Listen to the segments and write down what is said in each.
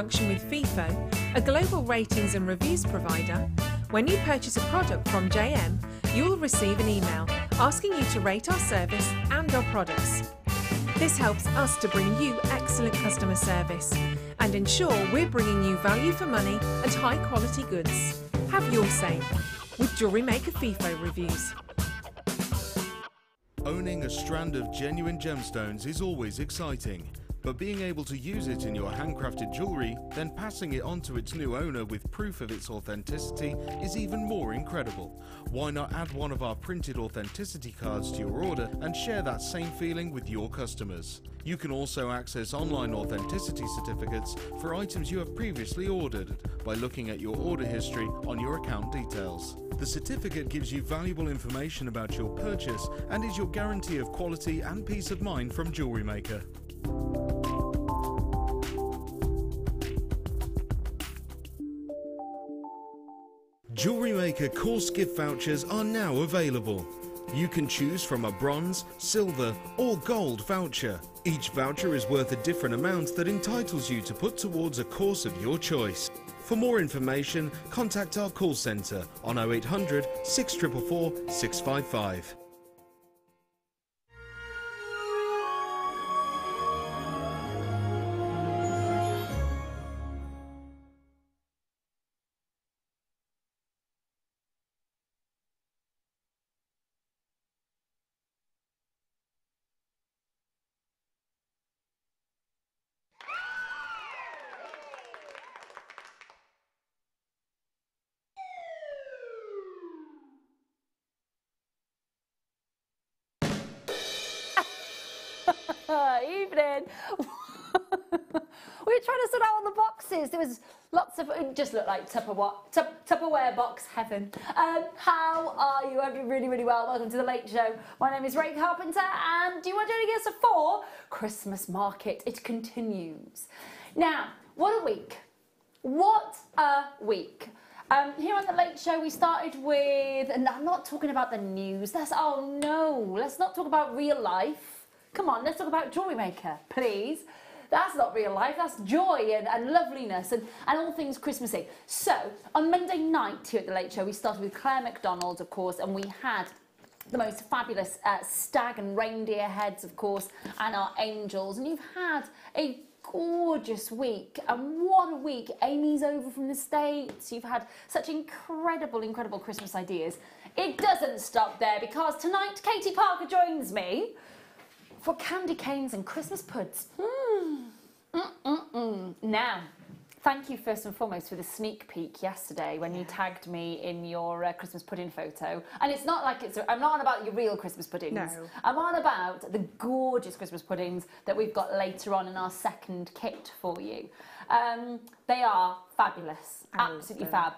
Conjunction with FIFO, a global ratings and reviews provider, when you purchase a product from JM, you will receive an email asking you to rate our service and our products. This helps us to bring you excellent customer service and ensure we're bringing you value for money and high quality goods. Have your say with Jewellery Maker FIFO reviews. Owning a strand of genuine gemstones is always exciting. But being able to use it in your handcrafted jewellery, then passing it on to its new owner with proof of its authenticity is even more incredible. Why not add one of our printed authenticity cards to your order and share that same feeling with your customers? You can also access online authenticity certificates for items you have previously ordered by looking at your order history on your account details. The certificate gives you valuable information about your purchase and is your guarantee of quality and peace of mind from Jewellery Maker. Jewellery Maker course gift vouchers are now available. You can choose from a bronze, silver or gold voucher. Each voucher is worth a different amount that entitles you to put towards a course of your choice. For more information, contact our call centre on 0800 644 655. Evening. We were trying to sort out all the boxes. There was lots of, it just looked like Tupperware box heaven. How are you? I hope you're really, really well. Welcome to The Late Show. My name is Ray Carpenter, and do you want to join us for Christmas market? It continues. Now, what a week. What a week. Here on The Late Show, we started with, and I'm not talking about the news. Oh no, let's not talk about real life. Come on, let's talk about Jewellery Maker, please. That's not real life, that's joy and loveliness and all things Christmassy. So, on Monday night here at The Late Show, we started with Claire McDonald, of course, and we had the most fabulous stag and reindeer heads, of course, and our angels. And you've had a gorgeous week, and what a week. Amy's over from the States. You've had such incredible, incredible Christmas ideas. It doesn't stop there, because tonight Katie Parker joins me for candy canes and Christmas puds. Now, thank you first and foremost for the sneak peek yesterday when you tagged me in your Christmas pudding photo. And it's not like I'm not on about your real Christmas puddings. No. I'm on about the gorgeous Christmas puddings that we've got later on in our second kit for you. They are fabulous, absolutely fab.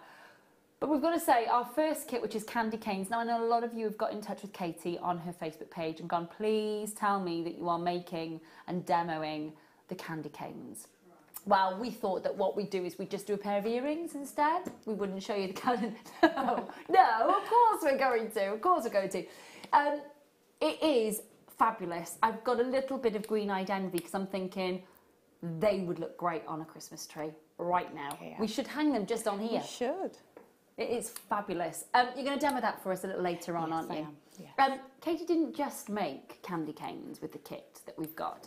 But we've got to say, our first kit, which is candy canes. Now, I know a lot of you have got in touch with Katie on her Facebook page and gone, please tell me that you are making and demoing the candy canes. Well, we thought that what we'd do is we'd just do a pair of earrings instead. We wouldn't show you the candy. No, of course we're going to. Of course we're going to. It is fabulous. I've got a little bit of green-eyed envy because I'm thinking they would look great on a Christmas tree right now. Yeah. We should hang them just on here. We should. It is fabulous. You're going to demo that for us a little later on, aren't you? I am. Yes. Katie didn't just make candy canes with the kit that we've got.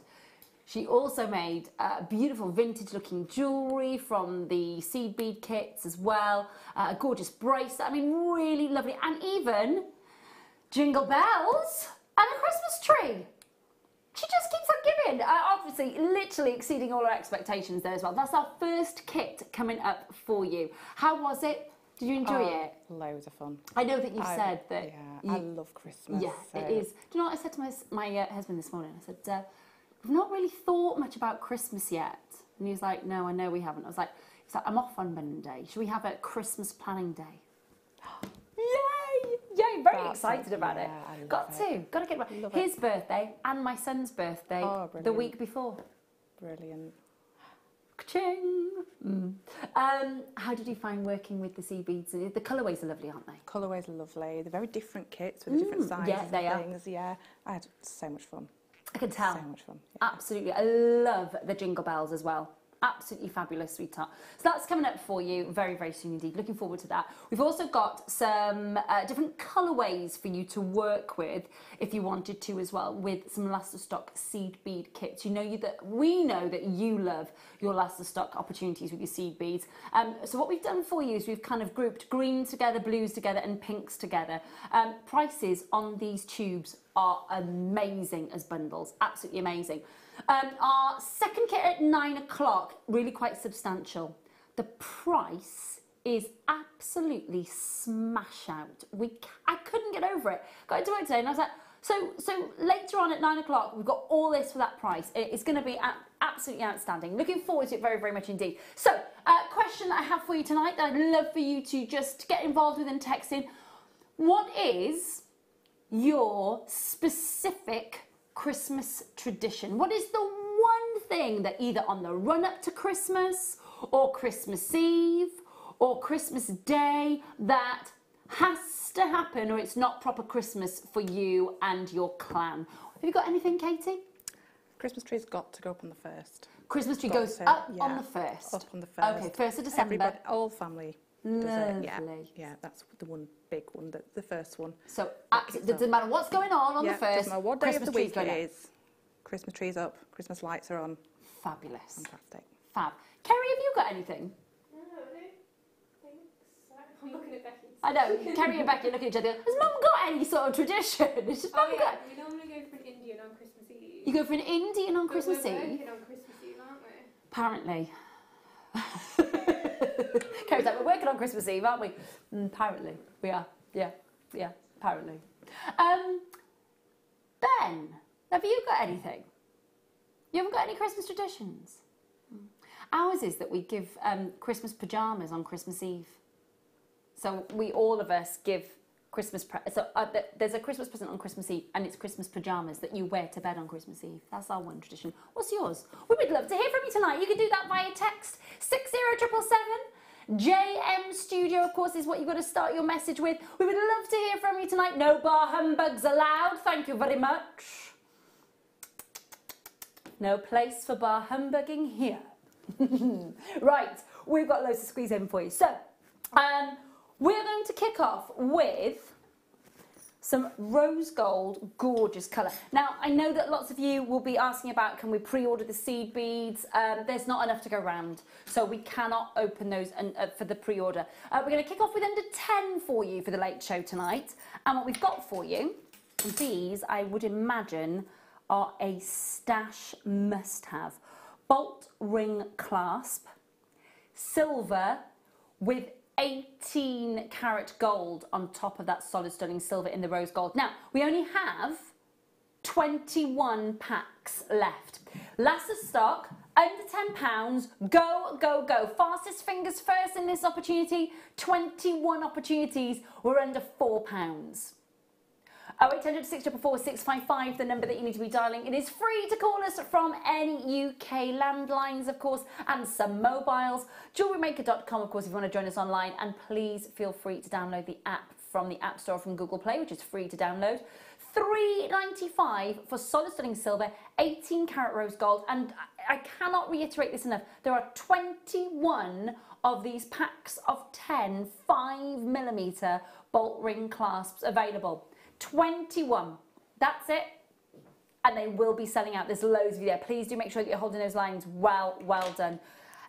She also made beautiful vintage-looking jewellery from the seed bead kits as well. A gorgeous bracelet. I mean, really lovely. And even jingle bells and a Christmas tree. She just keeps on giving. Obviously, literally exceeding all our expectations there as well. That's our first kit coming up for you. How was it? Did you enjoy it? Loads of fun. I know that you said that. Yeah, I love Christmas. Yeah, so. It is. Do you know what I said to my husband this morning? I said, we've not really thought much about Christmas yet. And he was like, no, I know we haven't. I was like, I'm off on Monday. Should we have a Christmas planning day? Yay! Yay! Very excited about it. Got to get about his birthday and my son's birthday the week before. Brilliant. Ka-ching! How did you find working with the sea beads? The colourways are lovely, aren't they? Colourways are lovely. They're very different kits with different sizes and things. Yeah, I had so much fun. I can tell. So much fun. Yeah. Absolutely. I love the jingle bells as well. Absolutely fabulous, sweetheart. So that's coming up for you very, very soon indeed. Looking forward to that. We've also got some different colourways for you to work with if you wanted to as well, with some Last of Stock seed bead kits. We know that you love your Last of Stock opportunities with your seed beads. So what we've done for you is we've kind of grouped greens together, blues together and pinks together. Prices on these tubes are amazing as bundles, absolutely amazing. Our second kit at 9 o'clock, really quite substantial. The price is absolutely smash out. I couldn't get over it. Got into work today and I was like, so later on at 9 o'clock, we've got all this for that price. It's going to be absolutely outstanding. Looking forward to it very, very much indeed. So, question that I have for you tonight that I'd love for you to just get involved with and text in. What is your specific Christmas tradition? What is the one thing that either on the run up to Christmas or Christmas Eve or Christmas Day that has to happen, or it's not proper Christmas for you and your clan? Have you got anything, Katie? Christmas tree's got to go up on the 1st. Christmas tree goes up on the 1st. Up on the 1st. Okay, 1st of December. Everybody, all family. Lovely. Yeah, that's the one big one, the first one. So it doesn't matter what's going on the 1st. Doesn't matter what day of the week it is. Christmas tree's up, Christmas lights are on. Fabulous. Fantastic. Fab. Kerry, have you got anything? No, I don't think so. I'm looking at Becky. I know, Kerry and Becky look at each other. Has Mum got any sort of tradition? It's just Mum got... We normally go for an Indian on Christmas Eve. You go for an Indian on Christmas we're Eve? working on Christmas Eve, aren't we? Apparently. Kerry's like, we're working on Christmas Eve, aren't we? Apparently. We are. Yeah, apparently. Ben, have you got anything? You haven't got any Christmas traditions? Ours is that we give Christmas pyjamas on Christmas Eve. So all of us give Christmas... there's a Christmas present on Christmas Eve, and it's Christmas pyjamas that you wear to bed on Christmas Eve. That's our one tradition. What's yours? We would love to hear from you tonight. You can do that via text 60777. JM Studio, of course, is what you've got to start your message with. We would love to hear from you tonight. No bar humbugs allowed. Thank you very much. No place for bar humbugging here. Right, we've got loads to squeeze in for you. So, we're going to kick off with some rose gold, gorgeous colour. Now, I know that lots of you will be asking about, can we pre-order the seed beads? There's not enough to go around, so we cannot open those for the pre-order. We're going to kick off with under 10 for you for the late show tonight. And what we've got for you, these, I would imagine, are a stash must-have. Bolt ring clasp, silver with 18 karat gold on top of that solid sterling silver in the rose gold. Now, we only have 21 packs left. Last of stock, under £10, go, go, go. Fastest fingers first in this opportunity. 21 opportunities, we're under £4. 0800 644 655, the number that you need to be dialing. It is free to call us from any UK landlines, of course, and some mobiles. JewelleryMaker.com, of course, if you want to join us online. And please feel free to download the app from the App Store from Google Play, which is free to download. $3.95 for solid sterling silver, 18 karat rose gold. And I cannot reiterate this enough. There are 21 of these packs of 10 5mm bolt ring clasps available. 21. That's it. And they will be selling out. There's loads of you there. Please do make sure that you're holding those lines well done.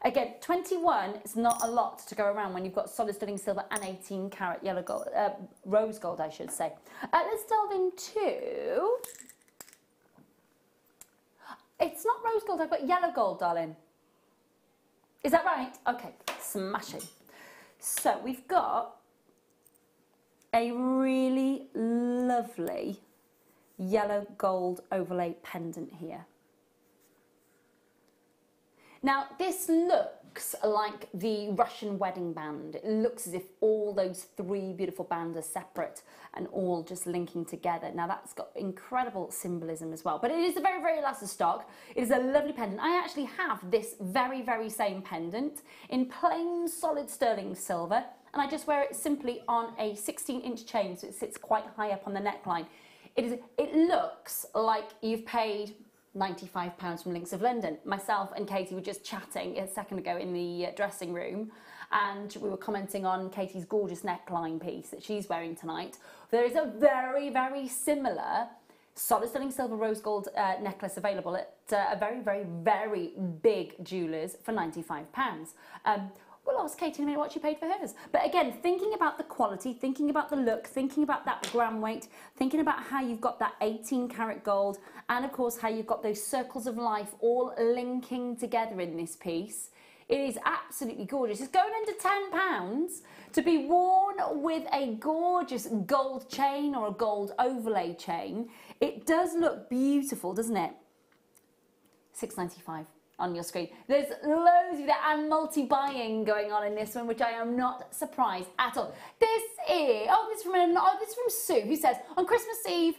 Again, 21 is not a lot to go around when you've got solid sterling silver and 18 karat yellow gold, rose gold, I should say. Let's delve into... It's not rose gold, I've got yellow gold, darling. Is that right? Okay, smashing. So we've got a really lovely yellow gold overlay pendant here. Now, this looks like the Russian wedding band. It looks as if all those three beautiful bands are separate and all just linking together. Now, that's got incredible symbolism as well. But it is the very, very last of stock. It is a lovely pendant. I actually have this very, very same pendant in plain solid sterling silver. And I just wear it simply on a 16-inch chain, so it sits quite high up on the neckline. It looks like you've paid £95 from Links of London. Myself and Katie were just chatting a second ago in the dressing room, and we were commenting on Katie's gorgeous neckline piece that she's wearing tonight. There is a very, very similar solid sterling silver rose gold necklace available at a very, very, very big jewellers for £95. We'll ask Katie in a minute what she paid for hers. But again, thinking about the quality, thinking about the look, thinking about that gram weight, thinking about how you've got that 18 karat gold, and of course how you've got those circles of life all linking together in this piece. It is absolutely gorgeous. It's going under £10 to be worn with a gorgeous gold chain or a gold overlay chain. It does look beautiful, doesn't it? £6.95 on your screen. There's loads of that and multi-buying going on in this one, which I am not surprised at all. This is from Sue, who says, on Christmas Eve,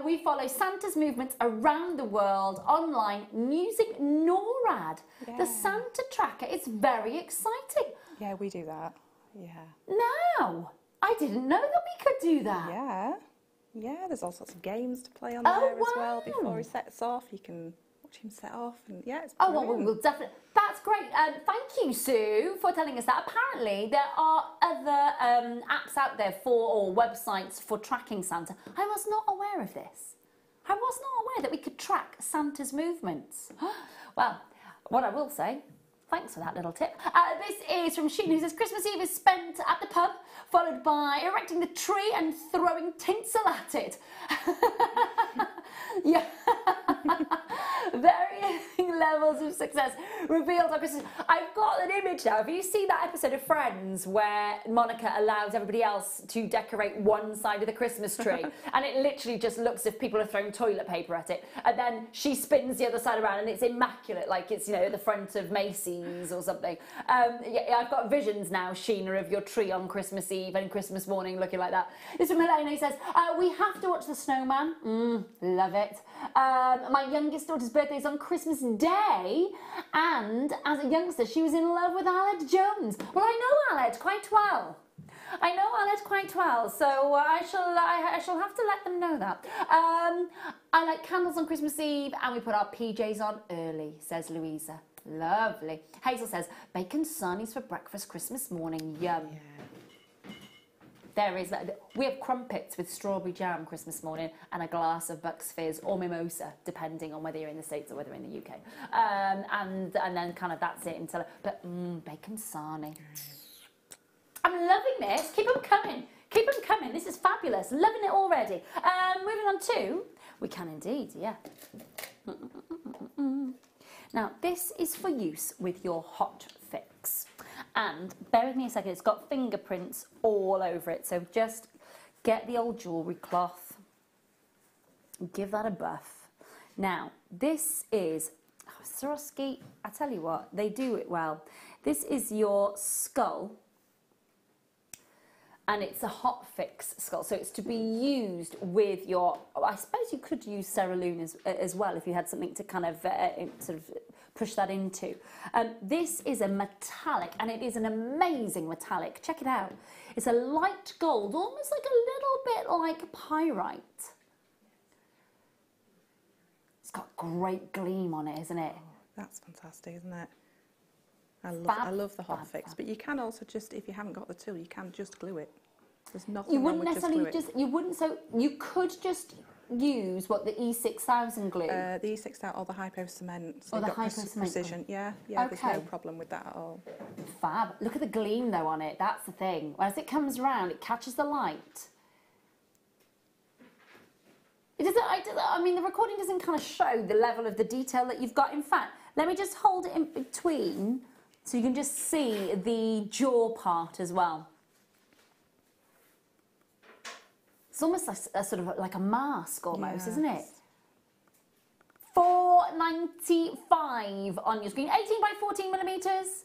we follow Santa's movements around the world online using NORAD, the Santa tracker. It's very exciting. Yeah, we do that. Yeah. Now, I didn't know that we could do that. Yeah. Yeah, there's all sorts of games to play on there as well. Before he sets off, you can watch him set off, and yeah, it's brilliant. Oh, well, we'll definitely. That's great. Thank you, Sue, for telling us that. Apparently, there are other apps out there or websites for tracking Santa. I was not aware of this. I was not aware that we could track Santa's movements. Well, what I will say, thanks for that little tip. This is from Sheena, who says, Christmas Eve is spent at the pub, followed by erecting the tree and throwing tinsel at it. Yeah. Varying levels of success revealed on Christmas. I've got an image now. Have you seen that episode of Friends where Monica allows everybody else to decorate one side of the Christmas tree? And it literally just looks as if people are throwing toilet paper at it. And then she spins the other side around and it's immaculate, like it's, you know, at the front of Macy's or something. Yeah, I've got visions now, Sheena, of your tree on Christmas Eve and Christmas morning looking like that. This is from Helena, who says, we have to watch The Snowman. Love it. My youngest daughter's birthday is on Christmas Day, and as a youngster she was in love with Aled Jones. Well, I know Aled quite well. I know Aled quite well, so I shall have to let them know that. I like candles on Christmas Eve, and we put our PJs on early, says Louisa. Lovely. Hazel says, bacon sarnies for breakfast Christmas morning. Yum. Yeah. There is that. We have crumpets with strawberry jam Christmas morning and a glass of Bucks Fizz or mimosa, depending on whether you're in the States or whether you're in the UK. And then kind of that's it until. But bacon sarnie. I'm loving this. Keep them coming. Keep them coming. This is fabulous. Loving it already. Moving on to, we can indeed, yeah. Now this is for use with your Hotfix. And bear with me a second, it's got fingerprints all over it. So just get the old jewellery cloth, give that a buff. Now, this is Swarovski. I tell you what, they do it well. This is your skull, and it's a Hotfix skull. So it's to be used with your, I suppose you could use Cerulean as well if you had something to kind of sort of push that into. This is a metallic, and it is an amazing metallic. Check it out. It's a light gold, almost like a little bit like pyrite. It's got great gleam on it, isn't it? Oh, that's fantastic, isn't it? I love the Hotfix, but you can also just, if you haven't got the tool, you can just glue it. There's nothing wrong with just glue it. You could just use what, the E6000 glue? The E6000 or the hypo cement. So or the hypo cement precision. Yeah, okay. There's no problem with that at all. Fab. Look at the gleam though on it. That's the thing. As it comes around, it catches the light. It doesn't. I mean, the recording doesn't kind of show the level of the detail that you've got. In fact, let me just hold it in between so you can just see the jaw part as well. It's almost like a sort of like a mask almost, isn't it? $4.95 on your screen. 18 by 14 millimeters.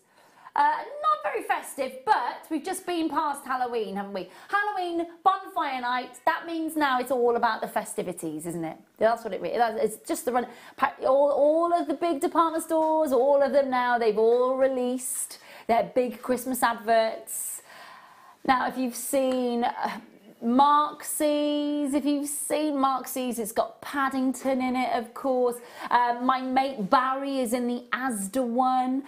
Not very festive, but we've just been past Halloween, haven't we? Halloween, bonfire night, that means now it's all about the festivities, isn't it? That's what it is. It's just the run. All of the big department stores, all of them now, they've all released their big Christmas adverts. Now, if you've seen Marxies, if you've seen Marxies, it's got Paddington in it, of course. My mate Barry is in the Asda one.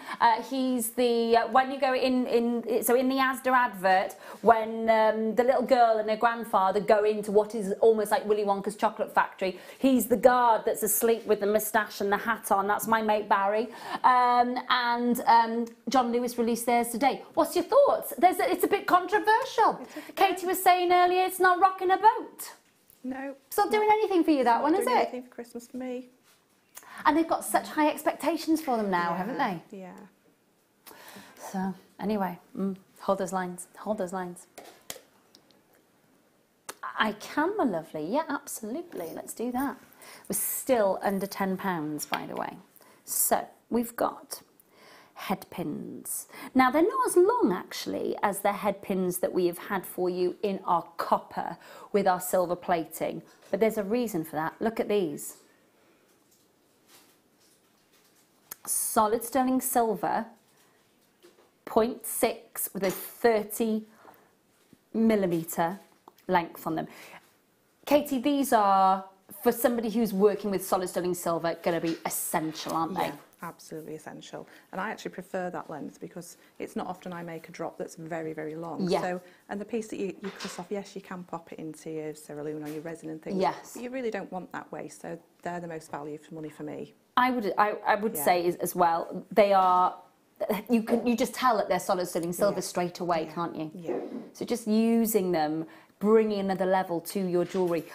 He's the, when you go in the Asda advert, when the little girl and her grandfather go into what is almost like Willy Wonka's chocolate factory, he's the guard that's asleep with the moustache and the hat on. That's my mate Barry. John Lewis released theirs today. What's your thoughts? It's a bit controversial. Katie was saying earlier it's not rocking a boat. No. It's not doing anything for you, that one, is it? Anything for Christmas for me. And they've got such high expectations for them now, haven't they? Yeah. So, anyway, hold those lines. Hold those lines. I can, my lovely. Yeah, absolutely. Let's do that. We're still under £10, by the way. So, we've got head pins. Now, they're not as long, actually, as the head pins that we have had for you in our copper with our silver plating. But there's a reason for that. Look at these. Solid sterling silver, 0.6 with a 30mm length on them. Katie, these are, for somebody who's working with solid sterling silver, going to be essential, aren't they? Yeah, absolutely essential. And I actually prefer that length because it's not often I make a drop that's very, very long. Yeah. So, and the piece that you cut off, yes, you can pop it into your cerulean or your resin and things. Yes. But you really don't want that waste. So they're the most value for money for me. I would say as well, they are, you just tell that they're solid sterling silver straight away, can't you? Yeah. So just using them, bringing another level to your jewellery.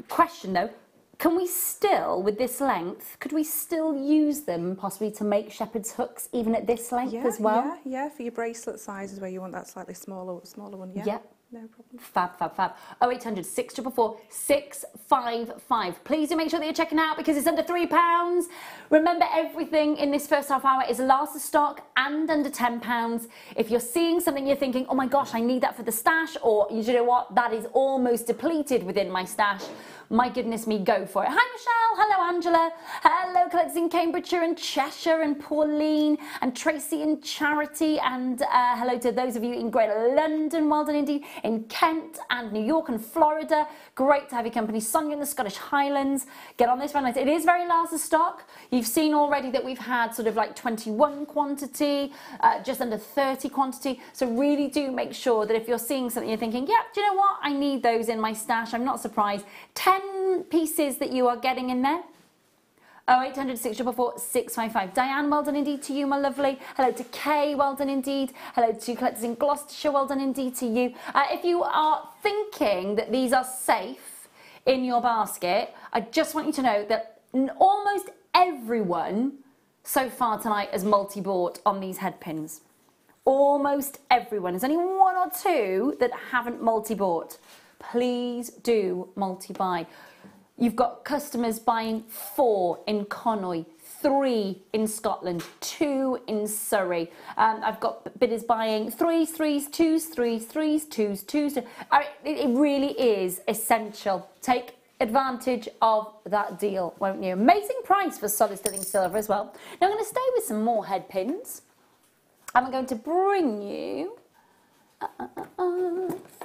Question though, can we still, with this length, could we still use them possibly to make shepherd's hooks even at this length as well? Yeah, for your bracelet sizes where you want that slightly smaller one, yeah. Yep. No problem. Fab, fab, fab. 0800 644 655. Please do make sure that you're checking out because it's under £3. Remember, everything in this first half hour is last of stock and under £10. If you're seeing something you're thinking, oh my gosh, I need that for the stash, or you know what, that is almost depleted within my stash, my goodness me, go for it. Hi Michelle, hello Angela, hello collectors in Cambridgeshire and Cheshire and Pauline and Tracy and Charity, and hello to those of you in Greater London, well done indeed, in Kent and New York and Florida. Great to have your company. Sonia in the Scottish Highlands. Get on this one. It is very last of stock. You've seen already that we've had sort of like 21 quantity, just under 30 quantity. So really do make sure that if you're seeing something you're thinking, yeah, do you know what? I need those in my stash. I'm not surprised. 10 pieces that you are getting in there. 0800 644 655. Diane, well done indeed to you, my lovely. Hello to Kay, well done indeed. Hello to collectors in Gloucestershire, well done indeed to you. If you are thinking that these are safe in your basket, I just want you to know that almost everyone so far tonight has multi-bought on these head pins. Almost everyone. There's only one or two that haven't multi-bought. Please do multi-buy. You've got customers buying 4 in Conwy, 3 in Scotland, 2 in Surrey. I've got bidders buying 3s, 3s, 2s, 3s, 3s, 2s, 2s. It really is essential. Take advantage of that deal, won't you? Amazing price for solid sterling silver as well. Now I'm going to stay with some more head pins. I'm going to bring you...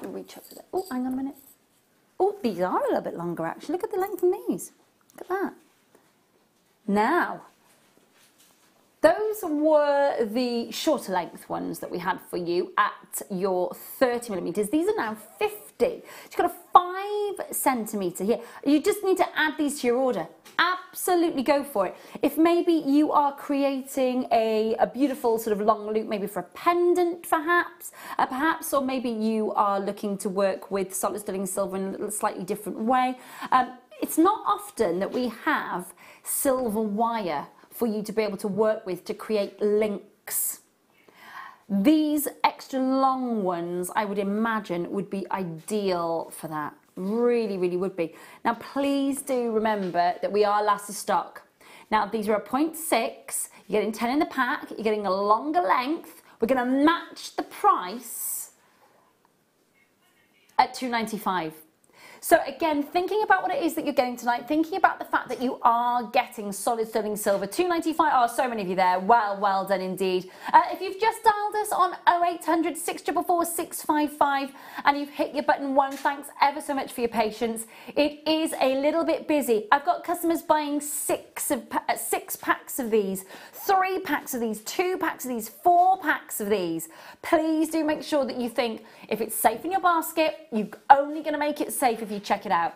reach up to that. Oh, hang on a minute. Oh, these are a little bit longer actually. Look at the length on these. Look at that. Now, those were the shorter length ones that we had for you at your 30mm. These are now 50. You've got a 5 centimetre here. You just need to add these to your order. Absolutely go for it. If maybe you are creating a beautiful sort of long loop, maybe for a pendant perhaps, or maybe you are looking to work with solid sterling silver in a slightly different way. It's not often that we have silver wire for you to be able to work with to create links. These extra long ones, I would imagine, would be ideal for that. Really, really would be. Now, please do remember that we are last of stock. Now, these are a 0.6. You're getting 10 in the pack. You're getting a longer length. We're going to match the price at £2.95. So again, thinking about what it is that you're getting tonight, thinking about the fact that you are getting solid sterling silver, 295. Oh, so many of you there. Well done indeed. If you've just dialed us on 0800 644 655 and you've hit your button 1, thanks ever so much for your patience. It is a little bit busy. I've got customers buying 6 packs of these, 3 packs of these, 2 packs of these, 4 packs of these. Please do make sure that you think if it's safe in your basket, you're only going to make it safe if you check it out.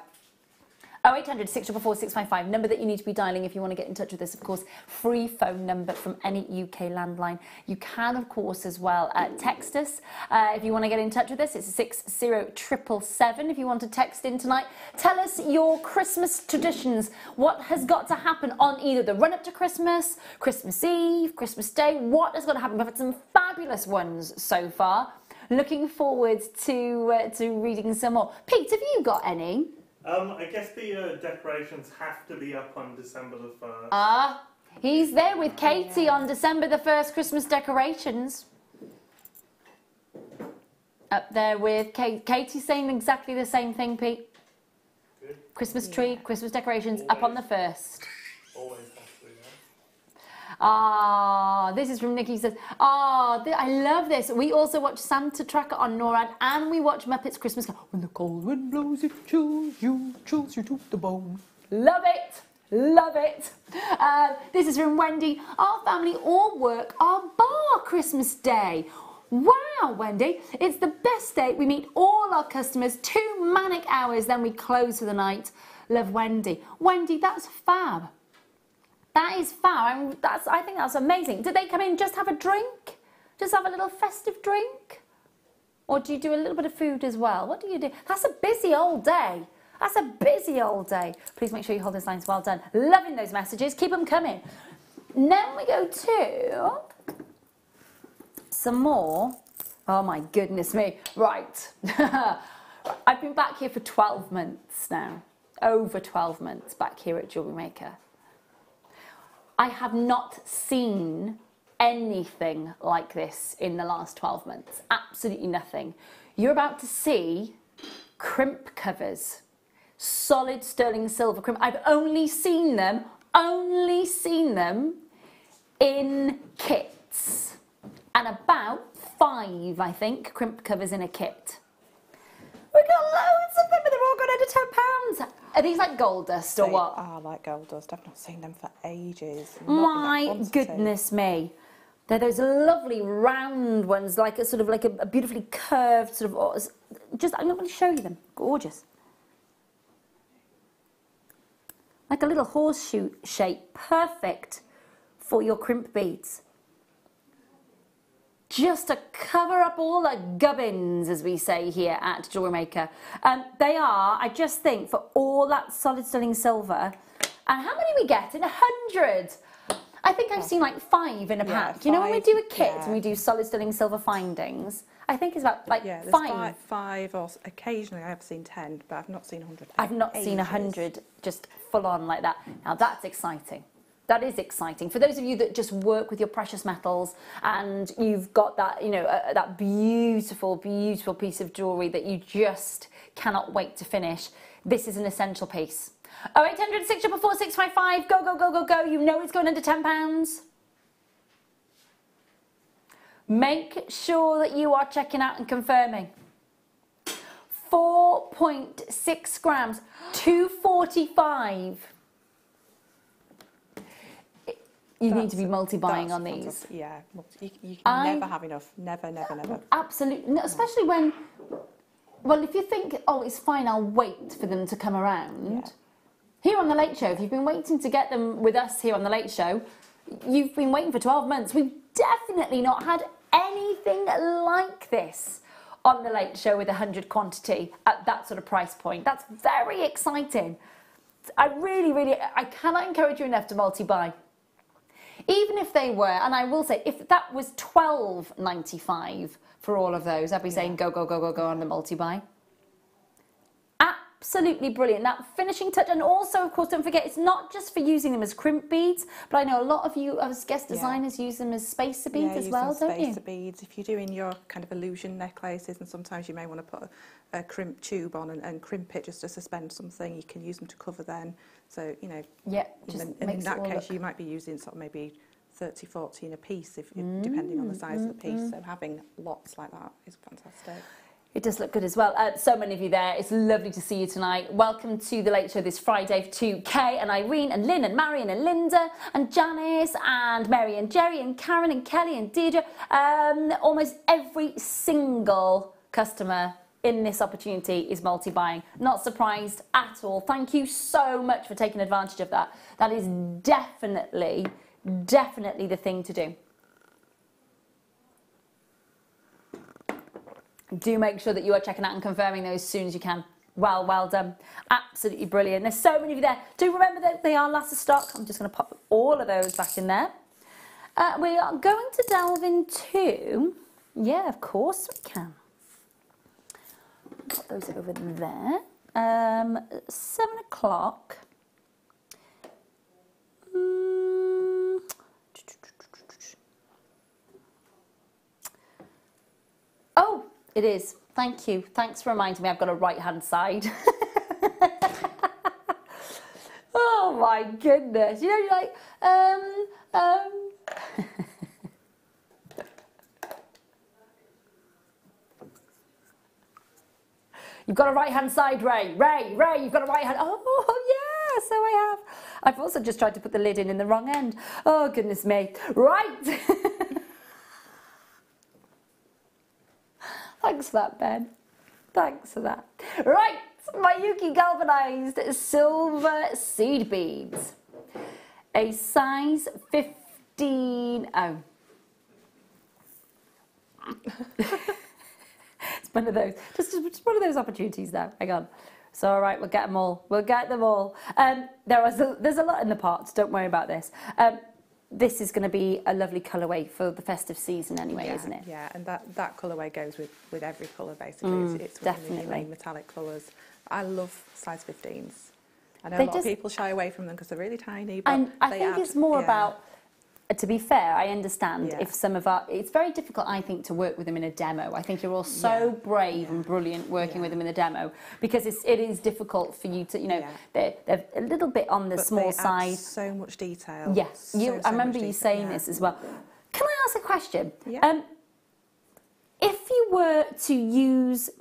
0800 644 655, number that you need to be dialing if you want to get in touch with us, of course, free phone number from any UK landline. You can, of course, as well text us if you want to get in touch with us. It's 60777 if you want to text in tonight. Tell us your Christmas traditions. What has got to happen on either the run-up to Christmas, Christmas Eve, Christmas Day? What has got to happen? We've had some fabulous ones so far. Looking forward to reading some more. Pete, have you got any? I guess the decorations have to be up on December the 1st. Ah, he's there with Katie on December the 1st, Christmas decorations. Up there with Katie saying exactly the same thing, Pete. Good. Christmas tree, Christmas decorations up on the 1st. Always has to be there. Ah, this is from Nikki, says, I love this. We also watch Santa Tracker on NORAD and we watch Muppets Christmas Carol. When the cold wind blows, it chills you to the bone. Love it. Love it. This is from Wendy. Our family all work our bar Christmas Day. Wow, Wendy. It's the best day. We meet all our customers, 2 manic hours, then we close for the night. Love, Wendy. Wendy, that's fab. That is fab. I think that's amazing. Did they come in just have a drink? Just have a little festive drink? Or do you do a little bit of food as well? What do you do? That's a busy old day. That's a busy old day. Please make sure you hold those lines. Well done. Loving those messages. Keep them coming. Then we go to some more. Oh my goodness me. Right. I've been back here for 12 months now. Over 12 months back here at Jewellery Maker. I have not seen anything like this in the last 12 months. Absolutely nothing. You're about to see crimp covers. Solid sterling silver crimp. I've only seen them in kits. And about 5, I think, crimp covers in a kit. We've got loads of them, but they're all gone under £10. Are these like gold dust or what? They are like gold dust. I've not seen them for ages. My goodness me. They're those lovely round ones, like a sort of like a beautifully curved sort of, just, I'm not going to show you them. Gorgeous. Like a little horseshoe shape. Perfect for your crimp beads. Just to cover up all the gubbins, as we say here at Jewellery Maker. They are, I just think, for all that solid sterling silver. And how many are we getting? 100. I think I've seen like 5 in a pack. 5, you know when we do a kit and we do solid sterling silver findings? I think it's about like 5. 5 or occasionally I have seen 10, but I've not seen 100. I've not seen 100 just full on like that. Now that's exciting. That is exciting. For those of you that just work with your precious metals and you've got that, you know, that beautiful, beautiful piece of jewellery that you just cannot wait to finish, this is an essential piece. 0800 644 655, go, go, go, go, go. You know it's going under £10. Make sure that you are checking out and confirming. 4.6 grams, 245. You need to be multi-buying on these. Yeah, you can never have enough. Never, never, never. Absolutely. No, especially when, well, if you think, oh, it's fine, I'll wait for them to come around. Yeah. Here on The Late Show, if you've been waiting to get them with us here on The Late Show, you've been waiting for 12 months. We've definitely not had anything like this on The Late Show with 100 quantity at that sort of price point. That's very exciting. I cannot encourage you enough to multi-buy. Even if they were, and I will say, if that was $12.95 for all of those, I'd be saying go, go, go, go, go on the multi-buy. absolutely brilliant. That finishing touch, and also, of course, don't forget, it's not just for using them as crimp beads, but I know a lot of you as guest designers use them as spacer beads as well, don't you? Spacer beads. If you're doing your kind of illusion necklaces, and sometimes you may want to put a crimp tube on and crimp it just to suspend something, you can use them to cover then. So, you know, in that case, you might be using sort of maybe 30, 40 in a piece, depending on the size of the piece. So having lots like that is fantastic. It does look good as well. So many of you there. It's lovely to see you tonight. Welcome to the Late Show this Friday to Kay and Irene and Lynn and Marion and Linda and Janice and Mary and Jerry and Karen and Kelly and Deirdre. Almost every single customer in this opportunity is multi-buying. Not surprised at all. Thank you so much for taking advantage of that. That is definitely the thing to do. Do make sure that you are checking out and confirming those as soon as you can. Well done. Absolutely brilliant. There's so many of you there. Do remember that they are last of stock. I'm just going to pop all of those back in there. We are going to delve into, yeah, of course we can. Put those over there. 7 o'clock. Oh, it is. Thank you. Thanks for reminding me I've got a right-hand side. Oh my goodness. You know, you're like, You've got a right-hand side, Ray. Ray, you've got a right-hand... Oh, yeah, so I have. I've also just tried to put the lid in the wrong end. Oh, goodness me. Right. Thanks for that, Ben. Thanks for that. Right, Mayuki galvanized silver seed beads. A size 15... Oh. It's one of those. Just one of those opportunities now. Hang on. It's all right. We'll get them all. We'll get them all. There's a lot in the pots. Don't worry about this. This is going to be a lovely colourway for the festive season anyway, isn't it? Yeah, and that colourway goes with every colour basically. It's definitely main metallic colours. I love size 15s. I know a lot of people shy away from them because they're really tiny. But and I think it's more about, to be fair, I understand if some of our... It's very difficult, I think, to work with them in a demo. I think you're all so brave and brilliant working with them in the demo because it is difficult for you to, you know, they're a little bit on the small side. So much detail. Yes, I remember you saying this as well. Can I ask a question? Yeah. If you were to use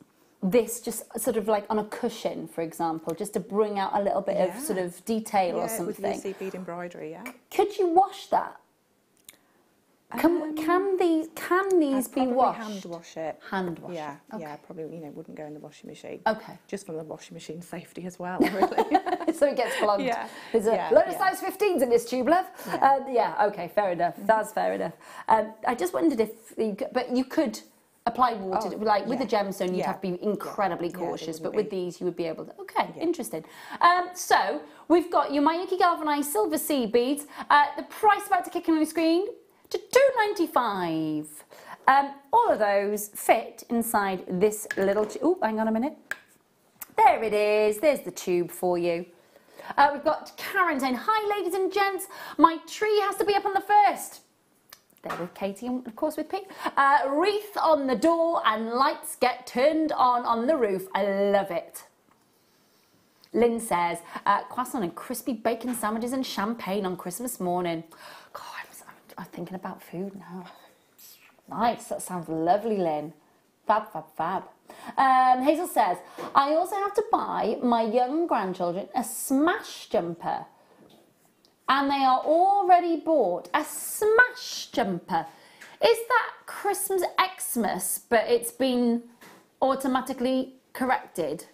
this just sort of like on a cushion, for example, just to bring out a little bit of sort of detail or something. With the bead embroidery, Could you wash that? Can these be washed? Hand wash it. Hand wash. Yeah, okay. yeah, probably. Wouldn't go in the washing machine. Okay. Just from the washing machine safety as well, really. So it gets plugged. There's a load of size 15s in this tube, love. Okay, fair enough. That's fair enough. I just wondered if, but you could apply water, like with a gemstone, you'd have to be incredibly cautious, but with these, you would be able to. Okay, interesting. So we've got your Mayuki galvanized silver seed beads. The price about to kick in on the screen. To $2.95. All of those fit inside this little tube. Oh, hang on a minute. There it is. There's the tube for you. We've got Karen saying, hi, ladies and gents. My tree has to be up on the 1st. There with Katie and, of course, with Pete. Wreath on the door and lights get turned on the roof. I love it. Lynn says, croissant and crispy bacon sandwiches and champagne on Christmas morning. God, I'm thinking about food now. Nice, that sounds lovely, Lynn. Fab, fab, fab. Hazel says, I also have to buy my young grandchildren a smash jumper. And they are already bought. A smash jumper. Is that Christmas Xmas, but it's been automatically corrected?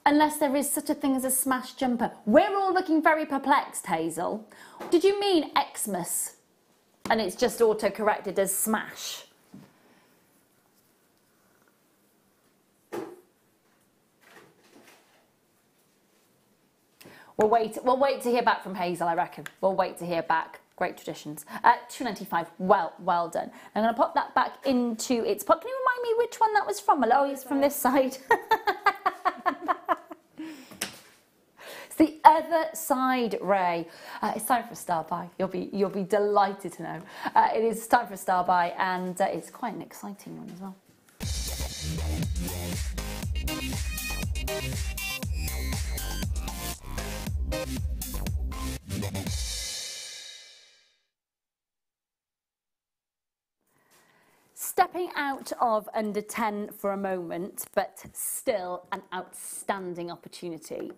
Unless there is such a thing as a smash jumper. We're all looking very perplexed, Hazel. Did you mean Xmas? And it's just auto-corrected as smash? We'll wait to hear back from Hazel, I reckon. We'll wait to hear back. Great traditions. $2.95. Well done. I'm going to pop that back into its pot. Can you remind me which one that was from? Oh, it's from this side. The other side, Ray. It's time for a star buy. You'll be delighted to know. It is time for a star buy, and it's quite an exciting one as well. Stepping out of under 10 for a moment, but still an outstanding opportunity.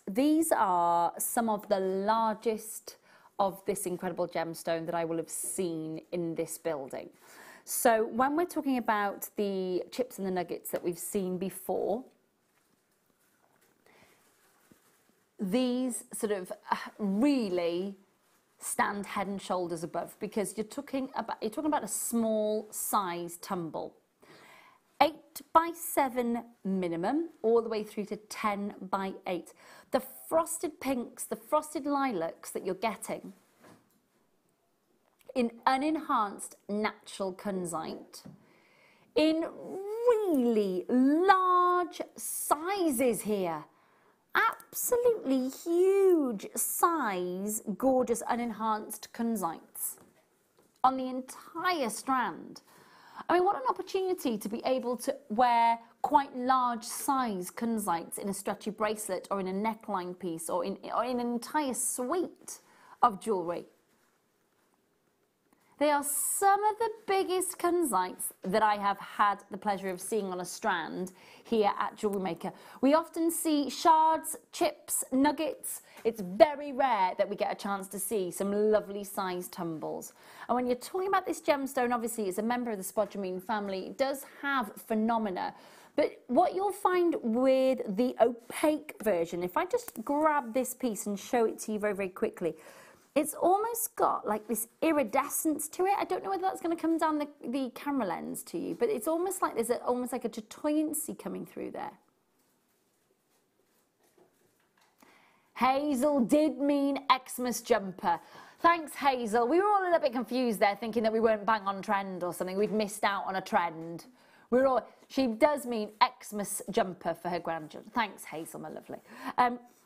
These are some of the largest of this incredible gemstone that I will have seen in this building. So when we're talking about the chips and the nuggets that we've seen before, these sort of really stand head and shoulders above, because you're talking about a small size tumble. 8 by 7 minimum, all the way through to 10 by 8. The frosted pinks, the frosted lilacs that you're getting in unenhanced natural kunzite, in really large sizes here. Absolutely huge size, gorgeous unenhanced kunzites on the entire strand. I mean, what an opportunity to be able to wear quite large size kunzites in a stretchy bracelet or in a neckline piece or in an entire suite of jewellery. They are some of the biggest kunzites that I have had the pleasure of seeing on a strand here at Jewellery Maker. We often see shards, chips, nuggets. It's very rare that we get a chance to see some lovely sized tumbles. And when you're talking about this gemstone, obviously it's a member of the spodumene family. It does have phenomena. But what you'll find with the opaque version, if I just grab this piece and show it to you very, very quickly, it's almost got like this iridescence to it. I don't know whether that's going to come down the camera lens to you, but it's almost like there's almost like a chatoyancy coming through there. Hazel did mean Xmas jumper. Thanks, Hazel. We were all a little bit confused there, thinking that we weren't bang on trend or something. We'd missed out on a trend. She does mean Xmas jumper for her grandchildren. Thanks, Hazel, my lovely.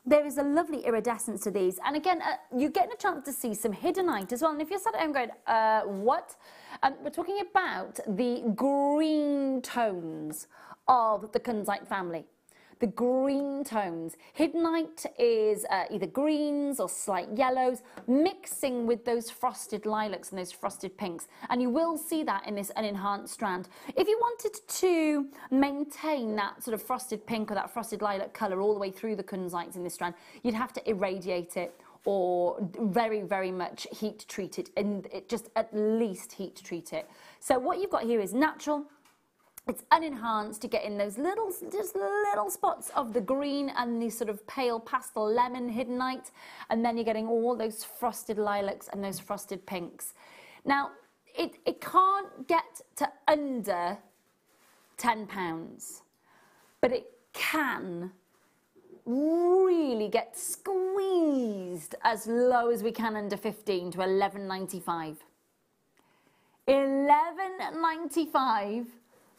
There is a lovely iridescence to these. And again, you're getting a chance to see some hiddenite as well. And if you're sat at home going, what? We're talking about the green tones of the kunzite family. The green tones. Hiddenite is either greens or slight yellows, mixing with those frosted lilacs and those frosted pinks. And you will see that in this unenhanced strand. If you wanted to maintain that sort of frosted pink or that frosted lilac colour all the way through the kunzites in this strand, you'd have to irradiate it or very, very much heat treat it, and just at least heat treat it. So what you've got here is natural. It's unenhanced. You get in those just little spots of the green and the sort of pale pastel lemon hiddenite, and then you're getting all those frosted lilacs and those frosted pinks. Now, it can't get to under £10, but it can really get squeezed as low as we can under 15 to £11.95. £11.95.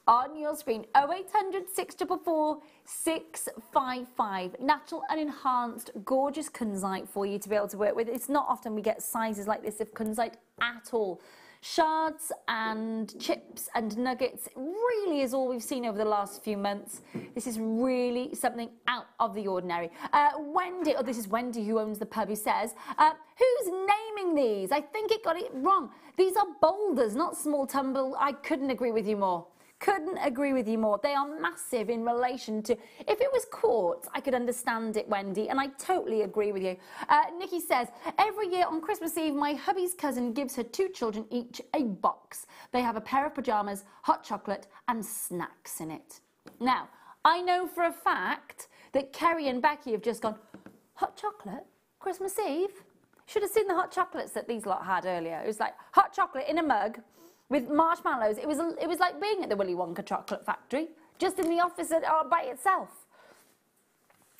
On your screen, 0800 644 655. Natural and enhanced, gorgeous kunzite for you to be able to work with. It's not often we get sizes like this of kunzite at all. Shards and chips and nuggets really is all we've seen over the last few months. This is really something out of the ordinary. Wendy, this is Wendy who owns the pub, who says, who's naming these? I think it got it wrong. These are boulders, not small tumble. I couldn't agree with you more. Couldn't agree with you more. They are massive in relation to, if it was quartz, I could understand it, Wendy, and I totally agree with you. Nikki says, every year on Christmas Eve, my hubby's cousin gives her 2 children each a box. They have a pair of pyjamas, hot chocolate, and snacks in it. Now, I know for a fact that Kerry and Becky have just gone, hot chocolate? Christmas Eve? Should have seen the hot chocolates that these lot had earlier. It was like hot chocolate in a mug, with marshmallows. It was like being at the Willy Wonka chocolate factory, just in the office by itself.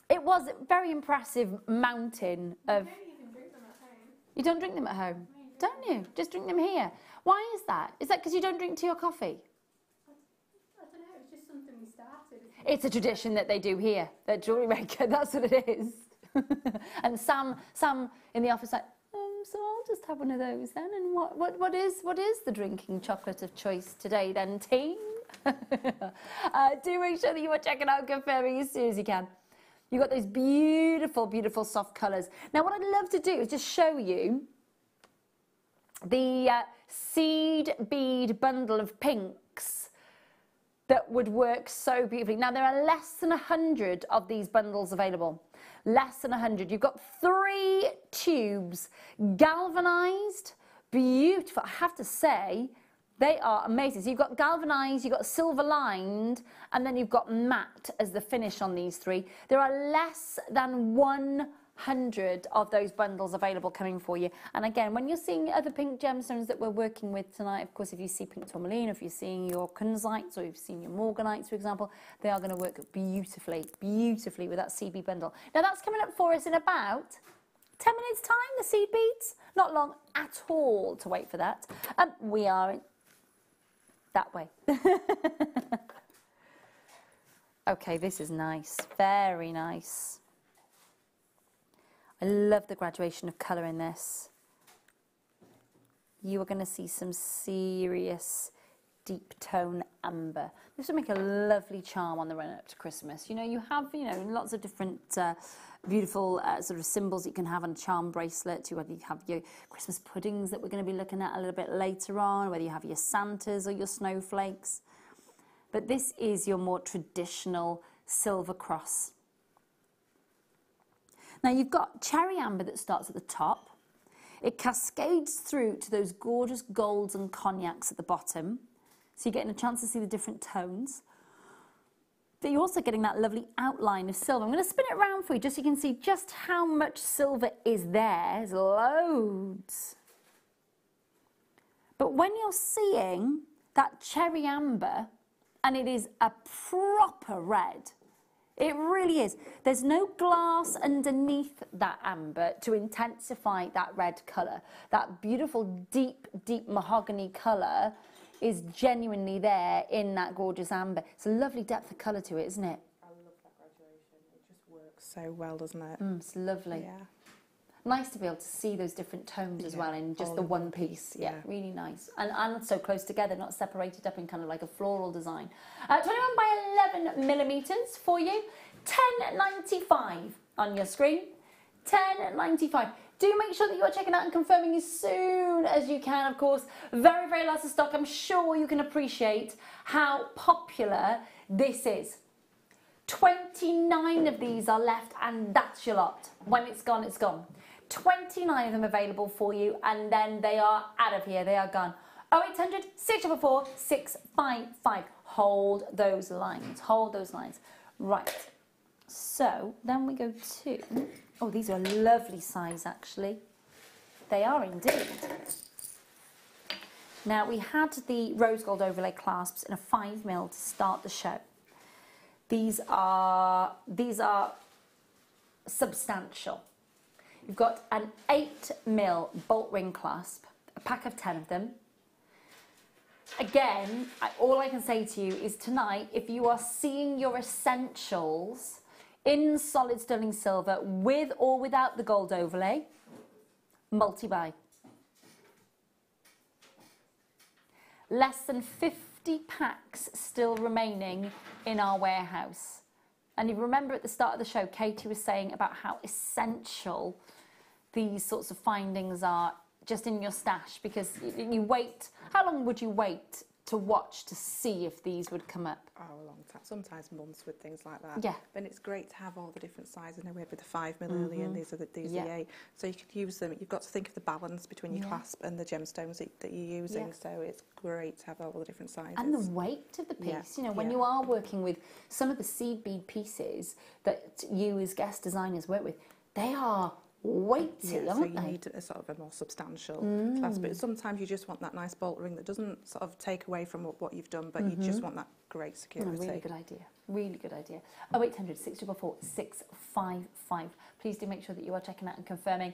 It was a very impressive mountain of... You don't even drink them at home. You don't drink them at home? Don't you? Just drink them here. Why is that? Is that because you don't drink tea or coffee? I don't know, it's just something we started. It's a tradition that they do here, at Jewellery Maker. That's what it is. And Sam in the office like, so I'll just have one of those then. And what is the drinking chocolate of choice today then, team? Do make sure that you are checking out, confirming as soon as you can. You've got those beautiful, beautiful soft colours. Now what I'd love to do is just show you the seed bead bundle of pinks that would work so beautifully. Now there are less than 100 of these bundles available. Less than 100. You've got 3 tubes, galvanised, beautiful. I have to say, they are amazing. So you've got galvanised, you've got silver lined, and then you've got matte as the finish on these 3. There are less than 100 of those bundles available coming for you. And again, when you're seeing other pink gemstones that we're working with tonight, of course, if you see pink tourmaline, if you're seeing your Kunzites, or you've seen your morganites, for example, they are going to work beautifully, beautifully with that CB bundle. Now that's coming up for us in about 10 minutes time, the seed beads. Not long at all to wait for that. We are that way. Okay, this is nice, very nice. I love the graduation of colour in this. You are going to see some serious deep tone amber. This will make a lovely charm on the run up to Christmas. You know, you have, lots of different beautiful sort of symbols that you can have on a charm bracelet, whether you have your Christmas puddings that we're going to be looking at a little bit later on, whether you have your Santas or your snowflakes. But this is your more traditional silver cross. Now you've got cherry amber that starts at the top. It cascades through to those gorgeous golds and cognacs at the bottom. So you're getting a chance to see the different tones. But you're also getting that lovely outline of silver. I'm going to spin it around for you just so you can see just how much silver is there. There's loads. But when you're seeing that cherry amber, and it is a proper red, it really is. There's no glass underneath that amber to intensify that red colour. That beautiful deep, deep mahogany colour is genuinely there in that gorgeous amber. It's a lovely depth of colour to it, isn't it? I love that graduation. It just works so well, doesn't it? It's lovely. Yeah. Nice to be able to see those different tones as well in just the one piece. Yeah, really nice. And so close together, not separated up in kind of like a floral design. 21 by 11 millimetres for you. $10.95 on your screen. $10.95. Do make sure that you are checking out and confirming as soon as you can, of course. Very, very lots of stock. I'm sure you can appreciate how popular this is. 29 of these are left, and that's your lot. When it's gone, it's gone. 29 of them available for you, and then they are out of here. They are gone. 0800 644 655. Hold those lines. Hold those lines. Right. So then we go to... Oh, these are a lovely size, actually. They are indeed. Now, we had the rose gold overlay clasps in a 5mm to start the show. These are substantial. You've got an 8mm bolt ring clasp, a pack of 10 of them. Again, all I can say to you is tonight, if you are seeing your essentials in solid sterling silver with or without the gold overlay, multi-buy. Less than 50 packs still remaining in our warehouse. And you remember at the start of the show, Katie was saying about how essential these sorts of findings are just in your stash, because you wait, how long would you wait to watch to see if these would come up? Oh, a long time, sometimes months with things like that. Yeah. Then it's great to have all the different sizes. I know we had the 5mm earlier, and these are the 8. So you could use them. You've got to think of the balance between your clasp and the gemstones that you're using. So it's great to have all the different sizes. And the weight of the piece. You know, when you are working with some of the seed bead pieces that you as guest designers work with, they are weighty, aren't they? So you need a sort of a more substantial clasp. But sometimes you just want that nice bolt ring that doesn't sort of take away from what you've done, but you just want that great security. Really good idea. Really good idea. 0800 644 655. Please do make sure that you are checking out and confirming.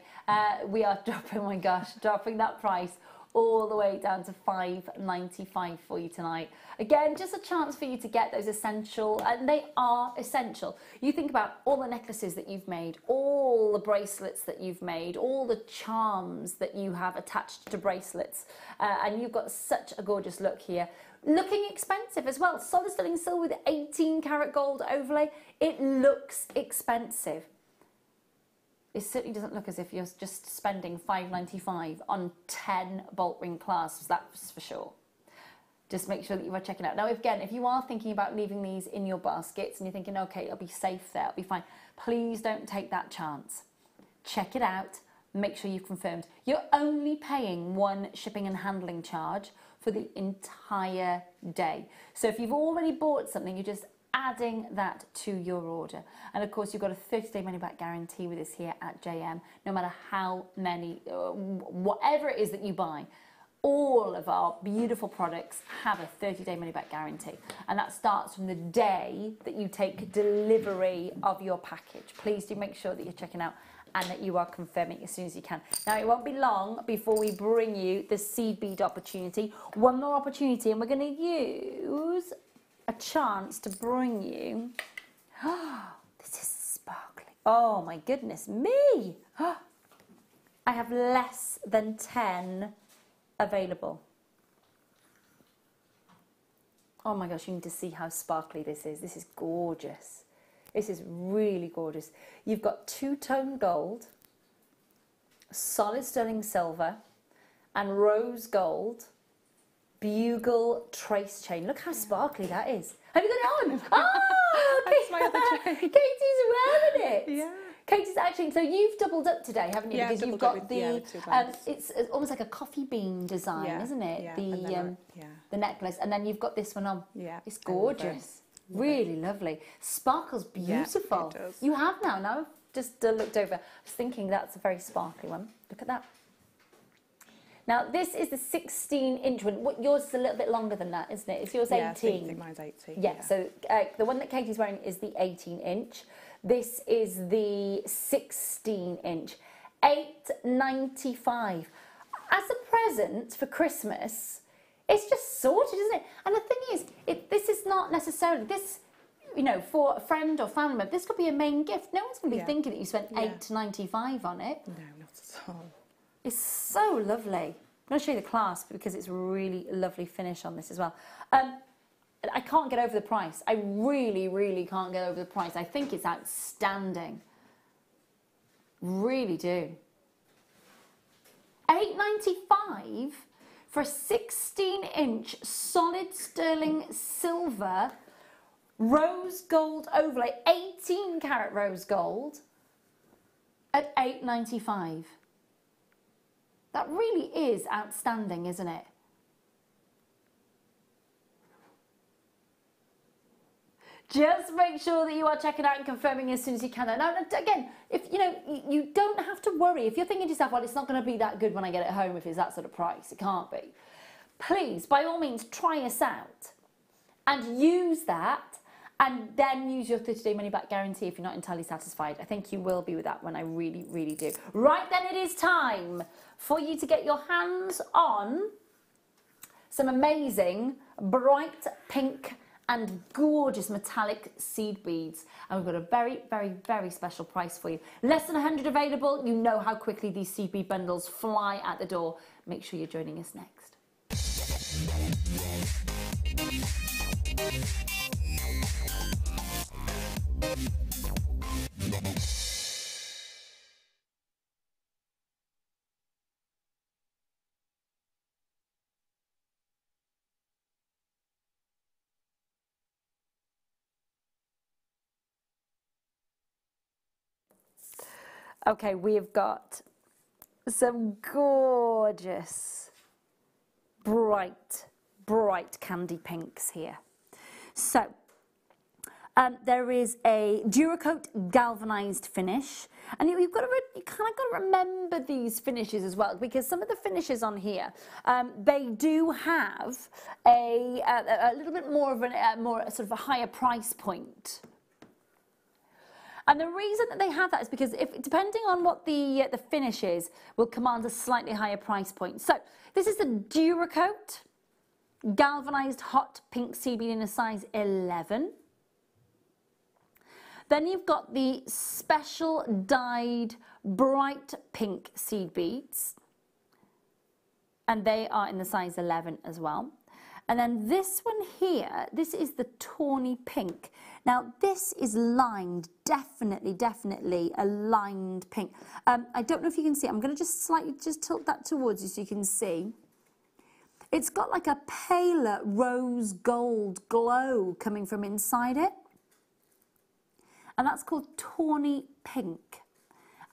We are dropping, oh my gosh, dropping that price all the way down to $5.95 for you tonight. Again, just a chance for you to get those essential, and they are essential. You think about all the necklaces that you've made, all the bracelets that you've made, all the charms that you have attached to bracelets, and you've got such a gorgeous look here. Looking expensive as well. Solid sterling silver with 18 karat gold overlay. It looks expensive. It certainly doesn't look as if you're just spending $5.95 on 10 bolt ring clasps, that's for sure. Just make sure that you are checking out. Now, again, if you are thinking about leaving these in your baskets and you're thinking, okay, it'll be safe there, it'll be fine, please don't take that chance. Check it out, make sure you've confirmed. You're only paying one shipping and handling charge for the entire day. So if you've already bought something, you're just adding that to your order. And of course, you've got a 30-day money-back guarantee with us here at JM, no matter how many, whatever it is that you buy. All of our beautiful products have a 30-day money-back guarantee, and that starts from the day that you take delivery of your package. Please do make sure that you're checking out and that you are confirming as soon as you can. Now, it won't be long before we bring you the seed bead opportunity. One more opportunity, and we're going to use a chance to bring you... Oh, this is sparkling. Oh, my goodness me. Oh, I have less than 10 available. Oh my gosh, you need to see how sparkly this is. This is gorgeous. This is really gorgeous. You've got two-tone gold, solid sterling silver, and rose gold bugle trace chain. Look how sparkly that is. Have you got it on? Oh, okay. That's my other chain. Katie's wearing it. Yeah. Katie's actually, so you've doubled up today, haven't you? Yeah, because you've got the, it's almost like a coffee bean design, isn't it? Yeah, the necklace, and then you've got this one on. Yeah. It's gorgeous. Really lovely. Sparkles beautiful. Yeah, it does. You have now. Now I've just looked over. I was thinking that's a very sparkly one. Look at that. Now this is the 16-inch one. What, yours is a little bit longer than that, isn't it? Is yours 18? I think mine's 18. Yeah. So the one that Katie's wearing is the 18-inch. This is the 16-inch. $8.95. As a present for Christmas, it's just sorted, isn't it? And the thing is, this is not necessarily this, you know, for a friend or family member. This could be a main gift. No one's going to be thinking that you spent $8.95 on it. No, not at all. It's so lovely. I'm going to show you the clasp because it's a really lovely finish on this as well. I can't get over the price. I really, really can't get over the price. I think it's outstanding. Really do. $8.95 for a 16-inch solid sterling silver rose gold overlay, 18 karat rose gold at $8.95. That really is outstanding, isn't it? Just make sure that you are checking out and confirming as soon as you can. Now, again, if you know, you don't have to worry. If you're thinking to yourself, well, it's not going to be that good when I get it home if it's that sort of price. It can't be. Please, by all means, try us out and use that, and then use your 30-day money-back guarantee if you're not entirely satisfied. I think you will be with that one. I really, really do. Right then, it is time for you to get your hands on some amazing bright pink and gorgeous metallic seed beads, and we've got a very, very, very special price for you. Less than 100 available. You know how quickly these seed bead bundles fly at the door. Make sure you're joining us next. Okay, we've got some gorgeous, bright, bright candy pinks here. So, there is a Duracoat galvanized finish, and you kind of got to remember these finishes as well, because some of the finishes on here, they do have a little bit more of more sort of a higher price point. And the reason that they have that is because depending on what the finish is, will command a slightly higher price point. So this is the Duracoat galvanized hot pink seed bead in a size 11. Then you've got the special dyed bright pink seed beads, and they are in the size 11 as well. And then this one here, this is the tawny pink. Now this is lined, definitely a lined pink. I don't know if you can see, I'm going to just slightly tilt that towards you so you can see. It's got like a paler rose gold glow coming from inside it. And that's called tawny pink.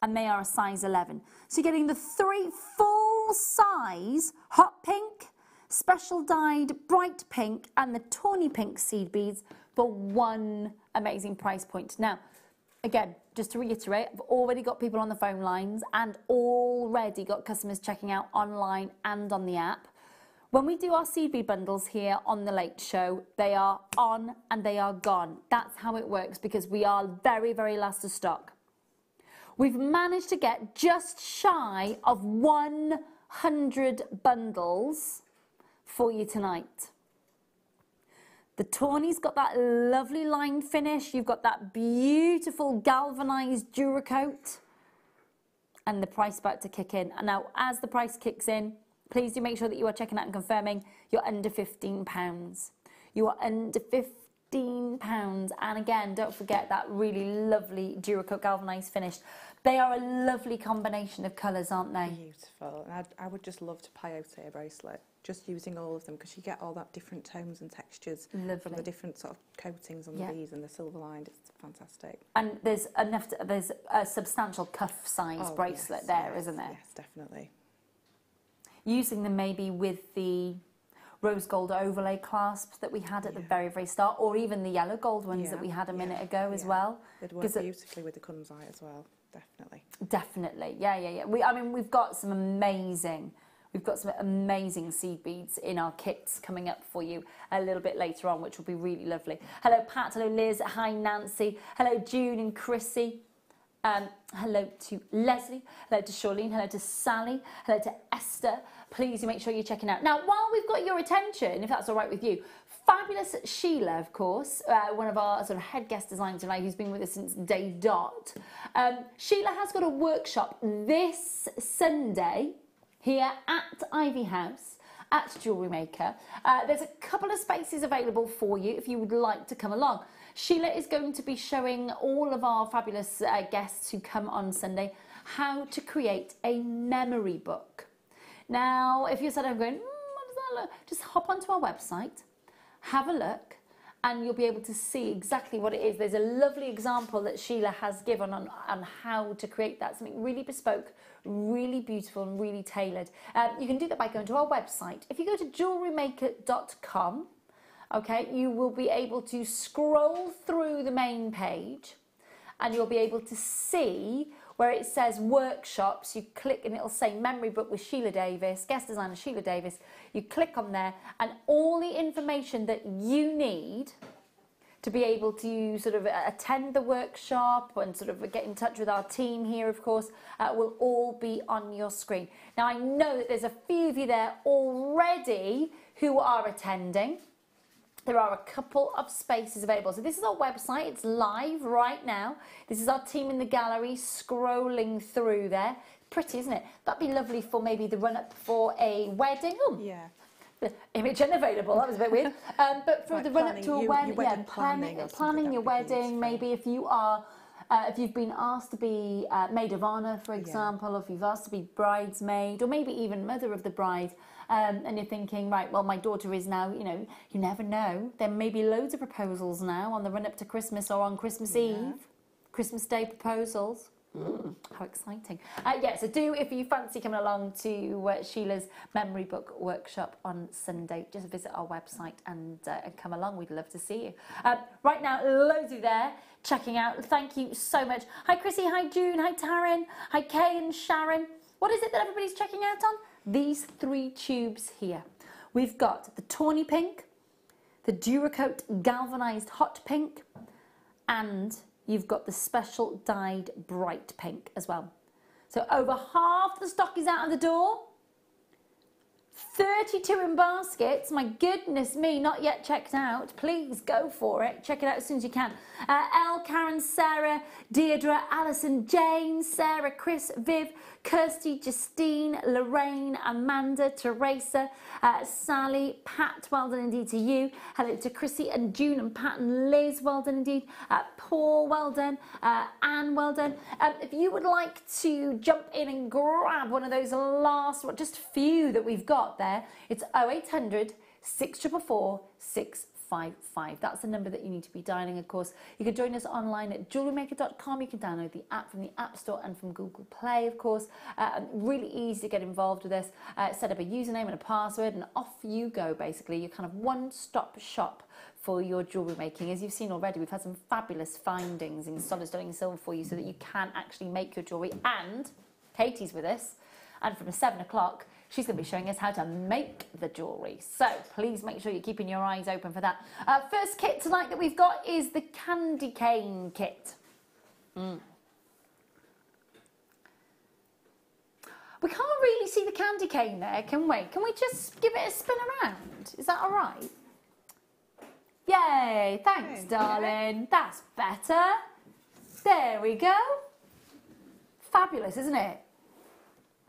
And they are a size 11. So you're getting the 3 full size hot pink, special dyed bright pink and the tawny pink seed beads for one amazing price point. Now, again, just to reiterate, I've already got people on the phone lines and already got customers checking out online and on the app. When we do our seed bead bundles here on The Late Show, they are on and they are gone. That's how it works because we are very, very last of stock. We've managed to get just shy of 100 bundles for you tonight. The tawny's got that lovely line finish. You've got that beautiful galvanized Duracoat. And the price about to kick in. And now, as the price kicks in, please do make sure that you are checking out and confirming you're under £15. You are under £15. And again, don't forget that really lovely Duracoat galvanized finish. They are a lovely combination of colours, aren't they? Beautiful. And I would just love to Peyote a bracelet, just using all of them, because you get all that different tones and textures from the different sort of coatings on the beads and the silver lined. It's fantastic. And there's a substantial cuff size bracelet there, isn't there? Yes, definitely. Using them maybe with the rose gold overlay clasps that we had at the very, very start, or even the yellow gold ones that we had a minute ago as well. They'd work beautifully with the Kunzite as well, definitely. Definitely, yeah. I mean, we've got some amazing seed beads in our kits coming up for you a little bit later on, which will be really lovely. Hello, Pat. Hello, Liz. Hi, Nancy. Hello, June and Chrissy. Hello to Leslie, hello to Charlene, hello to Sally, hello to Esther. Please do make sure you're checking out. Now, while we've got your attention, if that's all right with you, fabulous Sheila, of course, one of our sort of head guest designers tonight, who's been with us since day dot. Sheila has got a workshop this Sunday here at Ivy House at Jewellery Maker. There's a couple of spaces available for you if you would like to come along. Sheila is going to be showing all of our fabulous guests who come on Sunday how to create a memory book. Now, if you're sat there going, what does that look? Just hop onto our website, have a look, and you'll be able to see exactly what it is. There's a lovely example that Sheila has given on how to create that, something really bespoke, really beautiful and really tailored. You can do that by going to our website. If you go to JewelleryMaker.com, okay, you will be able to scroll through the main page and you'll be able to see where it says workshops. You click and it'll say memory book with Sheila Davis, guest designer Sheila Davis. You click on there and all the information that you need to be able to sort of attend the workshop and sort of get in touch with our team here, of course, will all be on your screen. Now, I know that there's a few of you there already who are attending. There are a couple of spaces available. So this is our website. It's live right now. This is our team in the gallery scrolling through there. Pretty, isn't it? That'd be lovely for maybe the run-up for a wedding. Oh, yeah. The image unavailable. That was a bit weird. But for the run-up to a wedding, yeah, planning your wedding. Maybe if you are, if you've been asked to be maid of honour, for example, or if you've asked to be bridesmaid, or maybe even mother of the bride. And you're thinking, right, well, my daughter is now, you know, you never know. There may be loads of proposals now on the run-up to Christmas or on Christmas Eve. Christmas Day proposals. How exciting. So do, if you fancy coming along to Sheila's Memory Book Workshop on Sunday, just visit our website and come along. We'd love to see you. Right now, loads of you there checking out. Thank you so much. Hi, Chrissy. Hi, June. Hi, Taryn. Hi, Kay and Sharon. What is it that everybody's checking out on? These 3 tubes here. We've got the tawny pink, the Duracoat galvanized hot pink, and you've got the special dyed bright pink as well. So over half the stock is out of the door. 32 in baskets. My goodness me, not yet checked out. Please go for it. Check it out as soon as you can. Elle, Karen, Sarah, Deirdre, Alison, Jane, Sarah, Chris, Viv, Kirsty, Justine, Lorraine, Amanda, Teresa, Sally, Pat, well done indeed to you. Hello to Chrissy and June and Pat and Liz, well done indeed. Paul, well done. Anne, well done. If you would like to jump in and grab one of those last, just a few that we've got there, it's 0800 644 655. That's the number that you need to be dialing, of course. You can join us online at JewelleryMaker.com. You can download the app from the App Store and from Google Play, of course. Really easy to get involved with this. Set up a username and a password and off you go, basically. You're kind of one-stop shop for your jewellery making. As you've seen already, we've had some fabulous findings in solid sterling silver for you so that you can actually make your jewellery. And Katie's with us, and from 7 o'clock, she's going to be showing us how to make the jewellery. So please make sure you're keeping your eyes open for that. First kit tonight that we've got is the candy cane kit. We can't really see the candy cane there, can we? Can we just give it a spin around? Is that all right? Yay, thanks, darling. That's better. There we go. Fabulous, isn't it?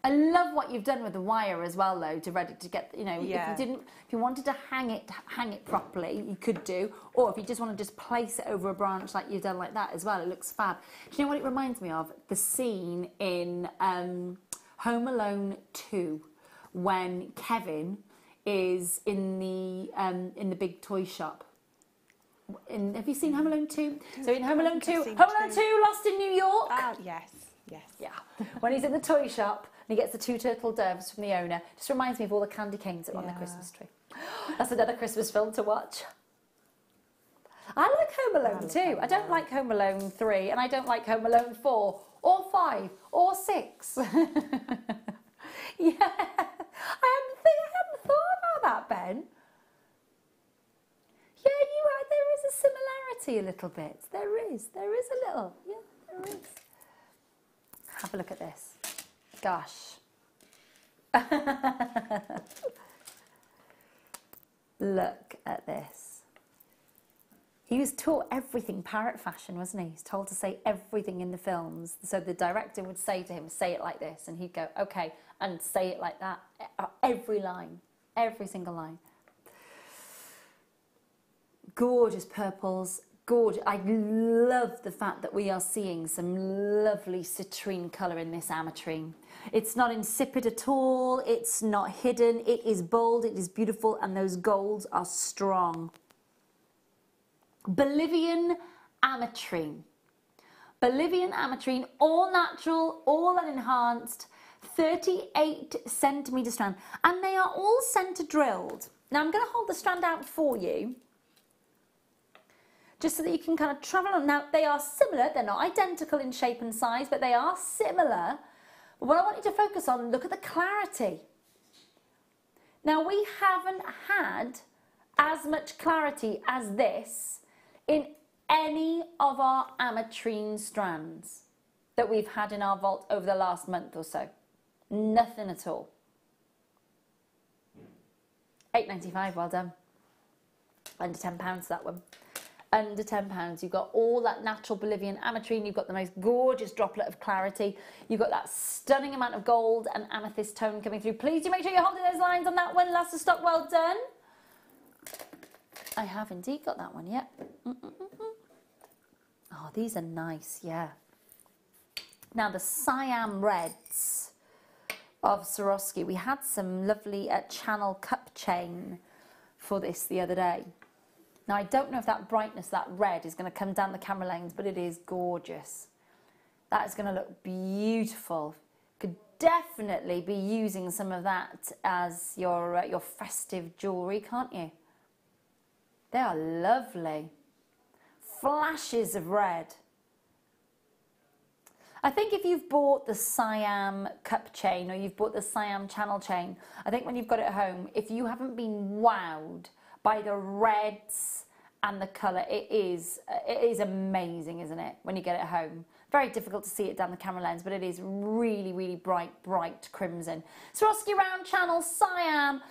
I love what you've done with the wire as well, though, to ready to get, you know, if you wanted to hang it properly, you could do, or if you just want to just place it over a branch like you've done like that as well, it looks fab. Do you know what it reminds me of? The scene in Home Alone 2 when Kevin is in the big toy shop. Have you seen Home Alone 2? So in Home Alone 2, Home Alone 2, Lost in New York. Oh, yes. Yeah. When he's in the toy shop and he gets the 2 turtle doves from the owner, just reminds me of all the candy canes that are on the Christmas tree. That's another Christmas film to watch. I like Home Alone 2. I don't like Home Alone 3, and I don't like Home Alone 4 or 5 or 6. Yeah. I hadn't thought about that, Ben. Yeah, there is a similarity a little bit. There is a little. Yeah, there is. Have a look at this. Gosh. Look at this. He was taught everything parrot fashion, wasn't he? He's told to say everything in the films. So the director would say to him, say it like this, and he'd go, okay, and say it like that. Every line, every single line. Gorgeous purples. Gorgeous. I love the fact that we are seeing some lovely citrine colour in this ametrine. It's not insipid at all. It's not hidden. It is bold. It is beautiful. And those golds are strong. Bolivian ametrine. Bolivian ametrine, all natural, all unenhanced, 38 centimetre strand. And they are all centre drilled. Now I'm going to hold the strand out for you, just so that you can kind of travel on. Now, they are similar. They're not identical in shape and size, but they are similar. But what I want you to focus on, look at the clarity. Now, we haven't had as much clarity as this in any of our ametrine strands that we've had in our vault over the last month or so. Nothing at all. £8.95, well done. Under £10 that one. Under £10. You've got all that natural Bolivian ametrine. You've got the most gorgeous droplet of clarity. You've got that stunning amount of gold and amethyst tone coming through. Please do make sure you're holding those lines on that one. Last of stock, well done. I have indeed got that one, yeah. Oh, these are nice, yeah. Now the Siam reds of Swarovski. We had some lovely channel cup chain for this the other day. Now, I don't know if that brightness, that red, is going to come down the camera lens, but it is gorgeous. That is going to look beautiful. Could definitely be using some of that as your festive jewellery, can't you? They are lovely. Flashes of red. I think if you've bought the Siam cup chain or you've bought the Siam channel chain, I think when you've got it at home, if you haven't been wowed by the reds and the colour, it is amazing, isn't it, when you get it home? Very difficult to see it down the camera lens, but it is really, really bright crimson. Swarovski round channel Siam,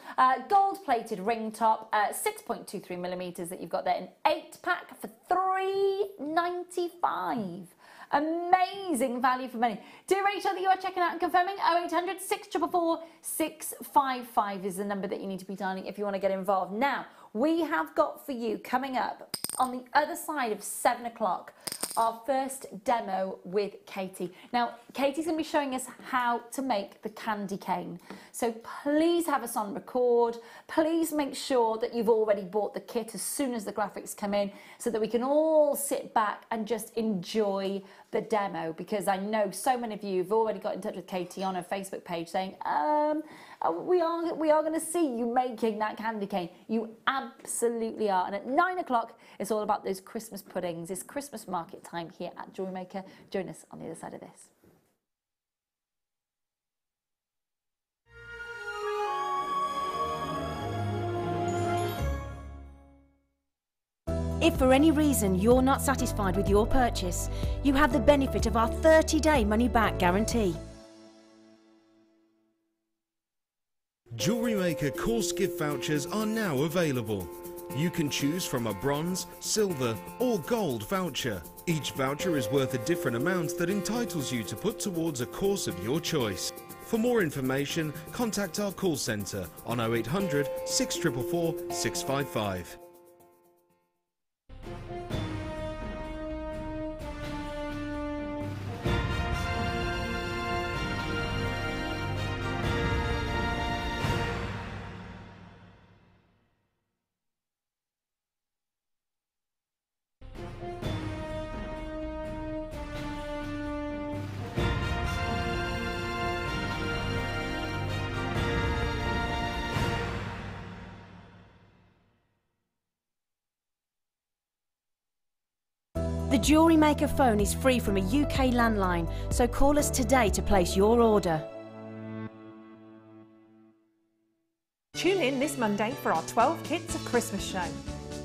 gold-plated ring top, 6.23mm that you've got there, an 8-pack for $3.95. Amazing value for money. Do rate that you are checking out and confirming. 0800 644 655 is the number that you need to be dialing if you want to get involved. Now, we have got for you coming up on the other side of 7 o'clock our first demo with Katie. Now, Katie's going to be showing us how to make the candy cane. So please have us on record. Please make sure that you've already bought the kit as soon as the graphics come in so that we can all sit back and just enjoy the demo, because I know so many of you have already got in touch with Katie on her Facebook page saying, we are going to see you making that candy cane. You absolutely are. And at 9 o'clock, it's all about those Christmas puddings. It's Christmas market time here at Jewellery Maker. Join us on the other side of this. If for any reason you're not satisfied with your purchase, you have the benefit of our 30-day money-back guarantee. Jewellery Maker course gift vouchers are now available. You can choose from a bronze, silver or gold voucher. Each voucher is worth a different amount that entitles you to put towards a course of your choice. For more information, contact our call centre on 0800 644 655. The Jewellery Maker phone is free from a UK landline, so call us today to place your order. Tune in this Monday for our 12 Kits of Christmas show.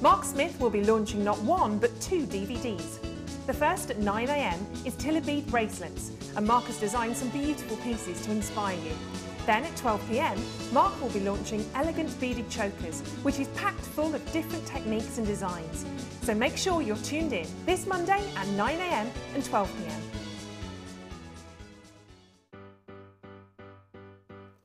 Mark Smith will be launching not one but 2 DVDs. The first at 9 AM is Tiller bead bracelets, and Mark has designed some beautiful pieces to inspire you. Then at 12 PM, Mark will be launching elegant beaded chokers, which is packed full of different techniques and designs. So make sure you're tuned in this Monday at 9 AM and 12 PM.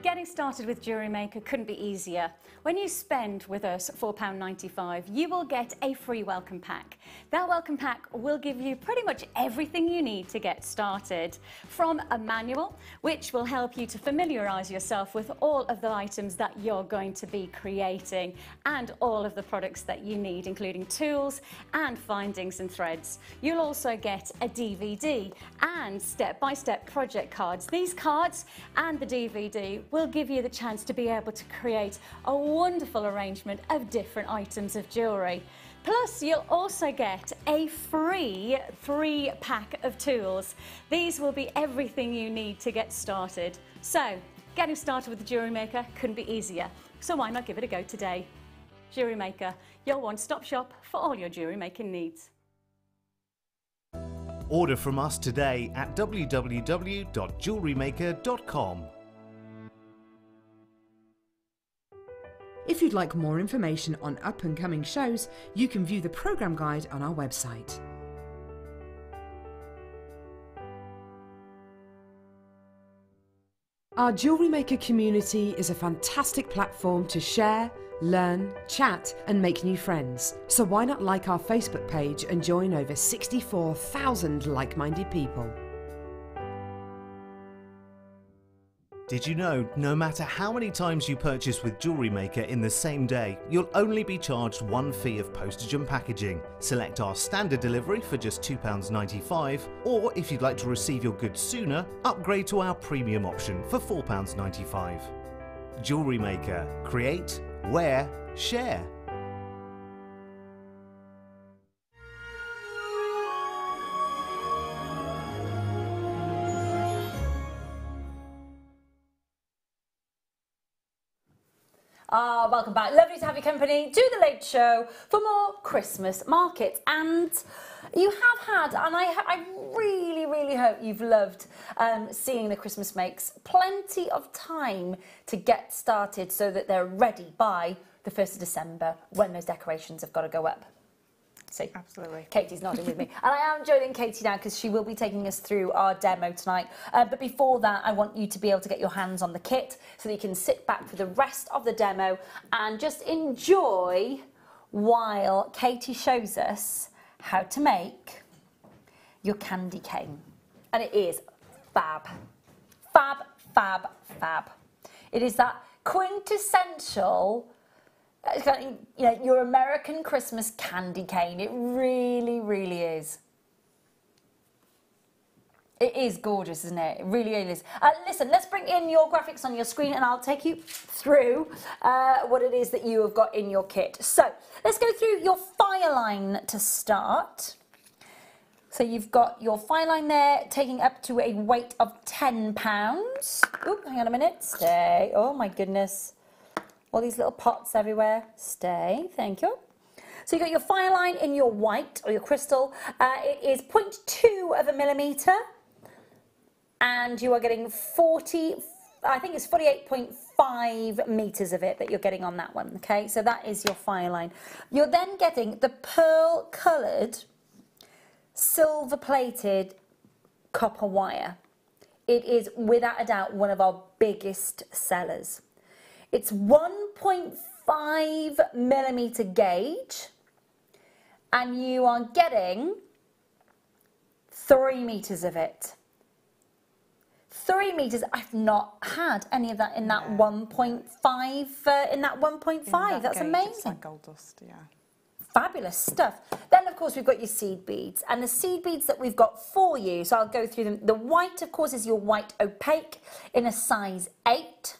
Getting started with Jewellery Maker couldn't be easier. When you spend with us £4.95, you will get a free welcome pack. That welcome pack will give you pretty much everything you need to get started. From a manual, which will help you to familiarise yourself with all of the items that you're going to be creating and all of the products that you need, including tools and findings and threads. You'll also get a DVD and step-by-step project cards. These cards and the DVD will give you the chance to be able to create a wonderful arrangement of different items of jewellery. Plus, you'll also get a free 3-pack of tools. These will be everything you need to get started. So, getting started with the Jewellery Maker couldn't be easier. So why not give it a go today? Jewellery Maker, your one-stop shop for all your jewellery making needs. Order from us today at www.jewellerymaker.com. If you'd like more information on up-and-coming shows, you can view the programme guide on our website. Our Jewellery Maker community is a fantastic platform to share, learn, chat and make new friends. So why not like our Facebook page and join over 64,000 like-minded people. Did you know, no matter how many times you purchase with Jewellery Maker in the same day, you'll only be charged one fee of postage and packaging. Select our standard delivery for just £2.95, or if you'd like to receive your goods sooner, upgrade to our premium option for £4.95. Jewellery Maker. Create, wear, share. Welcome back. Lovely to have your company to the Late Show for more Christmas markets. And you have had, and I really, really hope you've loved seeing the Christmas makes. Plenty of time to get started so that they're ready by the 1st of December when those decorations have got to go up. See, absolutely. Katie's nodding with me. And I am joining Katie now because she will be taking us through our demo tonight. But before that, I want you to be able to get your hands on the kit so that you can sit back for the rest of the demo and just enjoy while Katie shows us how to make your candy cane. And it is fab. Fab, fab, fab. It is that quintessential, you know, your American Christmas candy cane. It really, really is. It is gorgeous, isn't it? It really, really is. Listen, let's bring in your graphics on your screen and I'll take you through what it is that you have got in your kit. So let's go through your fire line to start. So you've got your fire line there, taking up to a weight of 10 pounds. Oop, hang on a minute. Stay. Oh my goodness. All these little pots everywhere. Stay, thank you. So you've got your fire line in your white or your crystal. It is 0.2 of a millimetre. And you are getting 48.5 metres of it that you're getting on that one, okay? So that is your fire line. You're then getting the pearl coloured, silver plated copper wire. It is without a doubt one of our biggest sellers. It's 1.5 millimetre gauge and you are getting 3 metres of it. 3 metres. I've not had any of that in that 1.5. In that 1.5. That's amazing. It's like gold dust, yeah. Fabulous stuff. Then, of course, we've got your seed beads. And the seed beads that we've got for you, so I'll go through them. The white, of course, is your white opaque in a size 8.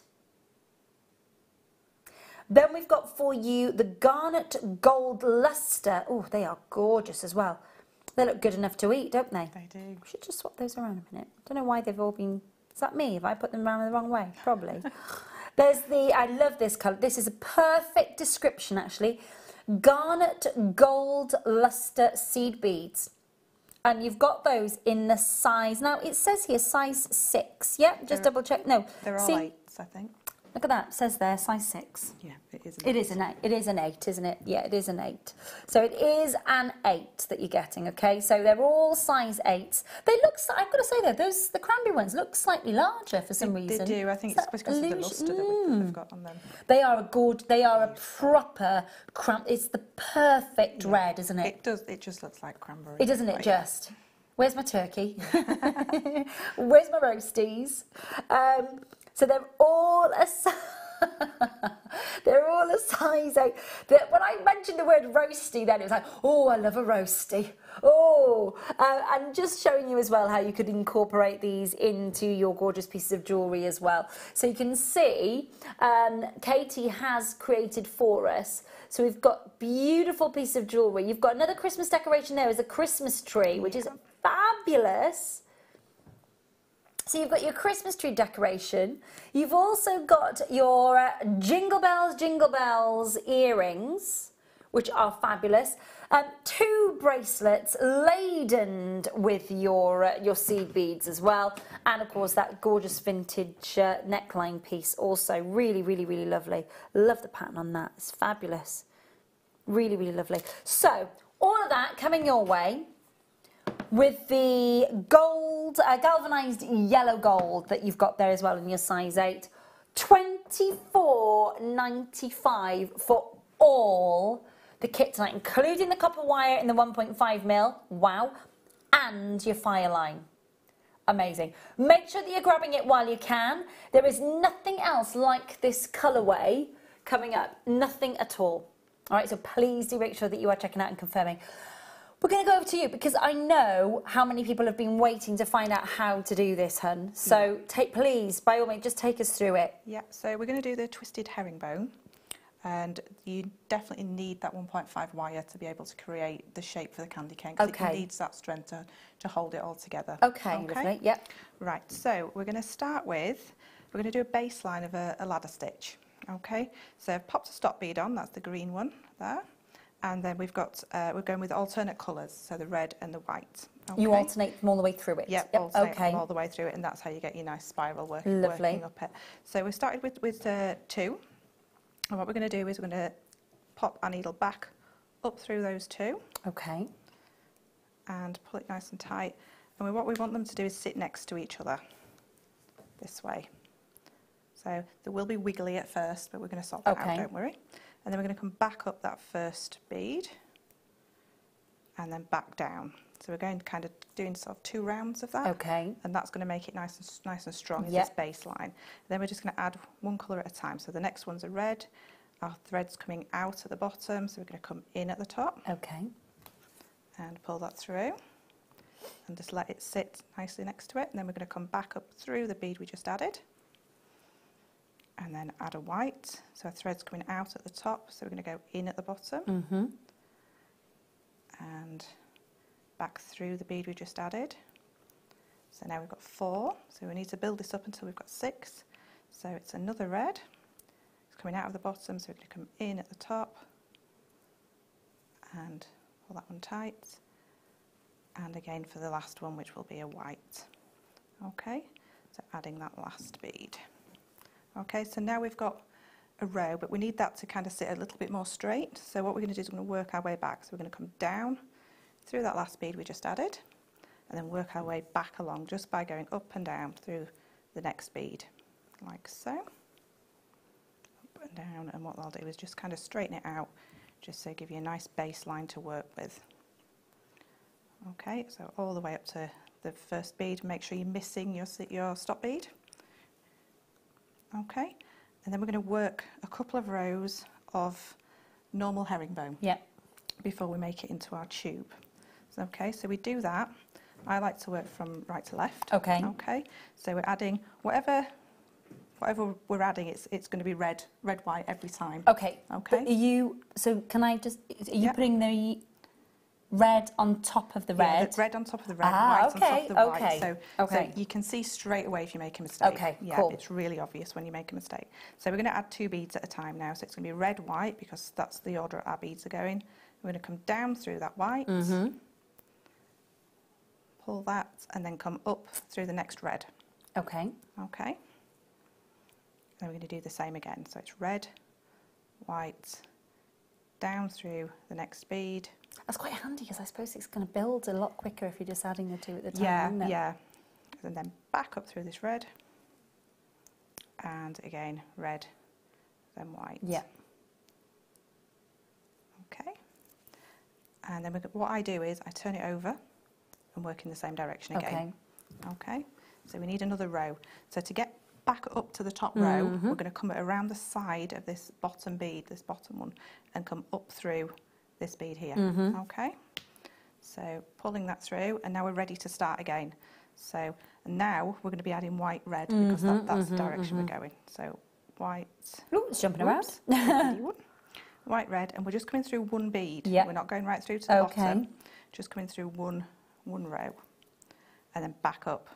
Then we've got for you the garnet gold luster. Oh, they are gorgeous as well. They look good enough to eat, don't they? They do. We should just swap those around a minute. Don't know why they've all been... Is that me? Have I put them around the wrong way? Probably. There's the... I love this colour. This is a perfect description, actually. Garnet gold luster seed beads. And you've got those in the size... Now, it says here size 6. Yeah, just double check. No. They're all 8s, I think. Look at that, it says there, size 6. Yeah, it is. It is an 8. It is an 8, isn't it? Yeah, it is an 8. So it is an 8 that you're getting, okay? So they're all size 8s. They look, I've got to say though, the cranberry ones look slightly larger for some reason. They do. I think it's because of the luster that they've got on them. They are a proper it's the perfect red, isn't it? It does. It just looks like cranberry. It doesn't it just? Where's my turkey? Where's my roasties? So they're all a size 8. When I mentioned the word roasty then, it was like, oh, I love a roasty. Oh, and just showing you as well how you could incorporate these into your gorgeous pieces of jewellery as well. So you can see Katie has created for us. So we've got beautiful piece of jewellery. You've got another Christmas decoration there as a Christmas tree, which is fabulous. So you've got your Christmas tree decoration. You've also got your Jingle Bells earrings, which are fabulous. 2 bracelets laden with your seed beads as well. And of course that gorgeous vintage neckline piece also. Really, really, really lovely. Love the pattern on that. It's fabulous. Really, really lovely. So all of that coming your way with the gold, galvanised yellow gold that you've got there as well in your size 8. £24.95 for all the kit tonight, including the copper wire in the 1.5 mil. Wow. And your fire line. Amazing. Make sure that you're grabbing it while you can. There is nothing else like this colourway coming up. Nothing at all. All right, so please do make sure that you are checking out and confirming. We're going to go over to you because I know how many people have been waiting to find out how to do this, hun. So please, by all means, just take us through it. Yeah, so we're going to do the twisted herringbone. And you definitely need that 1.5 wire to be able to create the shape for the candy cane. Because it needs that strength to hold it all together. Okay, lovely, yep. Right, so we're going to start with, we're going to do a baseline of a ladder stitch. Okay, so I've popped a stop bead on, that's the green one there. And then we've got, we're going with alternate colours, so the red and the white. Okay. You alternate them all the way through it? Yep, alternate them all the way through it, and that's how you get your nice spiral working up it. So we started with 2, and what we're going to do is we're going to pop our needle back up through those 2. Okay. And pull it nice and tight. And what we want them to do is sit next to each other, this way. So they will be wiggly at first, but we're going to sort that out, don't worry. And then we're going to come back up that first bead and then back down. So we're going to kind of doing sort of 2 rounds of that. Okay. And that's going to make it nice and strong as this baseline. And then we're just going to add one colour at a time. So the next one's a red. Our thread's coming out at the bottom, so we're going to come in at the top. Okay. And pull that through. And just let it sit nicely next to it. And then we're going to come back up through the bead we just added. And then add a white. So our thread's coming out at the top, so we're going to go in at the bottom. And back through the bead we just added. So now we've got 4, so we need to build this up until we've got 6. So it's another red. It's coming out of the bottom, so we're going to come in at the top and pull that one tight. And again for the last one, which will be a white. Okay, so adding that last bead. Okay, so now we've got a row, but we need that to kind of sit a little bit more straight. So what we're going to do is we're going to work our way back. So we're going to come down through that last bead we just added, and then work our way back along just by going up and down through the next bead, like so. Up and down, and what I'll do is just kind of straighten it out, just so give you a nice baseline to work with. Okay, so all the way up to the first bead. Make sure you're missing your stop bead. Okay, and then we're going to work a couple of rows of normal herringbone before we make it into our tube. So, okay, so we do that. I like to work from right to left. Okay. Okay, so we're adding whatever we're adding. It's going to be red, white every time. Okay. Okay. Are you? So can I just? Are you putting the red on top of the red? Yeah, red on top of the red, white on top of the white. So you can see straight away if you make a mistake. Okay, cool. It's really obvious when you make a mistake. So we're going to add 2 beads at a time now. So it's going to be red, white, because that's the order our beads are going. We're going to come down through that white, pull that, and then come up through the next red. Okay. Okay. Then we're going to do the same again. So it's red, white, down through the next bead. That's quite handy because I suppose it's going to build a lot quicker if you're just adding the 2 at the time. Yeah, yeah. And then back up through this red, and again red, then white. Yeah. Okay. And then what I do is I turn it over and work in the same direction again. Okay. Okay. So we need another row. So to get back up to the top row, we're going to come around the side of this bottom bead, this bottom one, and come up through this bead here. Okay, so pulling that through, and now we're ready to start again. So now we're going to be adding white, red, because that's the direction we're going. So white. Oh, it's jumping around. White, red, and we're just coming through 1 bead. We're not going right through to the bottom. Just coming through one row, and then back up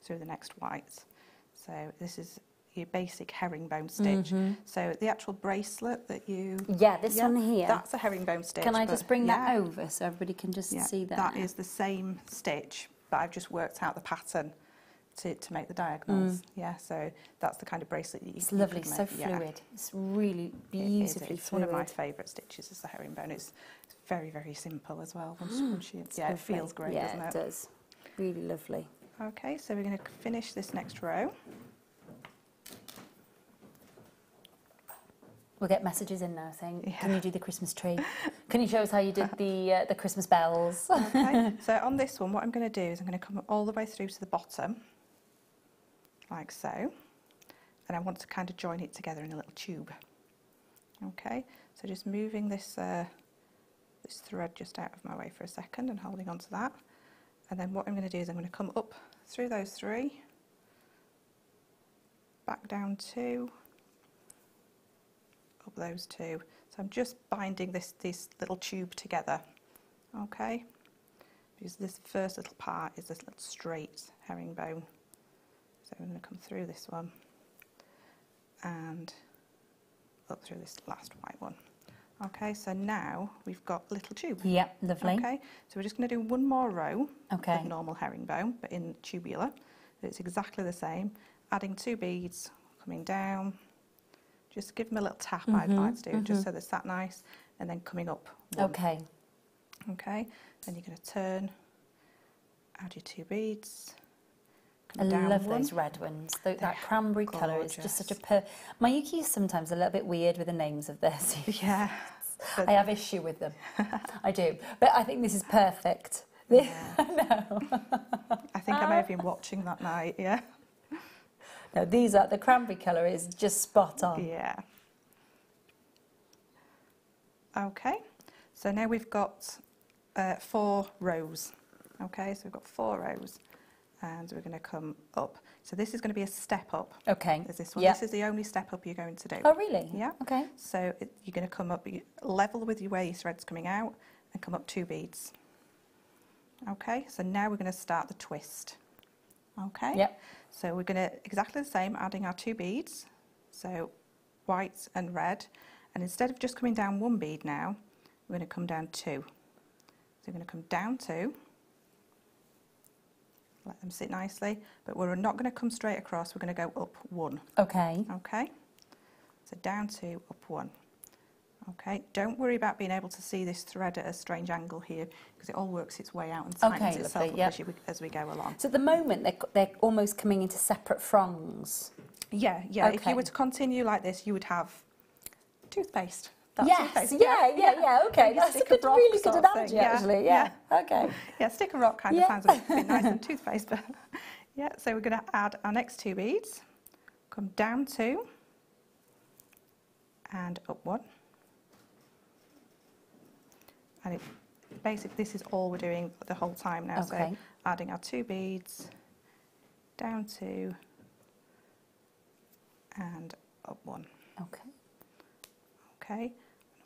through the next white. So this is your basic herringbone stitch. So the actual bracelet that you... Yeah, this one here. That's a herringbone stitch. Can I just bring that over so everybody can just see that? That is the same stitch, but I've just worked out the pattern to make the diagonals. Yeah, so that's the kind of bracelet that you It's lovely, so fluid. It's really beautifully fluid. It's one of my favourite stitches is the herringbone. It's very, very simple as well. Once you, it feels great, doesn't it? Yeah, it does. Really lovely. Okay, so we're going to finish this next row. We'll get messages in now saying, can you do the Christmas tree? Can you show us how you did the Christmas bells? Okay, so on this one, what I'm going to do is I'm going to come all the way through to the bottom, like so, and I want to kind of join it together in a little tube. Okay, so just moving this this thread just out of my way for a second and holding on to that, and then what I'm going to do is I'm going to come up through those 3, back down 2, up those 2. So I'm just binding this little tube together, okay? Because this first little part is this little straight herringbone. So I'm going to come through this one and up through this last white one. Okay, so now we've got little tube. Yep, lovely. Okay, so we're just going to do one more row Okay. of normal herringbone, but in tubular. It's exactly the same. Adding 2 beads, coming down. Just give them a little tap, I'd like to do, just so they're sat nice, and then coming up one. Okay. Okay, then you're going to turn, add your 2 beads. I love those red ones. That cranberry colour is just such a My Yuki is sometimes a little bit weird with the names of this. Yeah. I have issue with them. I do. But I think this is perfect. Yeah. No. I think I may have been watching that night, yeah. No, the cranberry colour is just spot on. Yeah. Okay, so now we've got 4 rows. Okay, so we've got 4 rows. And we're going to come up. So this is going to be a step up. Okay. Is this one? Yep. This is the only step up you're going to do. Oh, really? Yeah. Okay. So you're going to come up level with where your thread's coming out and come up 2 beads. Okay, so now we're going to start the twist. Okay. Yep. So we're going to exactly the same, adding our 2 beads. So white and red. And instead of just coming down 1 bead now, we're going to come down 2. So we're going to come down 2. Let them sit nicely, but we're not going to come straight across, we're going to go up 1. Okay. Okay, so down 2, up 1. Okay, don't worry about being able to see this thread at a strange angle here, because it all works its way out and tightens itself up as we go along. So at the moment they're almost coming into separate fronds. Yeah, yeah. Okay. If you were to continue like this, you would have toothpaste. Yes, yeah, okay. That's a good, really good analogy, actually. Yeah. Okay. Yeah, stick a rock kind of sounds a bit nice than toothpaste, but yeah. So we're going to add our next 2 beads, come down 2, and up 1. And basically, this is all we're doing the whole time now. Okay. So adding our 2 beads, down 2, and up 1. Okay. Okay.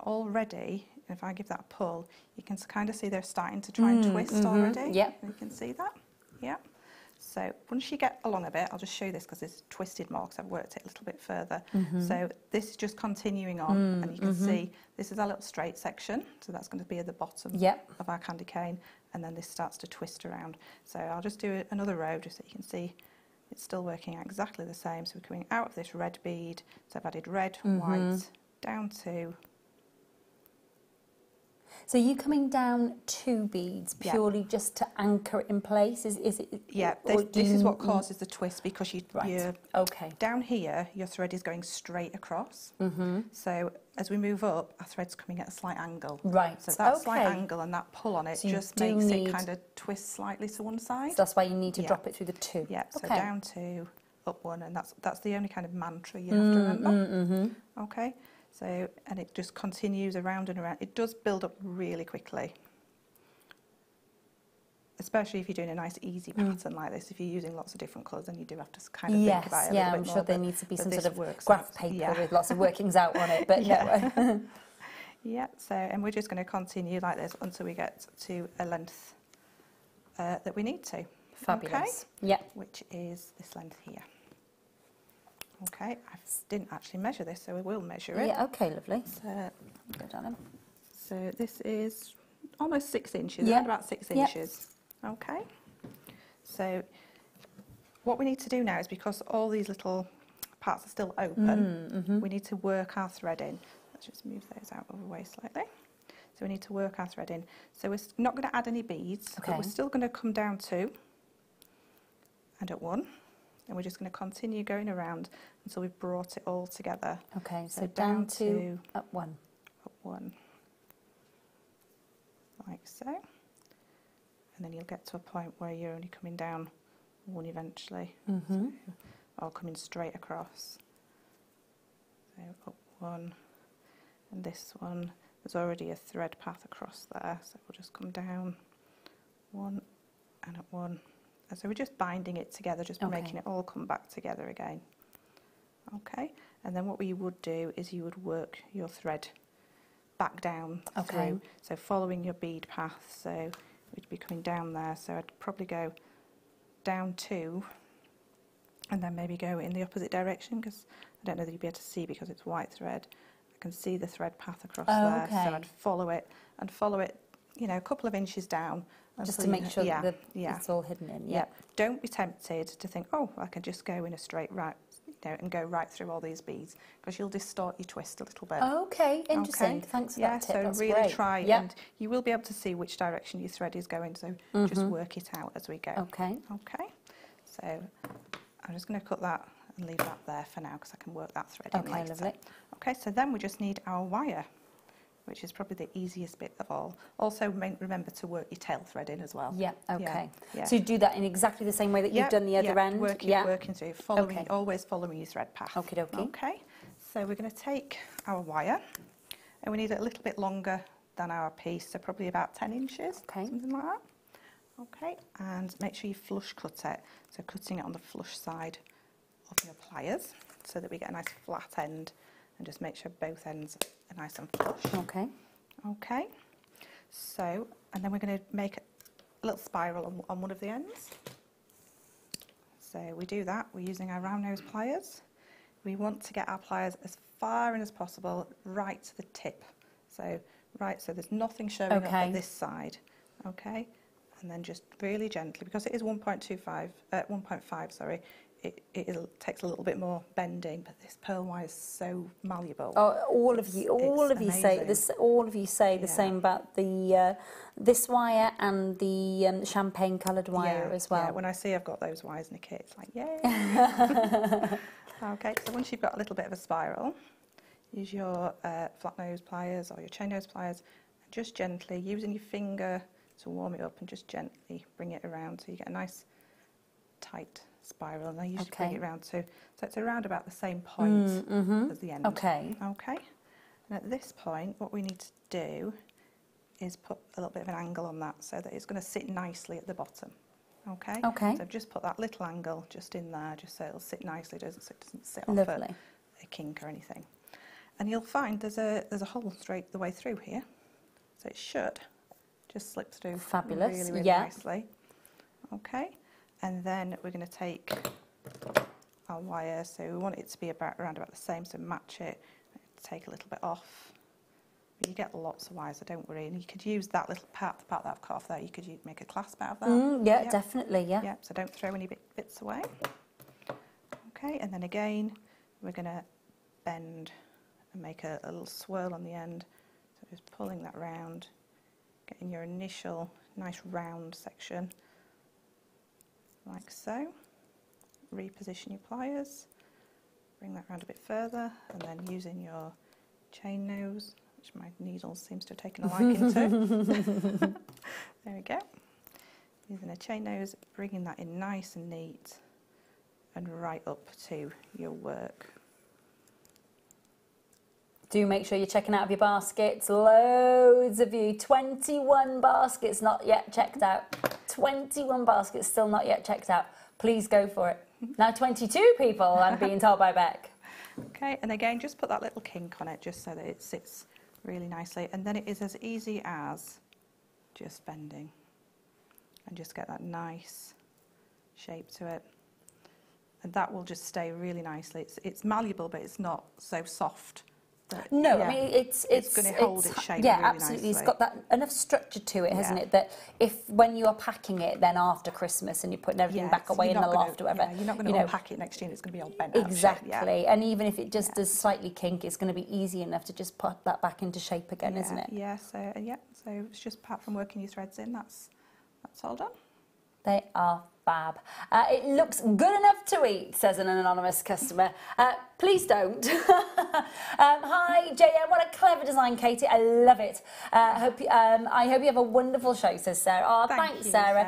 Already, if I give that a pull, you can kind of see they're starting to try and twist already. Yep. You can see that. Yeah. So once you get along a bit, I'll just show you this because it's twisted more because I've worked it a little bit further. So this is just continuing on, and you can see this is our little straight section. So that's going to be at the bottom of our candy cane, and then this starts to twist around. So I'll just do another row just so you can see it's still working out exactly the same. So we're coming out of this red bead. So I've added red, white, down 2. So you coming down 2 beads purely just to anchor it in place? Is it? Yeah, this is what causes the twist because you're okay. Down here, your thread is going straight across. So as we move up, our thread's coming at a slight angle. Right. So that slight angle and that pull on it just makes it kind of twist slightly to one side. So that's why you need to drop it through the 2. Yeah. So down 2, up 1, and that's the only kind of mantra you have to remember. Okay. So, and it just continues around and around. It does build up really quickly, especially if you're doing a nice easy pattern like this. If you're using lots of different colours, then you do have to kind of think about it a little bit more. I'm sure there needs to be some sort of graph paper Yeah. with lots of workings out on it. But no. Yeah. So, and we're just going to continue like this until we get to a length that we need to. Fabulous. Okay? Yeah. Which is this length here. Okay, I didn't actually measure this, so we will measure it. Yeah, okay, lovely. So, good on him. So this is almost 6 inches, Yeah. around about 6 inches. Okay. So what we need to do now is, because all these little parts are still open, we need to work our thread in. Let's just move those out of the way slightly. So we need to work our thread in. So we're not going to add any beads, but we're still going to come down 2 and up 1. And we're just going to continue going around until we've brought it all together. Okay, so down 2, up 1. Up 1. Like so. And then you'll get to a point where you're only coming down 1 eventually. So, or coming straight across. So up 1. And this one, there's already a thread path across there. So we'll just come down 1 and up 1. So we're just binding it together, just making it all come back together again. Okay, and then what you would do is you would work your thread back down through. So following your bead path, so we'd be coming down there. So I'd probably go down 2 and then maybe go in the opposite direction, because I don't know that you'd be able to see because it's white thread, can see the thread path across there, so I'd follow it, you know, a couple of inches down. Just to make sure that it's all hidden in. Yeah. Don't be tempted to think, oh, I can just go in a straight right, you know, and go right through all these beads, because you'll distort your twist a little bit. Okay, interesting. Okay. Thanks for that tip. So that's really great. try, and you will be able to see which direction your thread is going, so just work it out as we go. Okay. Okay. So I'm just going to cut that and leave that there for now, because I can work that thread in later. Lovely. Okay, so then we just need our wire, which is probably the easiest bit of all. Also, remember to work your tail thread in as well. Yeah, okay. Yeah. So you do that in exactly the same way that you've done the other end? Working through, always following your thread path. Okie dokie. Okay, so we're going to take our wire, and we need it a little bit longer than our piece, so probably about 10 inches, something like that. Okay, and make sure you flush cut it, so cutting it on the flush side of your pliers, so that we get a nice flat end, and just make sure both ends are nice and flush. Okay. Okay, so, and then we're going to make a little spiral on one of the ends. So we do that, we're using our round nose pliers. We want to get our pliers as far in as possible, right to the tip. So, so there's nothing showing up at this side. Okay, and then just really gently, because it is 1.5, sorry, it takes a little bit more bending, but this pearl wire is so malleable. Oh, all of you say the same about the this wire and the champagne coloured wire as well. Yeah, when I see I've got those wires in the kit, it's like, yay! Okay, so once you've got a little bit of a spiral, use your flat nose pliers or your chain nose pliers, and just gently, using your finger to warm it up, and just gently bring it around so you get a nice tight spiral, and I usually bring it around so it's around about the same point as the end. Okay. Okay. And at this point, what we need to do is put a little bit of an angle on that, so that it's going to sit nicely at the bottom. Okay. Okay. So just put that little angle just in there, just so it'll sit nicely, so it doesn't sit off a kink or anything. And you'll find there's a hole straight the way through here, so it should just slip through really nicely. Okay. And then we're going to take our wire, so we want it to be around about the same, so match it, take a little bit off. But you get lots of wires, so don't worry. And you could use that little part that I've cut off there, you could make a clasp out of that. Yeah, definitely, Yeah, so don't throw any bits away. Okay, and then again, we're going to bend and make a little swirl on the end. So just pulling that round, getting your initial nice round section, like so. Reposition your pliers, bring that round a bit further, and then using your chain nose, which my needle seems to have taken a liking to. There we go. Using a chain nose, bringing that in nice and neat and right up to your work. Do make sure you're checking out of your baskets. Loads of you. 21 baskets not yet checked out. 21 baskets still not yet checked out. Please go for it. Now 22 people, I'm being told by Beck. Okay, and again, just put that little kink on it just so that it sits really nicely. And then it is as easy as just bending. And just get that nice shape to it. And that will just stay really nicely. It's malleable, but it's not so soft. No, I mean it's going to hold its shape. Yeah, really absolutely. Nicely. It's got that enough structure to it, hasn't it? That if when you are packing it, then after Christmas and you're putting everything back away in the loft or whatever, you're not going to unpack it next year. And it's going to be all bent exactly. Out of shape. And even if it just does slightly kink, it's going to be easy enough to just put that back into shape again, isn't it? Yeah. So it's just apart from working your threads in, that's all done. They are fab. It looks good enough to eat, says an anonymous customer. Please don't. Hi, JM. What a clever design, Katie. I love it. I hope you have a wonderful show, says Sarah. Oh, thanks, Sarah.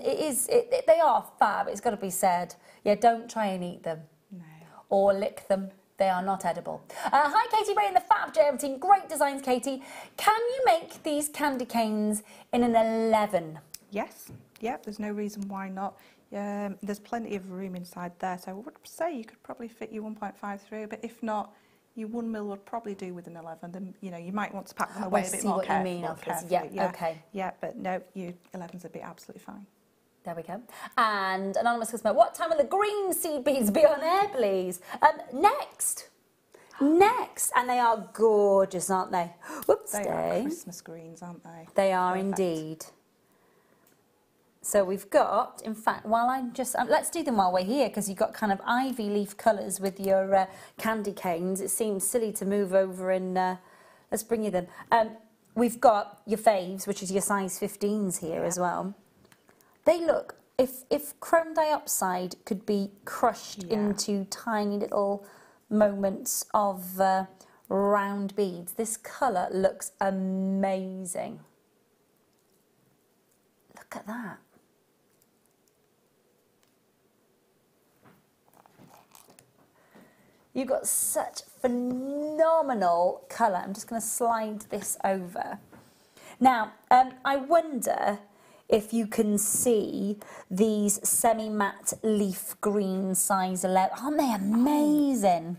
They are fab. It's got to be said. Yeah, don't try and eat them. No. Or lick them. They are not edible. Hi, Katie Ray and the Fab JM team. Great designs, Katie. Can you make these candy canes in an 11? Yes. Yeah, there's no reason why not. There's plenty of room inside there, so I would say you could probably fit your 1.5 through, but if not, your 1 mil would probably do with an 11. Then you might want to pack them away a bit more carefully. Yeah, okay. Yeah, but no, your 11s would be absolutely fine. There we go. And anonymous customer, what time will the green seed beads be on air, please? Next. next. And they are gorgeous, aren't they? Whoops. They are Christmas greens, aren't they? They are Perfect. indeed. So we've got, in fact, while I'm just, let's do them while we're here, because you've got kind of ivy leaf colours with your candy canes. It seems silly to move over and let's bring you them. We've got your faves, which is your size 15s here as well. They look, if chrome dioxide could be crushed into tiny little moments of round beads, this colour looks amazing. Look at that. You've got such phenomenal colour. I'm just going to slide this over. Now, I wonder if you can see these semi-matte leaf green size 11. Aren't they amazing?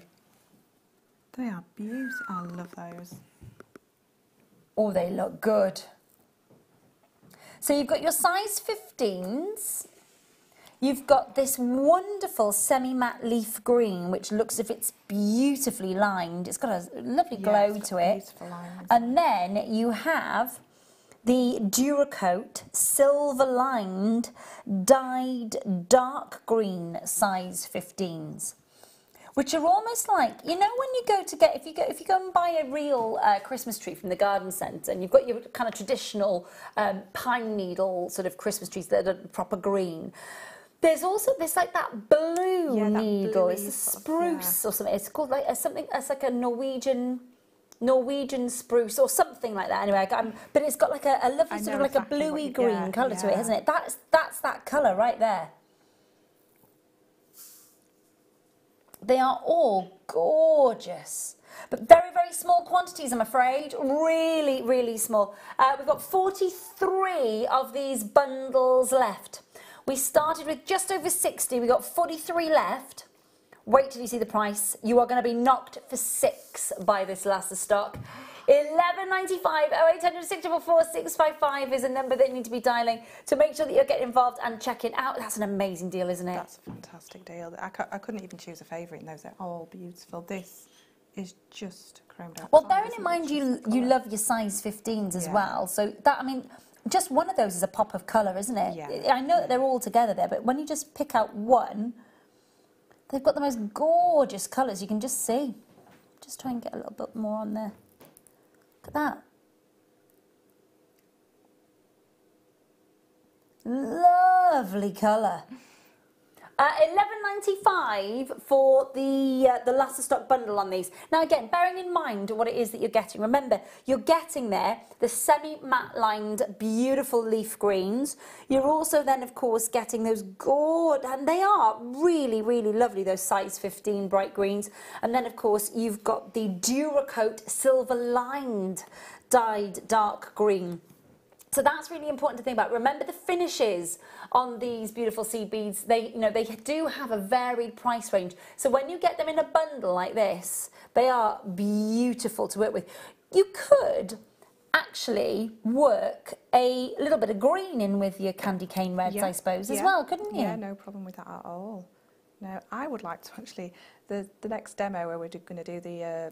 They are beautiful. I love those. Oh, they look good. So you've got your size 15s. You've got this wonderful semi-matte leaf green, which looks as if it's beautifully lined. It's got a lovely glow to it. And then you have the Duracoat silver lined dyed dark green size 15s, which are almost like, you know, when you go to get, if you go and buy a real Christmas tree from the garden centre, and you've got your kind of traditional pine needle sort of Christmas trees that are proper green. There's also this like that blue needle. It's a spruce or something. It's called like something. It's like a Norwegian spruce or something like that. Anyway, but it's got like a lovely sort of like a bluey green colour to it, hasn't it? That's that colour right there. They are all gorgeous, but very, very small quantities, I'm afraid. Really, really small. We've got 43 of these bundles left. We started with just over 60. We've got 43 left. Wait till you see the price. You are going to be knocked for 6 by this last of stock. $11.95. 0800 644 655 is a number that you need to be dialing to make sure that you're getting involved and checking out. That's an amazing deal, isn't it? That's a fantastic deal. I couldn't even choose a favourite in those. They're all beautiful. This is just chromed out. Well, bearing in mind you love your size 15s as well. So that, I mean, just one of those is a pop of colour, isn't it? Yeah. I know that they're all together there, but when you just pick out one, they've got the most gorgeous colours. You can just see. Just try and get a little bit more on there. Look at that. Lovely colour. $11.95 for the last of stock bundle on these. Now again, bearing in mind what it is that you're getting. Remember, you're getting there the semi-matte lined beautiful leaf greens. You're also then, of course, getting those gorgeous, and they are really, really lovely, those size 15 bright greens. And then, of course, you've got the Duracoat silver lined dyed dark green. So that's really important to think about. Remember the finishes on these beautiful seed beads. They do have a varied price range. So when you get them in a bundle like this, they are beautiful to work with. You could actually work a little bit of green in with your candy cane reds, I suppose, as well, couldn't you? Yeah, no problem with that at all. No, I would like to actually, the next demo where we're going to do the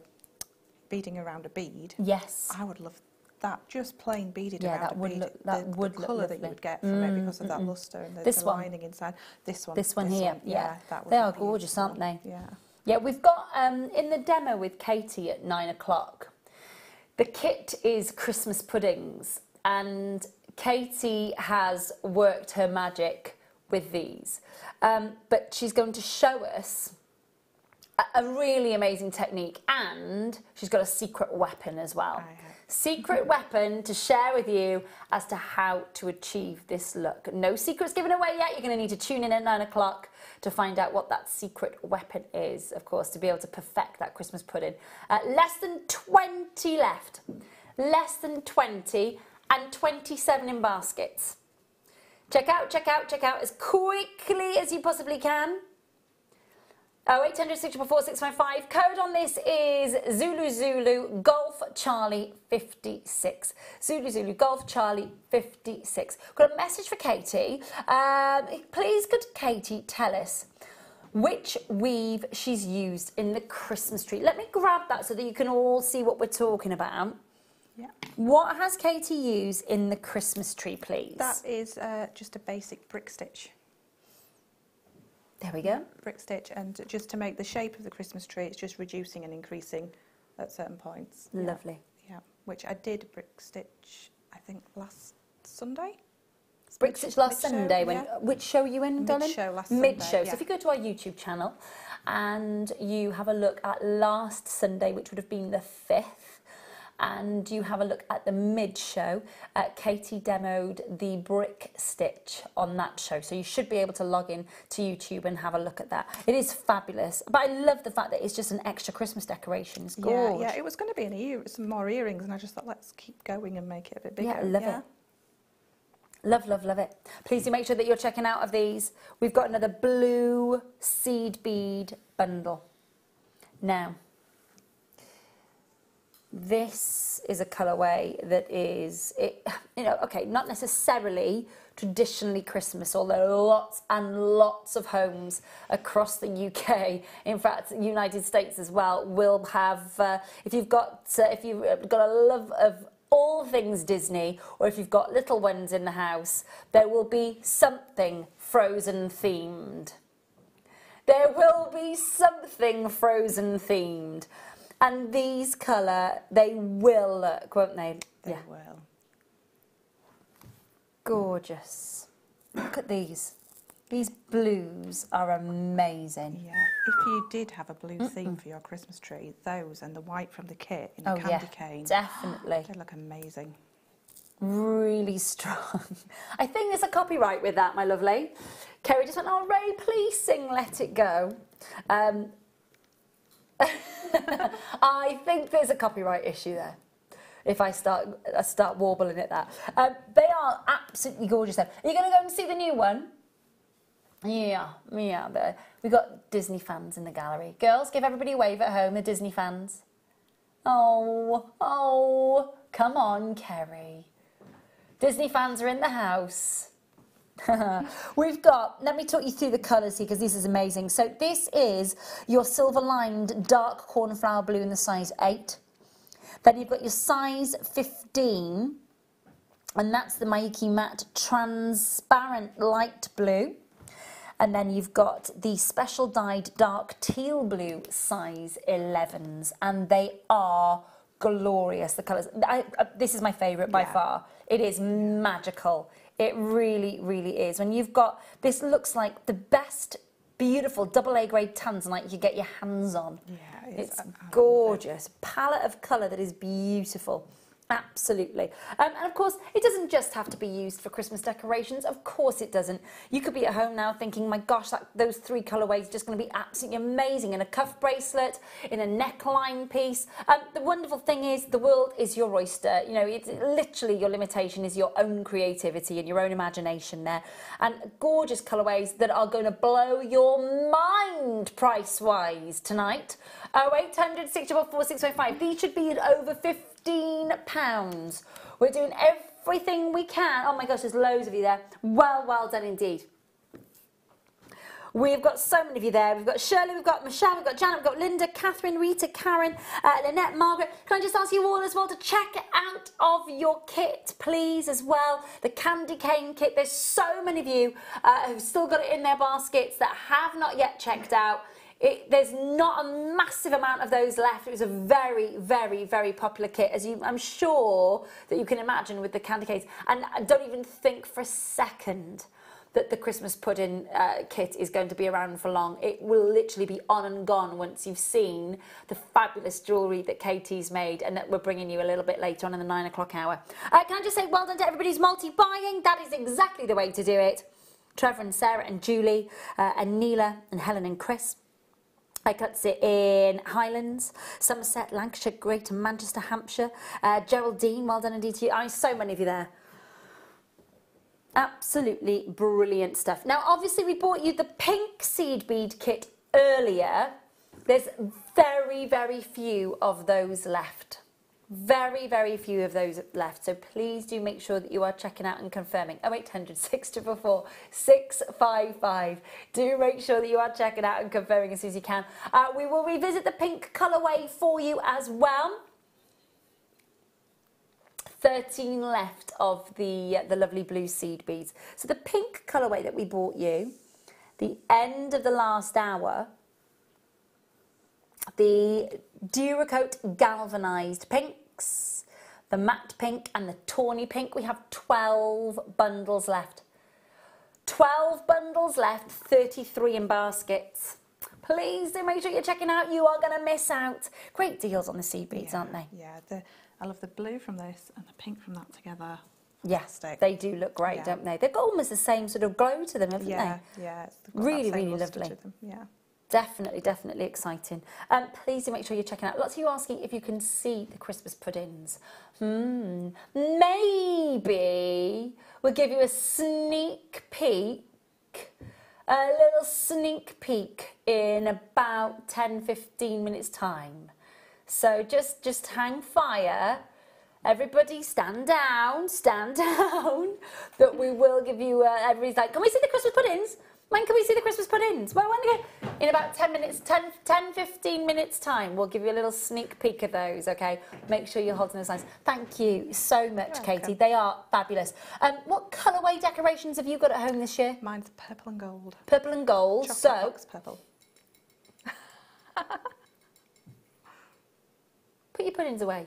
beading around a bead. Yes. I would love that, just plain beaded around that a would bead. look, that would look colour lovely. that you would get from it because of that lustre and the lining inside. This one here, that would they are gorgeous, aren't they? Yeah, we've got in the demo with Katie at 9 o'clock. The kit is Christmas puddings, and Katie has worked her magic with these, but she's going to show us a really amazing technique, and she's got a secret weapon as well. Secret weapon to share with you as to how to achieve this look. No secrets given away yet. You're going to need to tune in at 9 o'clock to find out what that secret weapon is, of course, to be able to perfect that Christmas pudding. Less than 20 left. Less than 20 and 27 in baskets. Check out as quickly as you possibly can. 0800 644 655. Code on this is Zulu Golf Charlie 56. Zulu Golf Charlie 56. Got a message for Katie. Please could Katie tell us which weave she's used in the Christmas tree. Let me grab that so that you can all see what we're talking about. Yeah. What has Katie used in the Christmas tree, please? That is just a basic brick stitch. There we go. Brick stitch, and just to make the shape of the Christmas tree, it's just reducing and increasing at certain points. Lovely. Yeah, which I did brick stitch, I think, last Sunday. Brick stitch last Sunday. When which show are you in, darling? Mid-show last Sunday. Mid-show. So if you go to our YouTube channel and you have a look at last Sunday, which would have been the 5th, and you have a look at the mid-show, Katie demoed the brick stitch on that show. So you should be able to log in to YouTube and have a look at that. It is fabulous. But I love the fact that it's just an extra Christmas decoration. It's gorgeous. Yeah, it was going to be some more earrings, and I just thought, let's keep going and make it a bit bigger. Yeah, love it. Love, love, love it. Please do make sure that you're checking out of these. We've got another blue seed bead bundle. Now, this is a colourway that is, okay, not necessarily traditionally Christmas, although lots and lots of homes across the UK, in fact, the United States as well, will have, if you've got a love of all things Disney, or if you've got little ones in the house, there will be something Frozen themed. There will be something Frozen themed. And these colour, they will look, won't they? They will. Gorgeous. Look at these. These blues are amazing. Yeah. If you did have a blue theme for your Christmas tree, those and the white from the kit in a candy cane. Definitely. They look amazing. Really strong. I think there's a copyright with that, my lovely. Kerry just went, oh, Ray, please sing Let It Go. I think there's a copyright issue there. If I start warbling at that. They are absolutely gorgeous though. Are you going to go and see the new one? Yeah. We've got Disney fans in the gallery. Girls, give everybody a wave at home, the Disney fans. Oh, come on, Kerry. Disney fans are in the house. We've got, let me talk you through the colours here because this is amazing. So this is your silver lined dark cornflower blue in the size 8. Then you've got your size 15, and that's the Mayuki Matte transparent light blue. And then you've got the special dyed dark teal blue size 11s, and they are glorious, the colours. This is my favourite by far. It is magical. It really, really is. When you've got, this looks like the best, beautiful AA grade tanzanite you could get your hands on. Yeah, it's gorgeous. Palette of colour that is beautiful. Absolutely. And of course, it doesn't just have to be used for Christmas decorations. Of course it doesn't. You could be at home now thinking, my gosh, those 3 colourways are just going to be absolutely amazing in a cuff bracelet, in a neckline piece. The wonderful thing is the world is your oyster. You know, it's literally your limitation is your own creativity and your own imagination there. And gorgeous colourways that are going to blow your mind price-wise tonight. 0800 644 605. These should be at over £15. We're doing everything we can. Oh my gosh, there's loads of you there. Well done indeed. We've got so many of you there. We've got Shirley, we've got Michelle, we've got Janet, we've got Linda, Catherine, Rita, Karen, Lynette, Margaret. Can I just ask you all as well to check out of your kit, please, as well. The candy cane kit. There's so many of you who've still got it in their baskets that have not yet checked out. There's not a massive amount of those left. It was a very, very, very popular kit, as I'm sure that you can imagine with the candy canes. And I don't even think for a second that the Christmas pudding kit is going to be around for long. It will literally be on and gone once you've seen the fabulous jewellery that Katie's made and that we're bringing you a little bit later on in the 9 o'clock hour. Can I just say well done to everybody who's multi-buying? That is exactly the way to do it. Trevor and Sarah and Julie and Neela and Helen and Chris. I cuts it in Highlands, Somerset, Lancashire, Greater Manchester, Hampshire. Geraldine, well done indeed to you. So many of you there. Absolutely brilliant stuff. Now, obviously, we bought you the pink seed bead kit earlier. There's very, very few of those left. Very, very few of those left, so please do make sure that you are checking out and confirming. 0800 644 655. Do make sure that you are checking out and confirming as soon as you can. We will revisit the pink colourway for you as well. 13 left of the lovely blue seed beads. So the pink colourway that we bought you, the end of the last hour, the Duracoat galvanised pinks, the matte pink and the tawny pink. We have 12 bundles left. 12 bundles left, 33 in baskets. Please do make sure you're checking out. You are going to miss out. Great deals on the seed beads, aren't they? Yeah, I love the blue from this and the pink from that together. Yes, they do look great, don't they? They've got almost the same sort of glow to them, haven't they? Yeah, really, really lovely. Yeah. Definitely, definitely exciting. Please do make sure you're checking out. Lots of you asking if you can see the Christmas puddings. Maybe we'll give you a sneak peek, a little sneak peek in about 10-15 minutes time. So just hang fire. Everybody stand down, that we will give you, everybody's like, can we see the Christmas puddings? When can we see the Christmas puddings? Well, when again? In about 10 minutes, 10-15 minutes time, we'll give you a little sneak peek of those, okay? Make sure you're holding those lines. Thank you so much, Katie. They are fabulous. What colourway decorations have you got at home this year? Mine's purple and gold. Purple and gold. Chocolate box purple. Put your puddings away.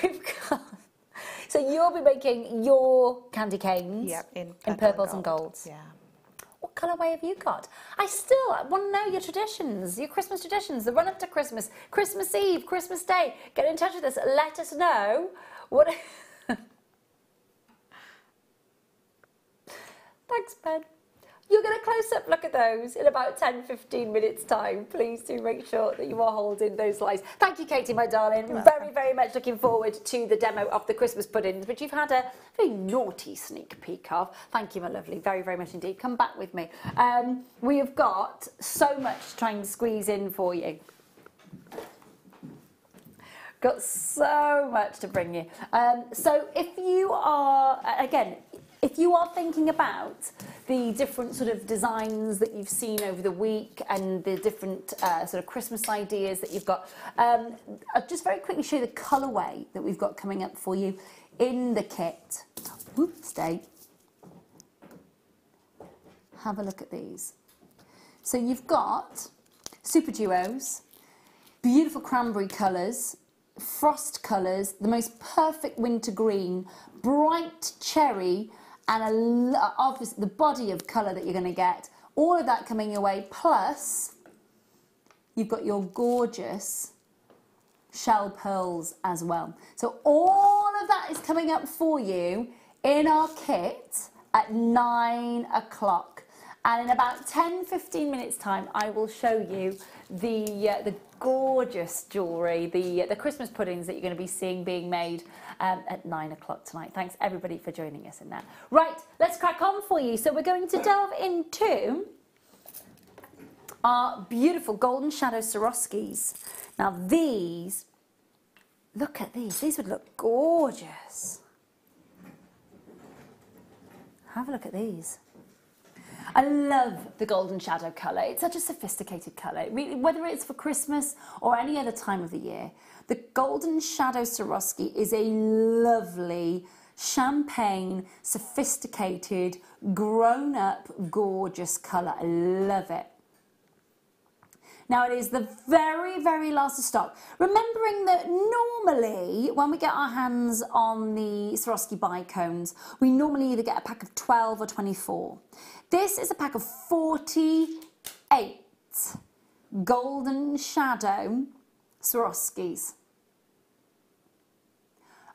We've got... So you'll be making your candy canes in purples and golds. Yeah. What colourway have you got? I still want to know your traditions, your Christmas traditions, the run up to Christmas, Christmas Eve, Christmas Day. Get in touch with us. Let us know what... Thanks, Ben. You'll get a close-up look at those in about 10-15 minutes' time. Please do make sure that you are holding those lines. Thank you, Katie, my darling. Very, very much looking forward to the demo of the Christmas puddings, which you've had a very naughty sneak peek of. Thank you, my lovely. Very, very much indeed. Come back with me. We have got so much to try and squeeze in for you. Got so much to bring you. So if you are, again, if you are thinking about the different sort of designs that you've seen over the week and the different sort of Christmas ideas that you've got, I'll just very quickly show you the colourway that we've got coming up for you in the kit. Stay. Have a look at these. So you've got super duos, beautiful cranberry colours, frost colours, the most perfect winter green, bright cherry, and obviously the body of colour that you're going to get. All of that coming your way, plus you've got your gorgeous shell pearls as well. So all of that is coming up for you in our kit at 9 o'clock. And in about 10-15 minutes time, I will show you the gorgeous jewellery, the Christmas puddings that you're going to be seeing being made at 9 o'clock tonight. Thanks everybody for joining us in that. Right, let's crack on for you. So we're going to delve into our beautiful golden shadow Swarovskis. Now these, look at these would look gorgeous. Have a look at these. I love the golden shadow colour. It's such a sophisticated colour. Really, whether it's for Christmas or any other time of the year, the golden shadow Swarovski is a lovely, champagne, sophisticated, grown-up, gorgeous colour. I love it. Now it is the very, very last of stock. Remembering that normally when we get our hands on the Swarovski bicones, we normally either get a pack of 12 or 24. This is a pack of 48 golden shadow Swarovskis.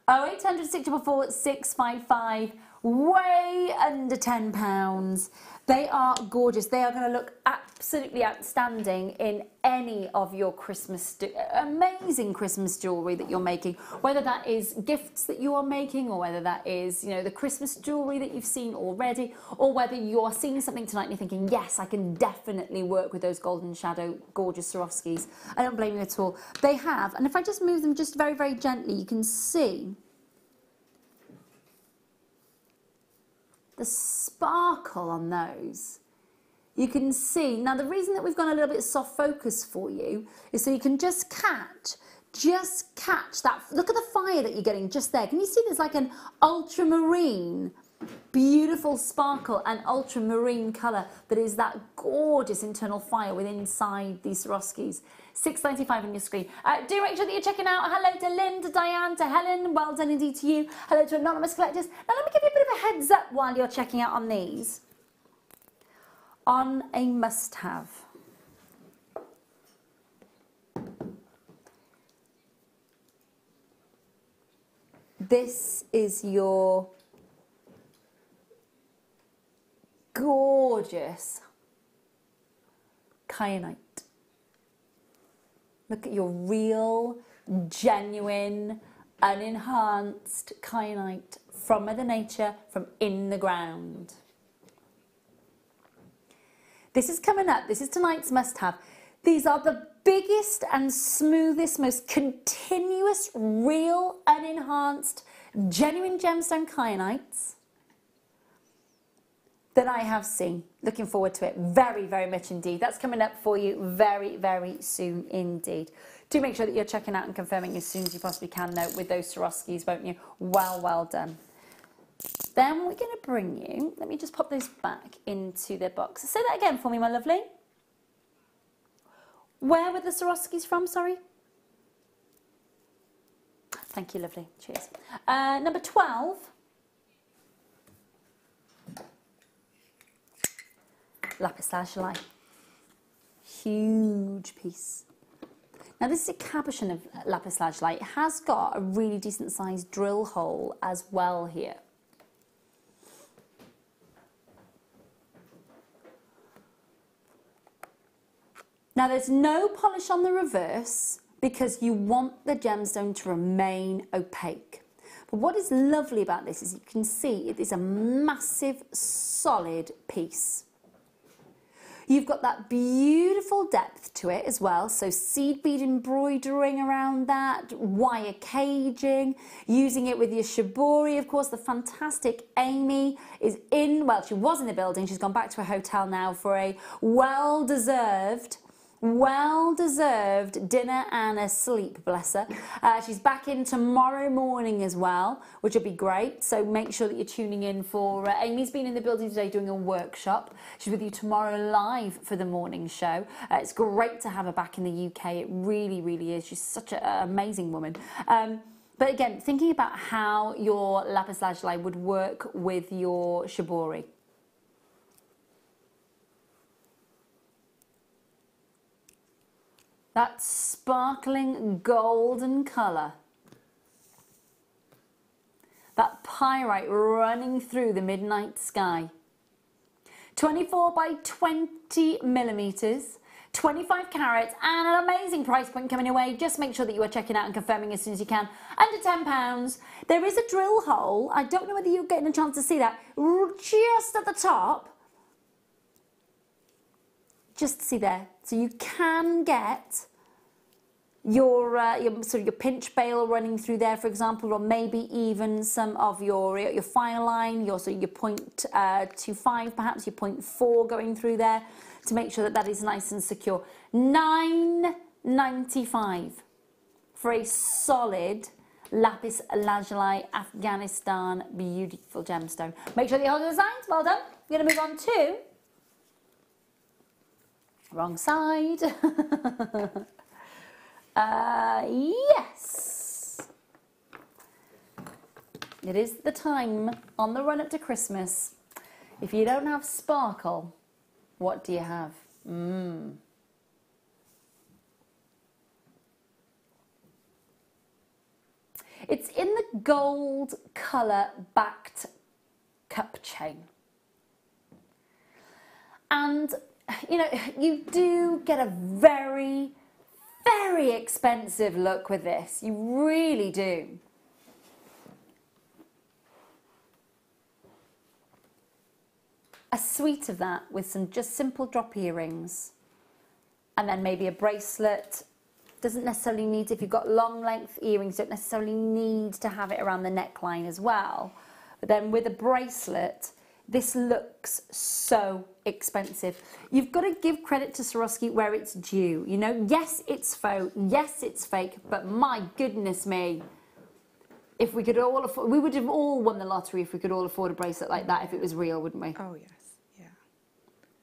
0800 644 655. way under £10. They are gorgeous. They are going to look absolutely outstanding in any of your amazing Christmas jewellery that you're making, whether that is gifts that you are making, or whether that is, you know, the Christmas jewellery that you've seen already, or whether you're seeing something tonight and you're thinking, yes, I can definitely work with those golden shadow gorgeous Swarovskis. I don't blame you at all. They have, and if I just move them just very, very gently, you can see the sparkle on those. You can see, now the reason that we've gone a little bit soft focus for you is so you can just catch that, look at the fire that you're getting just there. Can you see there's like an ultramarine, beautiful sparkle and ultramarine colour that is that gorgeous internal fire within inside these Swarovskis. £6.95 on your screen. Do make sure that you're checking out. Hello to Lynn, to Diane, to Helen. Well done indeed to you. Hello to Anonymous Collectors. Now let me give you a bit of a heads up while you're checking out on these. On a must-have. This is your gorgeous kyanite. Look at your real, genuine, unenhanced kyanite from Mother Nature, from in the ground. This is coming up. This is tonight's must-have. These are the biggest and smoothest, most continuous, real, unenhanced, genuine gemstone kyanites that I have seen. Looking forward to it very, very much indeed. That's coming up for you very, very soon indeed. Do make sure that you're checking out and confirming as soon as you possibly can though with those Swarovskis, won't you? Well, well done. Then we're going to bring you, let me just pop those back into their box. Say that again for me, my lovely. Where were the Swarovskis from, sorry? Thank you, lovely. Cheers. Number 12. Lapis lazuli. Huge piece. Now this is a cabochon of lapis lazuli. It has got a really decent sized drill hole as well here. Now there's no polish on the reverse because you want the gemstone to remain opaque. But what is lovely about this is you can see it is a massive solid piece. You've got that beautiful depth to it as well, so seed bead embroidering around that, wire caging, using it with your shibori. Of course, the fantastic Amy is in, well, she was in the building, she's gone back to a hotel now for a well-deserved dinner and a sleep, bless her. She's back in tomorrow morning as well, which will be great. So make sure that you're tuning in for Amy's been in the building today doing a workshop. She's with you tomorrow live for the morning show. It's great to have her back in the UK. It really, really is. She's such an amazing woman. But again, thinking about how your lapis lazuli would work with your shibori. That sparkling golden colour. That pyrite running through the midnight sky. 24 by 20 millimetres, 25 carats, and an amazing price point coming your way. Just make sure that you are checking out and confirming as soon as you can. Under £10. There is a drill hole. I don't know whether you're getting a chance to see that. Just at the top. Just see there. So you can get your sort of your pinch bail running through there, for example, or maybe even some of your fire line, your 0.25, perhaps your 0.4 going through there to make sure that that is nice and secure. $9.95 for a solid lapis lazuli Afghanistan beautiful gemstone. Make sure that you hold the signs. Well done. We're going to move on to wrong side. Yes. It is the time on the run up to Christmas. If you don't have sparkle, what do you have? It's in the gold colour backed cup chain. And, you know, you do get a very, very expensive look with this. You really do. A suite of that with some just simple drop earrings. And then maybe a bracelet. Doesn't necessarily need, if you've got long length earrings, don't necessarily need to have it around the neckline as well. But then with a bracelet, this looks so expensive. You've got to give credit to Swarovski where it's due. You know, yes, it's faux, yes, it's fake, but my goodness me, if we could all afford, we would have all won the lottery if we could all afford a bracelet like that if it was real, wouldn't we? Oh yes, yeah.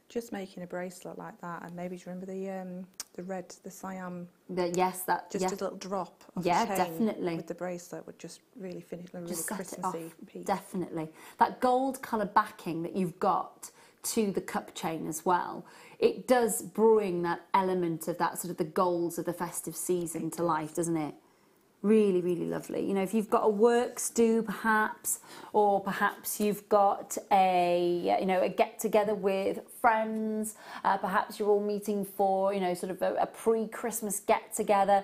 Just making a bracelet like that, and maybe do you remember the red, the Siam? Yes, that. Just a little drop of yeah, chain definitely. with the bracelet would just really finish a really Just set it Christmassy off, piece. definitely. That gold colour backing that you've got to the cup chain as well, it does bring that element of that sort of the golds of the festive season to life, doesn't it? Really, really lovely. You know, if you've got a works do perhaps, or perhaps you've got a, you know, a get together with friends, perhaps you're all meeting for, you know, sort of a pre-Christmas get together,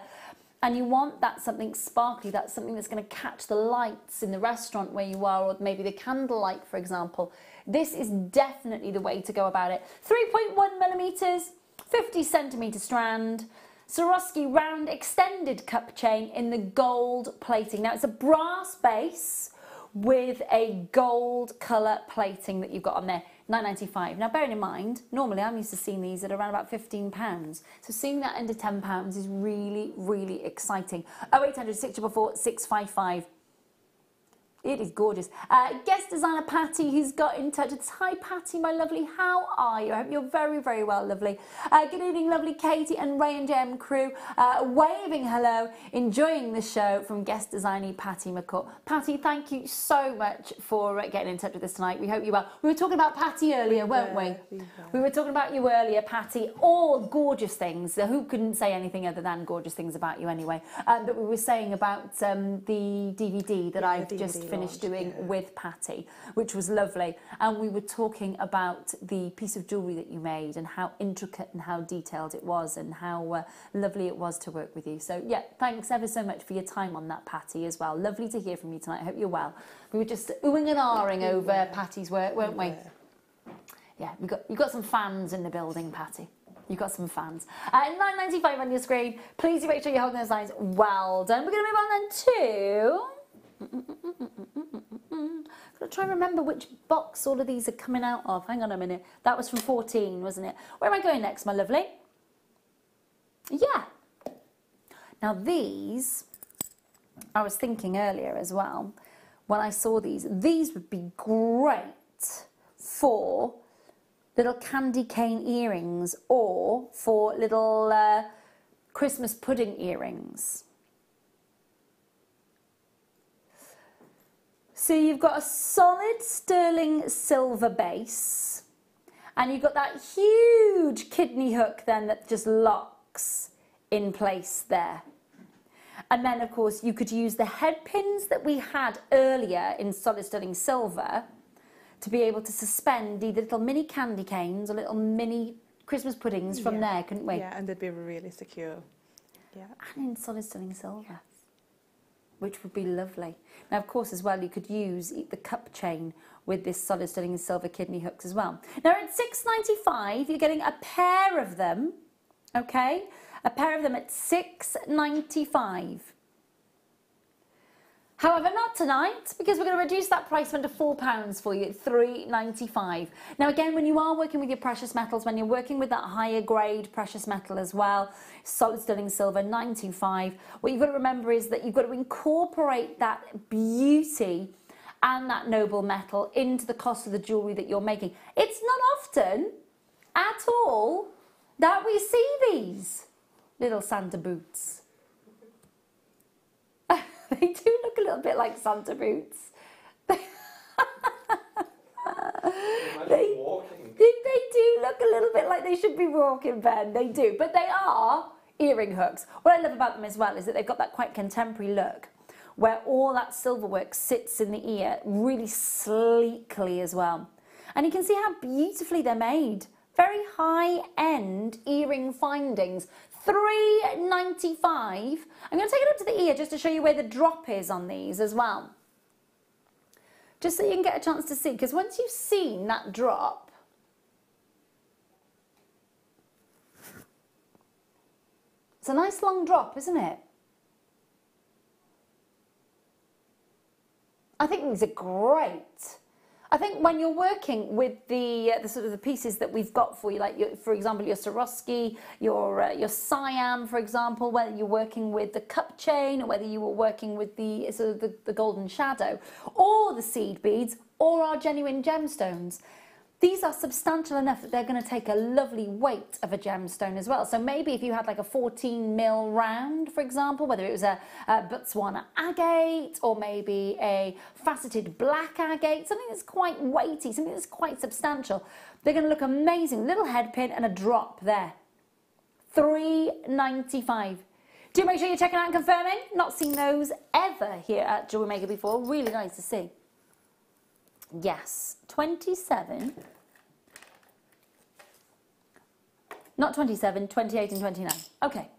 and you want that something sparkly, that's something that's going to catch the lights in the restaurant where you are, or maybe the candlelight, for example. This is definitely the way to go about it. 3.1 millimeters, 50 centimeter strand, Swarovski round extended cup chain in the gold plating. Now it's a brass base with a gold colour plating that you've got on there, £9.95. Now bearing in mind, normally I'm used to seeing these at around about £15. So seeing that under £10 is really, really exciting. 0800 644 655. It is gorgeous. Guest designer Patty, who's got in touch with us. Hi Patty, my lovely, how are you? I hope you're very, very well, lovely. Good evening, lovely Katie and Ray and JM crew. Waving hello, enjoying the show from guest designer Patty McCourt. Patty, thank you so much for getting in touch with us tonight. We hope you're well. We were talking about Patty earlier, weren't we? We were talking about you earlier, Patty. All gorgeous things. Who couldn't say anything other than gorgeous things about you anyway? But we were saying about the DVD that I've just finished doing with Patty, which was lovely, and we were talking about the piece of jewellery that you made and how intricate and how detailed it was and how lovely it was to work with you. So yeah, thanks ever so much for your time on that, Patty, as well. Lovely to hear from you tonight. I hope you're well. We were just oohing and ahhing over Patty's work, weren't we? Yeah, you got some fans in the building, Patty. You've got some fans. $9.95 on your screen. Please do make sure you're holding those lines well done. We're going to move on then to... Gotta try and remember which box all of these are coming out of. Hang on a minute. That was from 14, wasn't it? Where am I going next, my lovely? Yeah. Now these, I was thinking earlier as well, when I saw these would be great for little candy cane earrings or for little Christmas pudding earrings. So you've got a solid sterling silver base, and you've got that huge kidney hook then that just locks in place there. And then of course you could use the head pins that we had earlier in solid sterling silver to be able to suspend either little mini candy canes or little mini Christmas puddings from there, couldn't we? Yeah, and they'd be really secure. Yeah. And in solid sterling silver. Which would be lovely. Now, of course, as well, you could use the cup chain with this solid sterling and silver kidney hooks as well. Now, at $6.95, you're getting a pair of them, okay? A pair of them at $6.95. However, not tonight, because we're going to reduce that price to £4 for you at $3.95. Now, again, when you are working with your precious metals, when you're working with that higher grade precious metal as well, solid sterling silver, $9.25, what you've got to remember is that you've got to incorporate that beauty and that noble metal into the cost of the jewellery that you're making. It's not often at all that we see these little Santa boots. They do look a little bit like Santa boots. They do look a little bit like they should be walking, Ben. They do. But they are earring hooks. What I love about them as well is that they've got that quite contemporary look where all that silver work sits in the ear really sleekly as well. And you can see how beautifully they're made. Very high-end earring findings. $3.95. I'm going to take it up to the ear just to show you where the drop is on these as well. Just so you can get a chance to see, because once you've seen that drop, it's a nice long drop, isn't it? I think these are great. I think when you're working with the sort of the pieces that we've got for you, like for example your Swarovski, your Siam, for example, whether you're working with the cup chain or whether you were working with the sort of the golden shadow, or the seed beads, or our genuine gemstones. These are substantial enough that they're going to take a lovely weight of a gemstone as well. So maybe if you had like a 14mm round, for example, whether it was a Botswana agate or maybe a faceted black agate, something that's quite weighty, something that's quite substantial, they're going to look amazing. Little head pin and a drop there. $3.95. Do make sure you're checking out and confirming. Not seen those ever here at Jewellery Maker before. Really nice to see. Yes, 27, not 27, 28 and 29. Okay.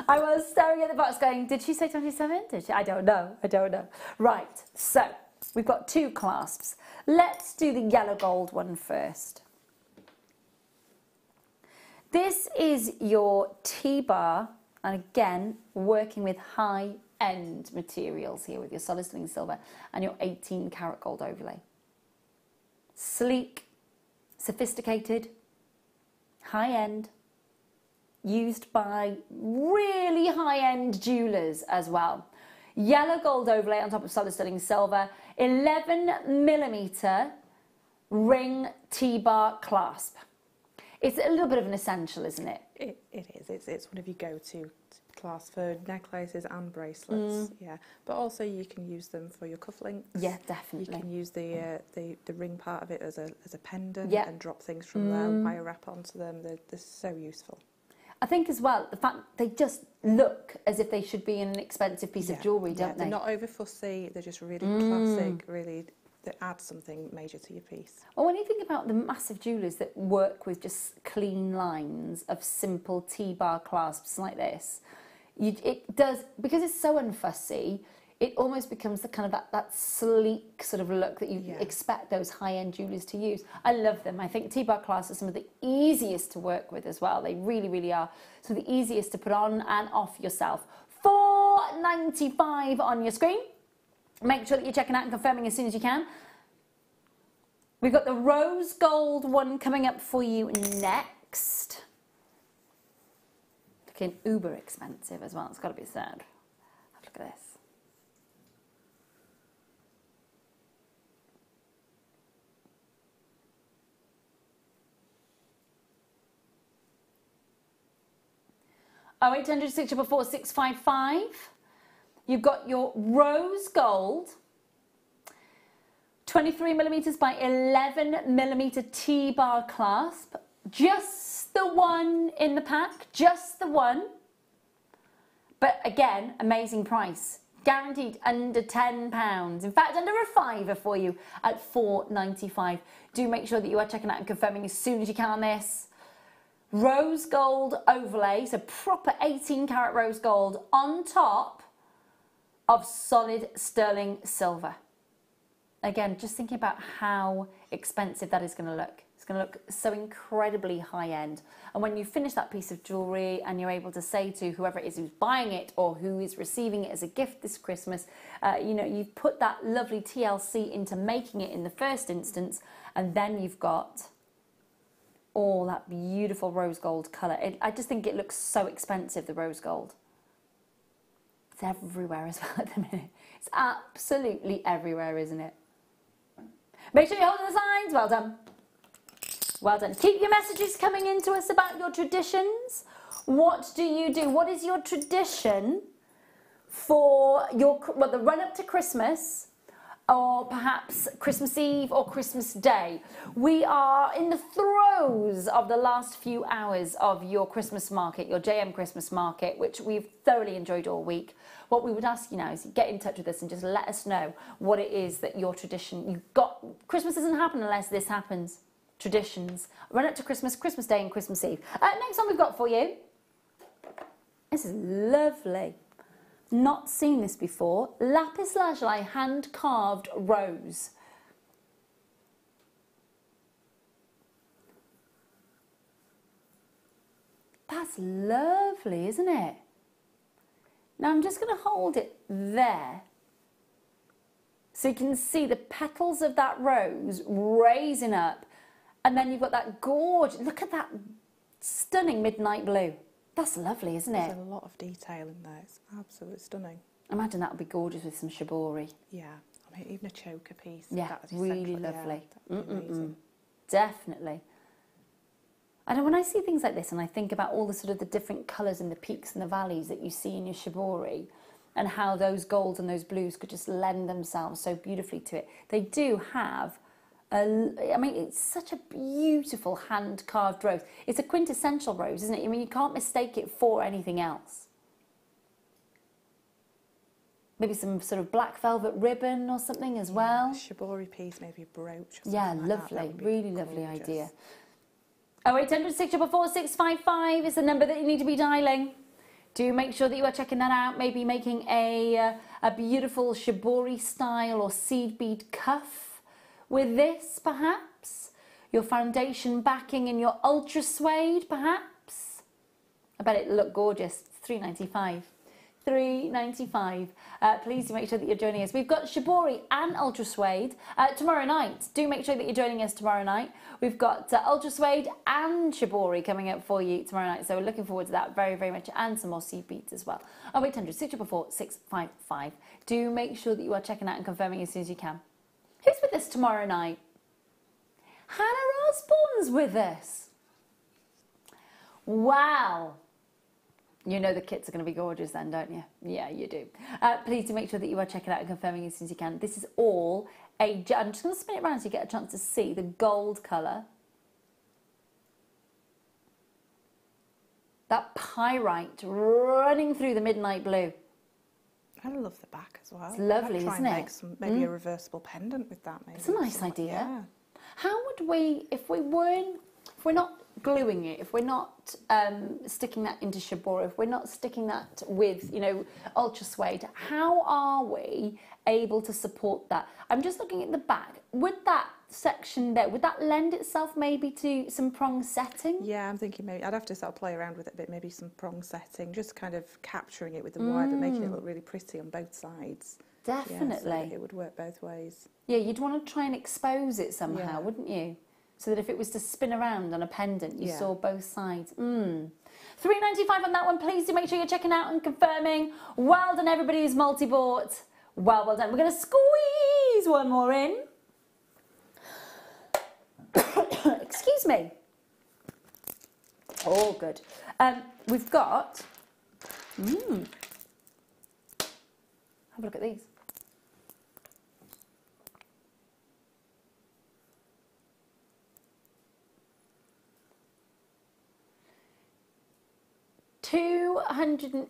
I was staring at the box going, did she say 27? Did she? I don't know. Right, so we've got two clasps. Let's do the yellow gold one first. This is your T-bar, and again, working with high-end materials here with your solid sterling silver and your 18 karat gold overlay. Sleek, sophisticated, high-end, used by really high-end jewelers as well. Yellow gold overlay on top of solid sterling silver, 11mm ring T-bar clasp. It's a little bit of an essential, isn't it? It is. It's one of your go-to clasps for necklaces and bracelets. Yeah, but also you can use them for your cufflinks. Yeah, definitely. You can use the ring part of it as a pendant and drop things from there, wire wrap onto them. They're so useful. I think as well, the fact they just look as if they should be in an expensive piece of jewellery, don't they? They're not over fussy, they're just really classic, really, that adds something major to your piece. Well, when you think about the massive jewellers that work with just clean lines of simple T-bar clasps like this, it does, because it's so unfussy, it almost becomes the kind of that sleek sort of look that you expect those high-end jewellers to use. I love them. I think T-bar clasps are some of the easiest to work with as well. They really, really are. So the easiest to put on and off yourself. $4.95 on your screen. Make sure that you're checking out and confirming as soon as you can. We've got the rose gold one coming up for you next. Looking uber expensive as well. It's got to be said. Look at this. Oh, 0800 644 655. You've got your rose gold, 23mm by 11mm T-bar clasp. Just the one in the pack, just the one. But again, amazing price. Guaranteed under £10. In fact, under a fiver for you at $4.95. Do make sure that you are checking out and confirming as soon as you can on this. Rose gold overlay, so proper 18 karat rose gold on top of solid sterling silver. Again, just thinking about how expensive that is going to look. It's going to look so incredibly high end. And when you finish that piece of jewellery and you're able to say to whoever it is who's buying it or who is receiving it as a gift this Christmas, you know, you've put that lovely TLC into making it in the first instance, and then you've got all that beautiful rose gold colour. I just think it looks so expensive, the rose gold. It's everywhere as well at the minute. It's absolutely everywhere, isn't it? Make sure you're holding the signs. Well done. Well done. Keep your messages coming in to us about your traditions. What do you do? What is your tradition for your, well, the run up to Christmas or perhaps Christmas Eve or Christmas Day. We are in the throes of the last few hours of your Christmas market, your JM Christmas market, which we've thoroughly enjoyed all week. What we would ask you now is get in touch with us and just let us know what it is that your tradition, you've got. Christmas doesn't happen unless this happens. Traditions. Run up to Christmas, Christmas Day and Christmas Eve. Next one we've got for you. This is lovely. Not seen this before. Lapis lazuli hand-carved rose. That's lovely, isn't it? Now I'm just going to hold it there so you can see the petals of that rose raising up, and then you've got that gorgeous, look at that stunning midnight blue. That's lovely, isn't it? There's a lot of detail in there. It's absolutely stunning. Imagine that would be gorgeous with some shibori. Yeah, I mean, even a choker piece. Yeah, really lovely. Yeah, amazing. Definitely. I know when I see things like this and I think about all the sort of the different colours and the peaks and the valleys that you see in your shibori and how those golds and those blues could just lend themselves so beautifully to it. They do have I mean, it's such a beautiful hand-carved rose. It's a quintessential rose, isn't it? I mean, you can't mistake it for anything else. Maybe some sort of black velvet ribbon or something as well. A shibori piece, maybe a brooch. Or yeah, like lovely. Really lovely idea. 0800 644 is the number that you need to be dialing. Do make sure that you are checking that out. Maybe making a beautiful shibori style or seed bead cuff with this, perhaps. Your foundation backing in your ultra suede, perhaps. I bet it'll look gorgeous. It's $3.95. $3.95. Please do make sure that you're joining us. We've got shibori and ultra suede tomorrow night. Do make sure that you're joining us tomorrow night. We've got ultra suede and shibori coming up for you tomorrow night. So we're looking forward to that very, very much, and some more seed beads as well. 0800 644 655. Do make sure that you are checking out and confirming as soon as you can. Who's with us tomorrow night? Hannah Osborne's with us. Wow. You know the kits are going to be gorgeous then, don't you? Yeah, you do. Please do make sure that you are checking out and confirming as soon as you can. This is all I'm just going to spin it around so you get a chance to see the gold colour. That pyrite running through the midnight blue. I love the back as well. It's lovely, I'd try isn't and it? make some, maybe a reversible pendant with that. Maybe it's a nice idea. Yeah. How would we, if we're not gluing it, if we're not sticking that into shibori, if we're not sticking that with, you know, ultra suede, how are we able to support that? I'm just looking at the back. Would that section there, would that lend itself maybe to some prong setting? Yeah, I'm thinking maybe I'd have to sort of play around with it a bit, maybe some prong setting, just kind of capturing it with the wire but making it look really pretty on both sides. Definitely. Yeah, so that it would work both ways. Yeah, you'd want to try and expose it somehow, wouldn't you? So that if it was to spin around on a pendant, you saw both sides. $3.95 on that one. Please do make sure you're checking out and confirming. Well done, everybody who's multi-bought. Well done. We're going to squeeze one more in. Excuse me. Oh, good. We've got... Have a look at these. $280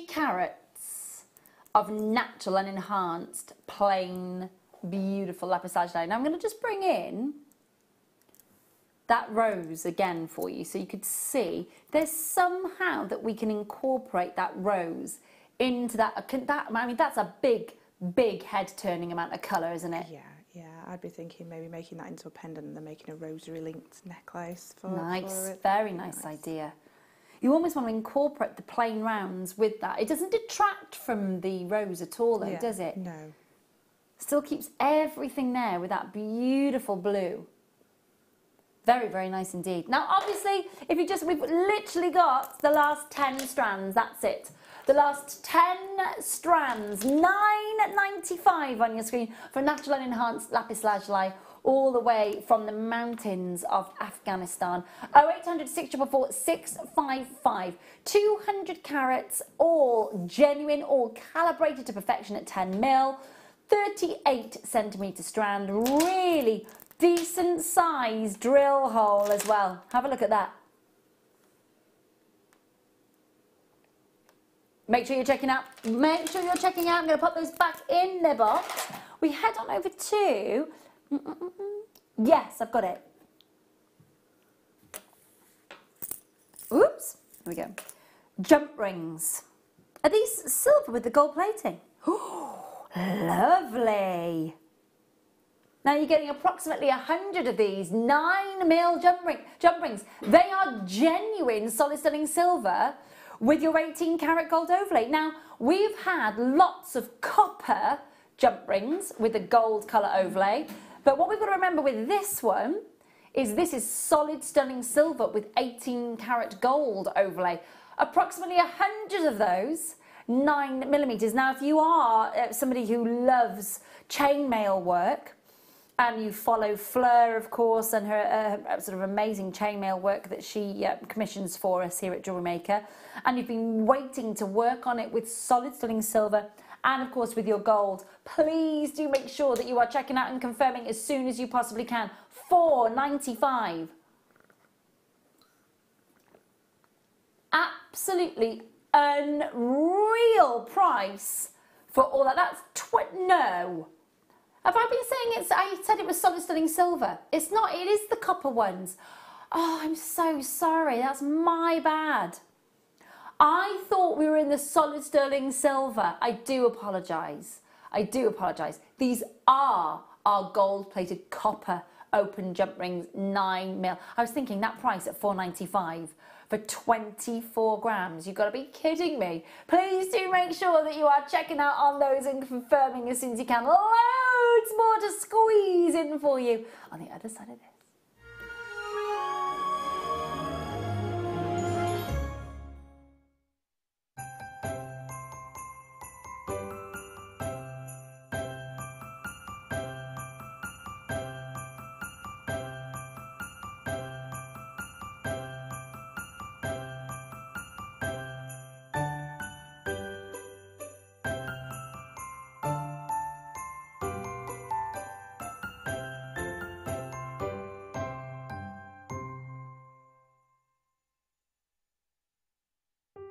carats of natural and enhanced plain beautiful lapis lazuli. Now I'm going to just bring in that rose again for you so you could see there's somehow that we can incorporate that rose into that. I mean, that's a big head turning amount of colour, isn't it? Yeah. Yeah, I'd be thinking maybe making that into a pendant and then making a rosary linked necklace for it. Very nice idea. You almost want to incorporate the plain rounds with that. It doesn't detract from the rose at all, though, does it? No. Still keeps everything there with that beautiful blue. Very, very nice indeed. Now, obviously, we've literally got the last 10 strands. That's it. The last 10 strands. $9.95 on your screen for natural and enhanced lapis lazuli, all the way from the mountains of Afghanistan. 0800 644 655. 200 carats, all genuine, all calibrated to perfection at 10 mil. 38cm strand, really decent size drill hole as well. Have a look at that. Make sure you're checking out. Make sure you're checking out. I'm going to pop those back in the box. We head on over to... Yes, I've got it. Oops. Here we go. Jump rings. Are these silver with the gold plating? Oh, lovely. Now you're getting approximately 100 of these 9mm jump rings. They are genuine solid sterling silver with your 18-karat gold overlay. Now we've had lots of copper jump rings with a gold colour overlay, but what we've got to remember with this one is this is solid sterling silver with 18-karat gold overlay. Approximately 100 of those, 9mm. Now if you are somebody who loves chainmail work, and you follow Fleur, of course, and her sort of amazing chainmail work that she commissions for us here at Jewellery Maker, and you've been waiting to work on it with solid sterling silver and, of course, with your gold, please do make sure that you are checking out and confirming as soon as you possibly can. $4.95. Absolutely unreal price for all that. That's no. Have I been saying I said it was solid sterling silver? It's not, it is the copper ones. Oh, I'm so sorry, that's my bad. I thought we were in the solid sterling silver. I do apologise. I do apologise. These are our gold-plated copper open jump rings, 9mm. I was thinking that price at $4.95 for 24 grams. You've got to be kidding me. Please do make sure that you are checking out on those and confirming as soon as you can. Loads more to squeeze in for you on the other side of this.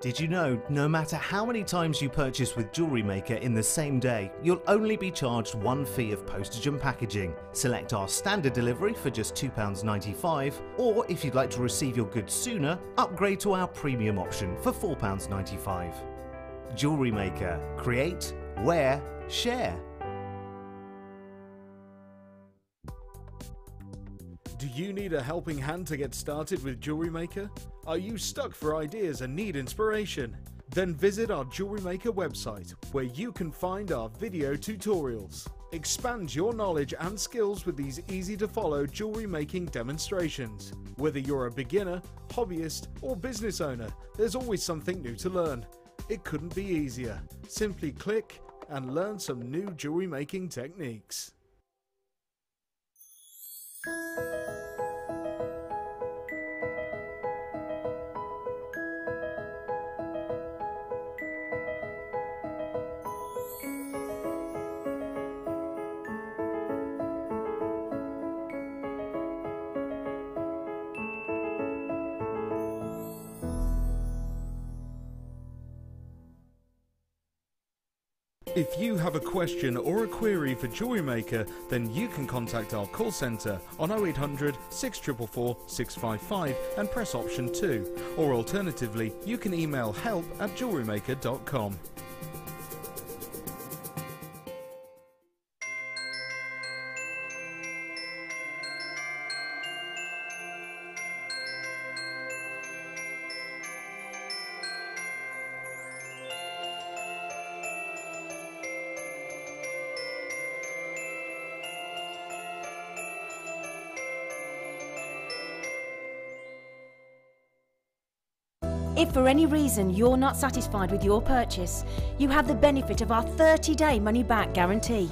Did you know, no matter how many times you purchase with Jewellery Maker in the same day, you'll only be charged one fee of postage and packaging. Select our standard delivery for just £2.95, or if you'd like to receive your goods sooner, upgrade to our premium option for £4.95. Jewellery Maker. Create, wear, share. Do you need a helping hand to get started with Jewellery Maker? Are you stuck for ideas and need inspiration? Then visit our Jewellery Maker website, where you can find our video tutorials. Expand your knowledge and skills with these easy-to-follow jewellery making demonstrations. Whether you're a beginner, hobbyist, or business owner, there's always something new to learn. It couldn't be easier. Simply click and learn some new jewellery making techniques. If you have a question or a query for Jewellery Maker, then you can contact our call centre on 0800 644 655 and press option 2, or alternatively you can email help@jewellerymaker.com. If for any reason you're not satisfied with your purchase, you have the benefit of our 30-day money-back guarantee.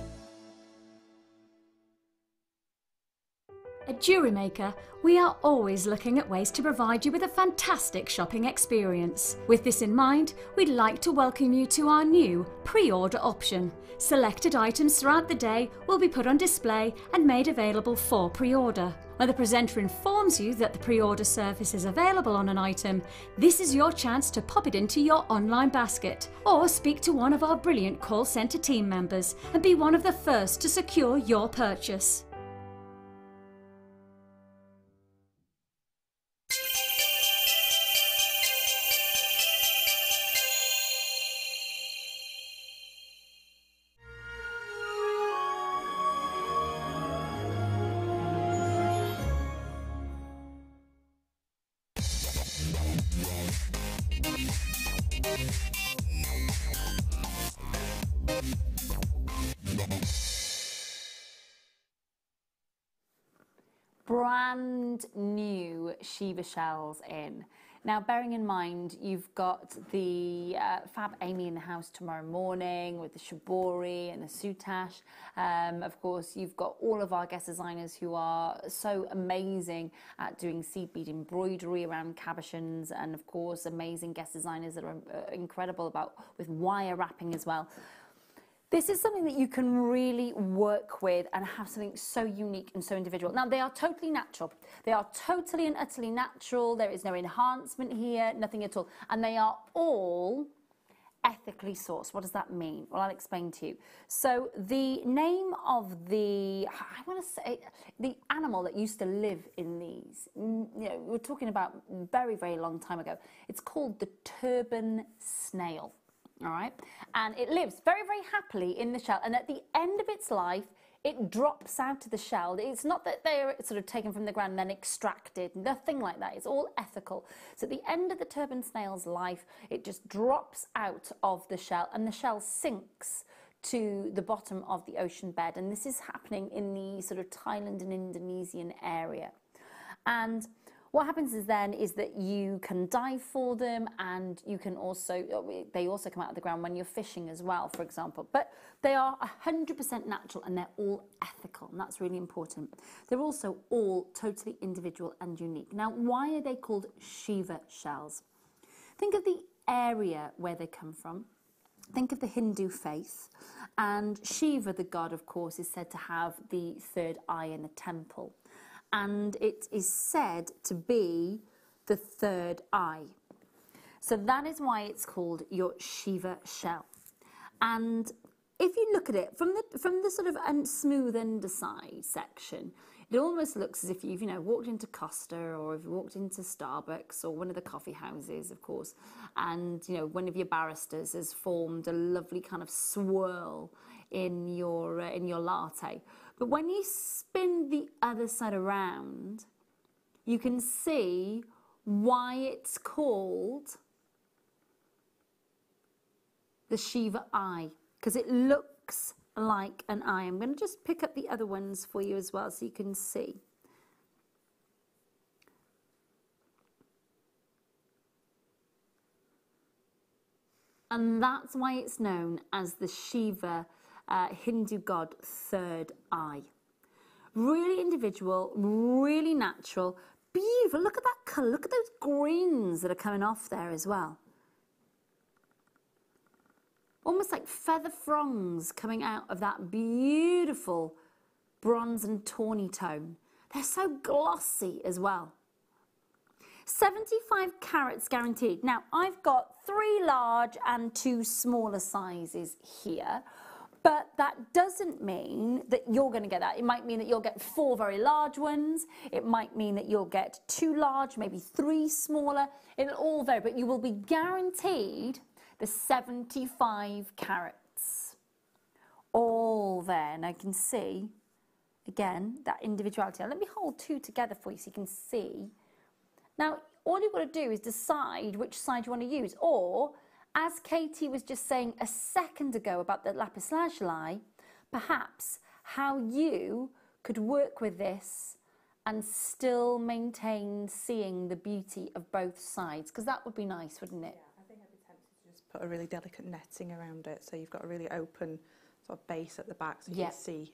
At Jewellery Maker, we are always looking at ways to provide you with a fantastic shopping experience. With this in mind, we'd like to welcome you to our new pre-order option. Selected items throughout the day will be put on display and made available for pre-order. When the presenter informs you that the pre-order service is available on an item, this is your chance to pop it into your online basket or speak to one of our brilliant call centre team members and be one of the first to secure your purchase. Brand new Shiva shells in. Now, bearing in mind, you've got the Fab Amy in the house tomorrow morning with the shibori and the soutache. Of course, you've got all of our guest designers who are so amazing at doing seed bead embroidery around cabochons, and of course, amazing guest designers that are incredible with wire wrapping as well. This is something that you can really work with and have something so unique and so individual. Now, they are totally natural. They are totally and utterly natural. There is no enhancement here, nothing at all. And they are all ethically sourced. What does that mean? Well, I'll explain to you. So the name of the, I want to say, the animal that used to live in these, you know, we're talking about very, very long time ago. It's called the turban snail. All right, and it lives very, very happily in the shell, and at the end of its life, it drops out of the shell. It's not that they're sort of taken from the ground and then extracted, nothing like that. It's all ethical. So at the end of the turban snail's life, it just drops out of the shell, and the shell sinks to the bottom of the ocean bed, and this is happening in the sort of Thailand and Indonesian area. And what happens is that you can dive for them, and you can also, they also come out of the ground when you're fishing as well, for example. But they are 100% natural, and they're all ethical, and that's really important. They're also all totally individual and unique. Now, why are they called Shiva shells? Think of the area where they come from. Think of the Hindu faith, and Shiva, the god, of course, is said to have the third eye in the temple. And it is said to be the third eye. So that is why it's called your Shiva shell. And if you look at it from the sort of smooth underside section, it almost looks as if you've, you know, walked into Costa, or if you walked into Starbucks or one of the coffee houses, of course, and, you know, one of your baristas has formed a lovely kind of swirl in your latte. But when you spin the other side around, you can see why it's called the Shiva eye, because it looks like an eye. I'm going to just pick up the other ones for you as well so you can see. And that's why it's known as the Shiva Hindu god third eye. Really individual, really natural, beautiful. Look at that colour. Look at those greens that are coming off there as well. Almost like feather fronds coming out of that beautiful bronze and tawny tone. They're so glossy as well. 75 carats guaranteed. Now, I've got 3 large and 2 smaller sizes here. But that doesn't mean that you're going to get that. It might mean that you'll get 4 very large ones. It might mean that you'll get 2 large, maybe 3 smaller. It'll all vary, but you will be guaranteed the 75 carats. All there. And I can see, again, that individuality. Now, let me hold 2 together for you so you can see. Now, all you've got to do is decide which side you want to use, or, as Katie was just saying a second ago about the lapis lazuli, perhaps how you could work with this and still maintain seeing the beauty of both sides, because that would be nice, wouldn't it? Yeah, I think I'd be tempted to just put a really delicate netting around it, so you've got a really open sort of base at the back, so you can see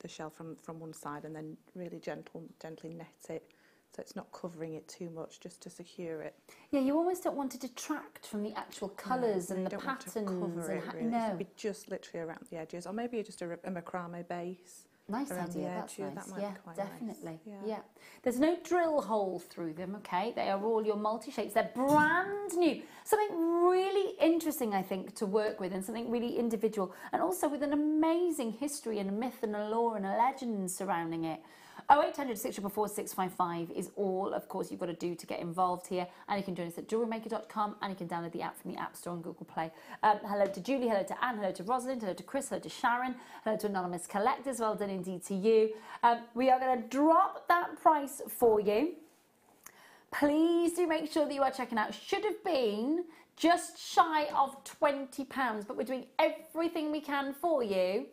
the shell from one side and then really gently net it so it's not covering it too much, just to secure it. Yeah, you almost don't want to detract from the actual colours and the patterns. Cover it, really. No. It should be just literally around the edges, or maybe just a macrame base. Nice around idea, the that's edge. nice. That might Yeah, be quite definitely. Nice. Yeah. There's no drill hole through them, okay? They are all your multi-shapes. They're brand new. Something really interesting, I think, to work with, and something really individual, and also with an amazing history and a myth and a lore and a legend surrounding it. 0800 644 655 is all, of course, you've got to do to get involved here. And you can join us at jewellerymaker.com, and you can download the app from the App Store and Google Play. Hello to Julie, hello to Anne, hello to Rosalind, hello to Chris, hello to Sharon, hello to Anonymous Collectors. Well done indeed to you. We are going to drop that price for you. Please do make sure that you are checking out. Should have been just shy of £20, but we're doing everything we can for you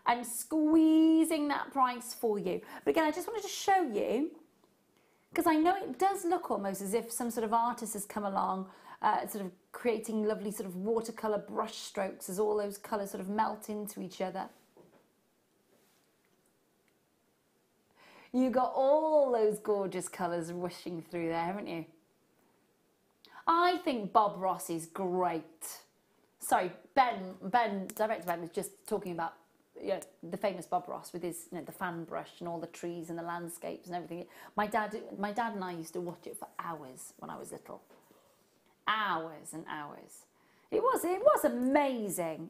and squeezing that price for you. But again, I just wanted to show you, because I know it does look almost as if some sort of artist has come along, sort of creating lovely sort of watercolour brush strokes as all those colours sort of melt into each other. You got all those gorgeous colours rushing through there, haven't you? I think Bob Ross is great. Sorry, Director Ben was just talking about the famous Bob Ross with his, the fan brush and all the trees and the landscapes and everything. My dad and I used to watch it for hours when I was little. Hours and hours. It was amazing.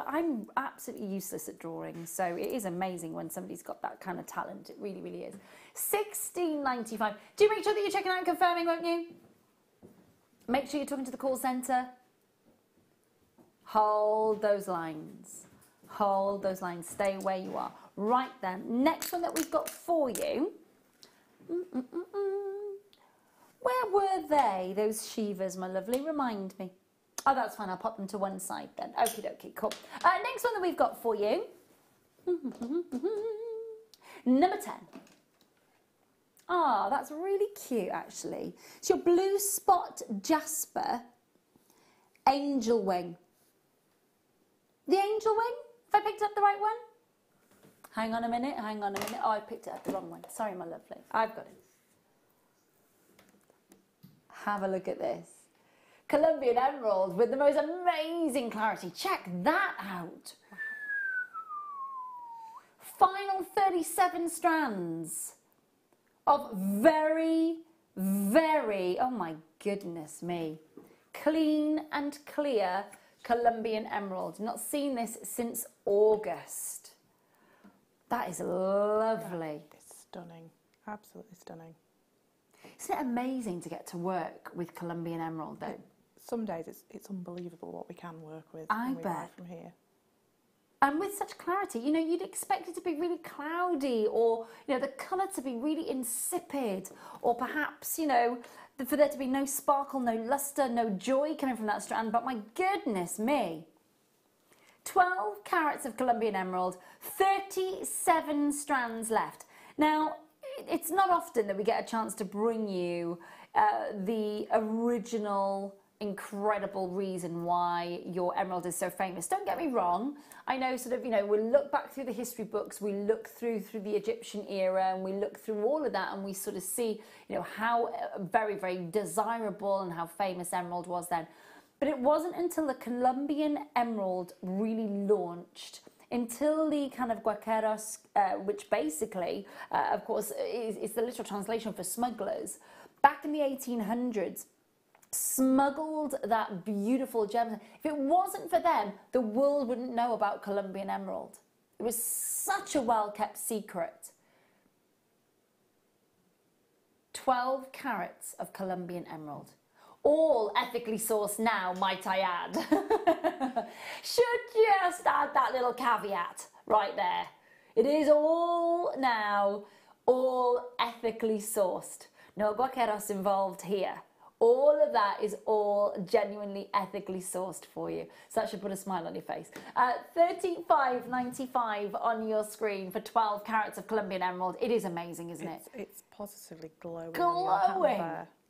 I'm absolutely useless at drawing, so it is amazing when somebody's got that kind of talent. It really, really is. £16.95. Do make sure that you're checking out and confirming, won't you? Make sure you're talking to the call centre. Hold those lines. Hold those lines. Stay where you are. Right then. Next one that we've got for you. Where were they, those Shivas, my lovely? Remind me. Oh, that's fine. I'll pop them to one side then. Okie dokie, cool. Next one that we've got for you. Number 10. Ah, that's really cute, actually. It's your Blue Spot Jasper Angel Wing. The Angel Wing? Have I picked up the right one? Hang on a minute, hang on a minute. Oh, I picked it up the wrong one. Sorry, my lovely. I've got it. Have a look at this. Colombian emerald with the most amazing clarity. Check that out. Final 37 strands of very, very, oh my goodness me, clean and clear Colombian emerald. Not seen this since August. That is lovely. It's stunning. Absolutely stunning. Isn't it amazing to get to work with Colombian emerald though? Some days it's unbelievable what we can work with. I bet. From here. And with such clarity, you'd expect it to be really cloudy, or, the colour to be really insipid, or perhaps, for there to be no sparkle, no lustre, no joy coming from that strand. But my goodness me. 12 carats of Colombian emerald, 37 strands left. Now, it's not often that we get a chance to bring you the original incredible reason why your emerald is so famous. Don't get me wrong. I know we look back through the history books, we look through the Egyptian era, and we look through all of that, and we sort of see, how very, very desirable and how famous emerald was then. But it wasn't until the Colombian emerald really launched, until the kind of guaqueros, which basically, of course, is the literal translation for smugglers, back in the 1800s, smuggled that beautiful gem. If it wasn't for them, the world wouldn't know about Colombian emerald. It was such a well-kept secret. 12 carats of Colombian emerald. All ethically sourced now, might I add. Should just add that little caveat right there. It is all now, all ethically sourced. No guaqueros involved here. All of that is all genuinely ethically sourced for you. So that should put a smile on your face. $35.95 on your screen for 12 carats of Colombian emerald. It is amazing, isn't it? It's positively glowing. Glowing.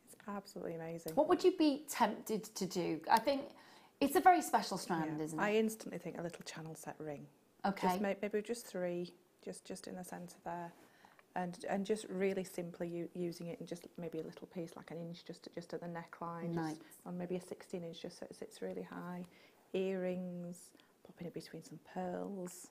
It's absolutely amazing. What would you be tempted to do? I think it's a very special strand, isn't it? I instantly think a little channel set ring. Okay. Maybe just 3. just in the centre there, and just really simply using it in just maybe a little piece, like an inch, just at the neckline, Nice. on maybe a 16 inch, just so it sits really high. Earrings, popping it between some pearls.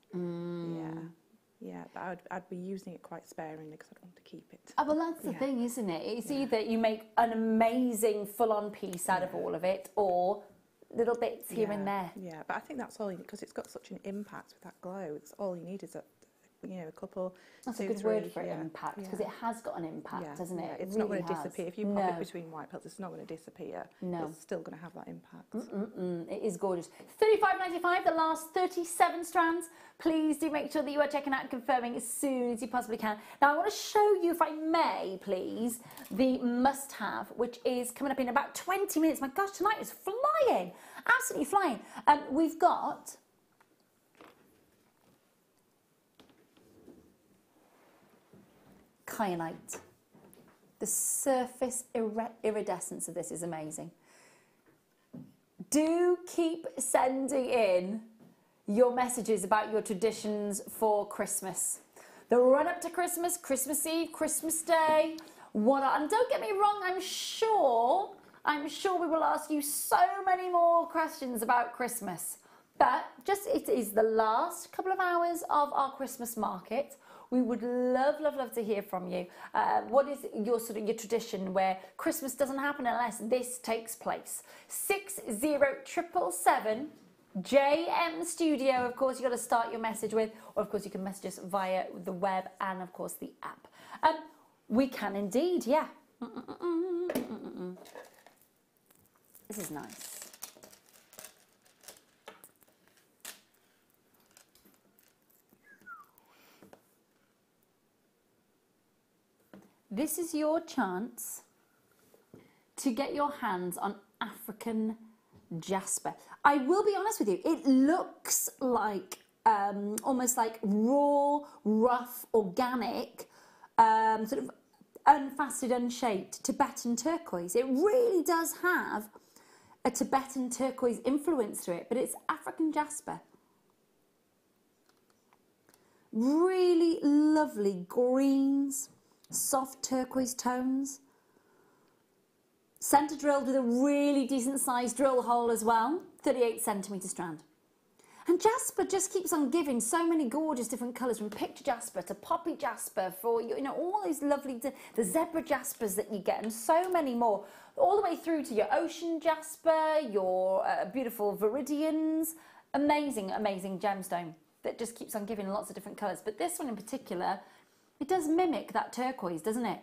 Yeah, but I'd be using it quite sparingly because I'd want to keep it. Oh, well, that's the thing, isn't it? It's either you make an amazing full-on piece out of all of it, or little bits here and there. Yeah, but I think that's all, because it's got such an impact with that glow. It's all you need is a couple. That's two, a good three, word for impact, because it has got an impact, hasn't it? It's really not going to disappear. If you pop it between white pearls, it's not going to disappear. No. It's still going to have that impact. It is gorgeous. £35.95, the last 37 strands. Please do make sure that you are checking out and confirming as soon as you possibly can. Now, I want to show you, if I may, please, the must-have, which is coming up in about 20 minutes. My gosh, tonight is flying. Absolutely flying. We've got... kyanite. The surface iridescence of this is amazing. Do keep sending in your messages about your traditions for Christmas. The run up to Christmas, Christmas Eve, Christmas Day, and don't get me wrong, I'm sure we will ask you so many more questions about Christmas. But it is the last couple of hours of our Christmas market. We would love, love, love to hear from you. What is your tradition where Christmas doesn't happen unless this takes place? 60777 JM Studio. Of course, you've got to start your message with, or of course you can message us via the web and of course the app. We can indeed, yeah. This is nice. This is your chance to get your hands on African Jasper. I will be honest with you, it looks like almost like raw, rough, organic, sort of unfaceted, unshaped Tibetan turquoise. It really does have a Tibetan turquoise influence to it, but it's African Jasper. Really lovely greens, soft turquoise tones. Centre drilled with a really decent sized drill hole as well, 38cm strand. And Jasper just keeps on giving so many gorgeous different colours, from picture Jasper to poppy Jasper, for all those lovely, the zebra Jaspers that you get, and so many more, all the way through to your ocean Jasper, your beautiful viridians. Amazing, amazing gemstone that just keeps on giving lots of different colours. But this one in particular, it does mimic that turquoise, doesn't it?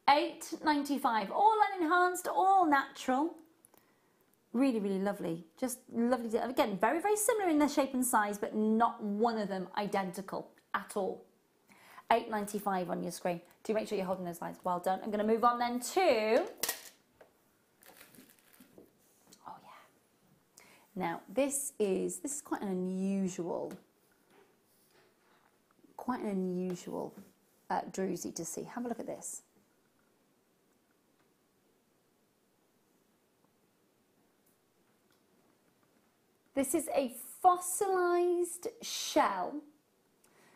$8.95, all unenhanced, all natural. Really, really lovely. Just lovely. Again, very, very similar in their shape and size, but not one of them identical at all. $8.95 on your screen. Do make sure you're holding those lines. Well done. I'm going to move on then to... Oh, yeah. Now, this is quite an unusual... druzy to see. Have a look at this. This is a fossilized shell.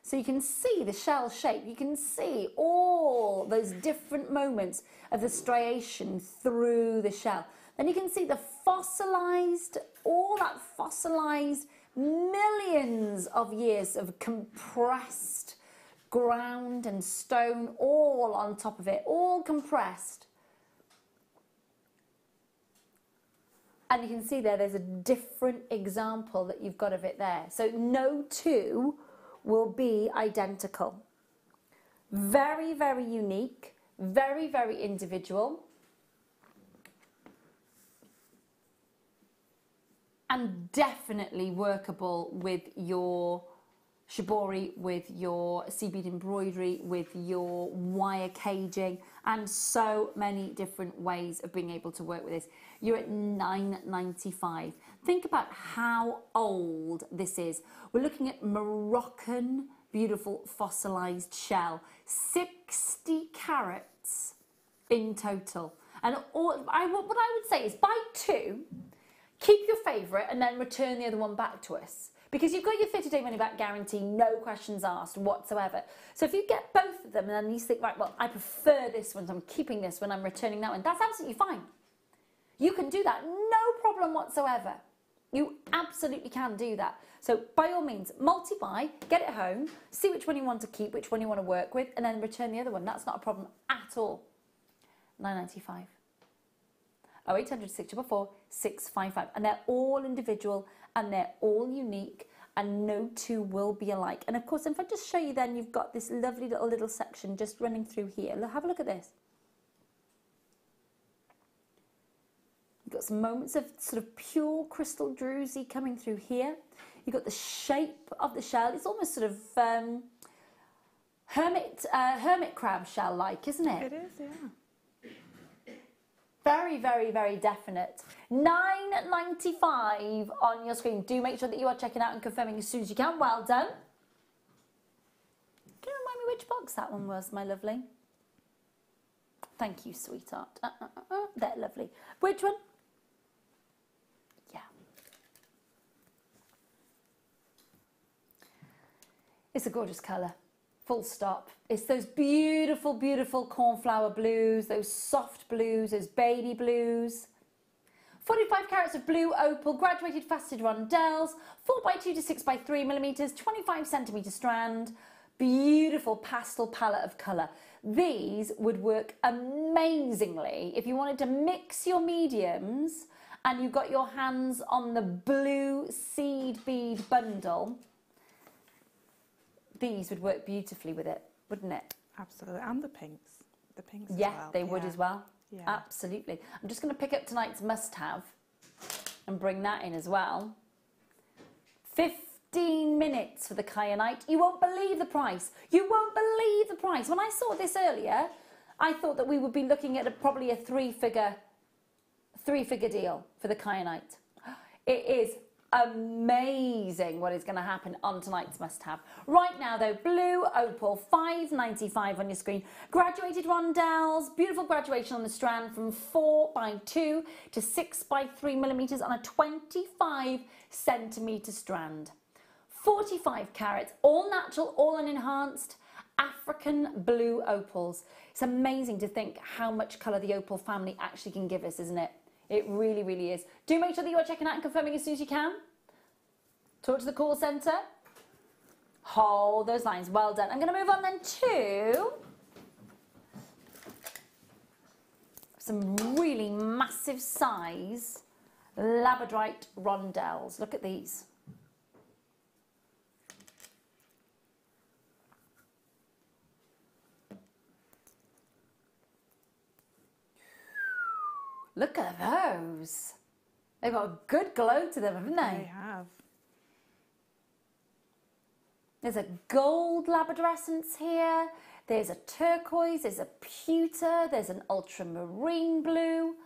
So you can see the shell shape. You can see all those different moments of the striation through the shell. Then you can see the fossilized, all that fossilized millions of years of compressed ground and stone all on top of it, all compressed. And you can see there's a different example that you've got of it there. So no two will be identical. Very, very unique, very, very individual. And definitely workable with your shibori, with your sea bead embroidery, with your wire caging, and so many different ways of being able to work with this. You're at $9.95. Think about how old this is. We're looking at Moroccan, beautiful fossilized shell, 60 carats in total. And what I would say is buy two, keep your favourite, and then return the other one back to us. Because you've got your 30-day money-back guarantee, no questions asked whatsoever. So if you get both of them and then you think, right, well, I prefer this one, so I'm keeping this one, I'm returning that one, that's absolutely fine. You can do that, no problem whatsoever. You absolutely can do that. So by all means, multi-buy, get it home, see which one you want to keep, which one you want to work with, and then return the other one. That's not a problem at all. £9.95. 0800 644 655. And they're all individual and they're all unique and no two will be alike. And of course, if I just show you then, you've got this lovely little section just running through here. Look, have a look at this. You've got some moments of sort of pure crystal druzy coming through here. You've got the shape of the shell. It's almost sort of hermit crab shell-like, isn't it? It is, yeah. Very, very, very definite. £9.95 on your screen. Do make sure that you are checking out and confirming as soon as you can. Well done. Can you remind me which box that one was, my lovely? Thank you, sweetheart. They're lovely. Which one? Yeah. It's a gorgeous colour. Full stop. It's those beautiful, beautiful cornflower blues, those soft blues, those baby blues. 45 carats of blue opal, graduated faceted rondelles, 4x2 to 6x3 millimetres, 25 centimetre strand. Beautiful pastel palette of colour. These would work amazingly if you wanted to mix your mediums and you got your hands on the blue seed bead bundle. These would work beautifully with it, wouldn't it? Absolutely, and the pinks. The pinks as yeah, well. They would as well. Yeah. Absolutely. I'm just going to pick up tonight's must-have and bring that in as well. 15 minutes for the kyanite. You won't believe the price. You won't believe the price. When I saw this earlier, I thought that we would be looking at probably a three-figure deal for the kyanite. It is amazing what is going to happen on tonight's must-have. Right now though, blue opal, £5.95 on your screen. Graduated rondelles, beautiful graduation on the strand from 4x2 to 6x3 millimetres on a 25 centimetre strand. 45 carats, all natural, all unenhanced, African blue opals. It's amazing to think how much colour the opal family actually can give us, isn't it? It really, really is. Do make sure that you are checking out and confirming as soon as you can. Talk to the call centre. Hold those lines. Well done. I'm going to move on then to some really massive size Labradorite rondelles. Look at these. Look at those. They've got a good glow to them, haven't they? They have. There's a gold labradorescence here. There's a turquoise, there's a pewter, there's an ultramarine blue.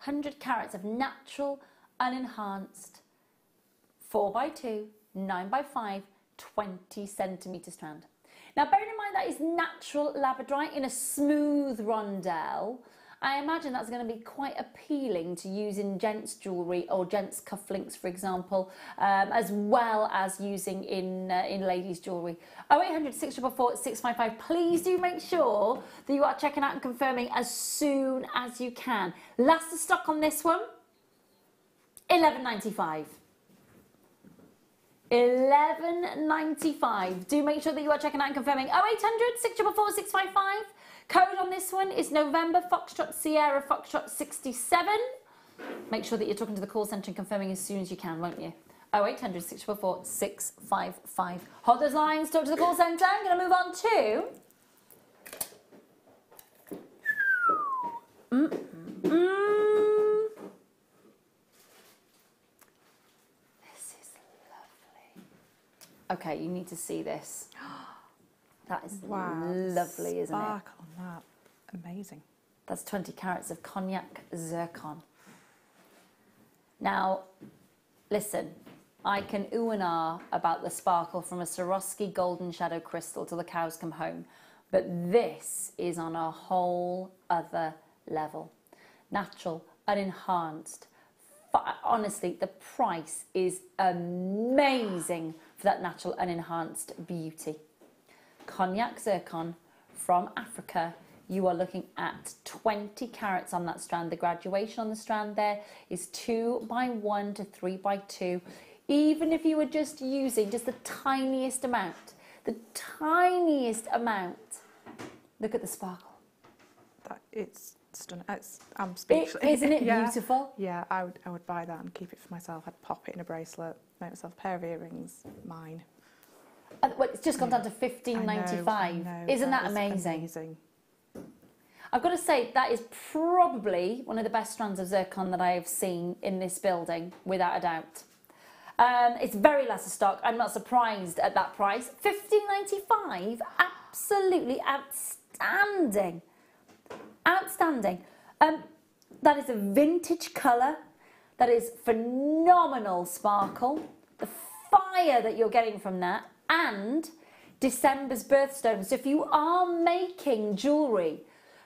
100 carats of natural, unenhanced, 4x2, 9x5, 20 centimetre strand. Now, bearing in mind that is natural labradorite in a smooth rondelle, I imagine that's going to be quite appealing to use in gents jewellery or gents cufflinks, for example, as well as using in ladies jewellery. 0800 644 655. Please do make sure that you are checking out and confirming as soon as you can. Last of stock on this one, £11.95. £11.95. Do make sure that you are checking out and confirming. 0800 644 655. Code on this one is November Foxtrot Sierra Foxtrot 67. Make sure that you're talking to the call centre and confirming as soon as you can, won't you? 0800 644 655. Hold those lines, talk to the call centre. I'm going to move on to This is lovely. Okay, you need to see this. That is lovely, isn't it? Sparkle on that. Amazing. That's 20 carats of Cognac zircon. Now, listen, I can ooh and ah about the sparkle from a Swarovski golden shadow crystal till the cows come home, but this is on a whole other level. Natural, unenhanced, honestly, the price is amazing for that natural and enhanced beauty. Cognac zircon from Africa. You are looking at 20 carats on that strand. The graduation on the strand there is 2x1 to 3x2. Even if you were just using just the tiniest amount, look at the sparkle. It's stunning. I'm speechless. Isn't it beautiful? Yeah, I would buy that and keep it for myself. I'd pop it in a bracelet, make myself a pair of earrings, mine. Well, it's just gone down to $15.95. Isn't that amazing? I've got to say, that is probably one of the best strands of zircon that I have seen in this building, without a doubt. It's very less of stock. I'm not surprised at that price. $15.95, absolutely outstanding. Outstanding. That is a vintage colour. That is phenomenal sparkle. The fire that you're getting from that, and December's birthstone. So if you are making jewellery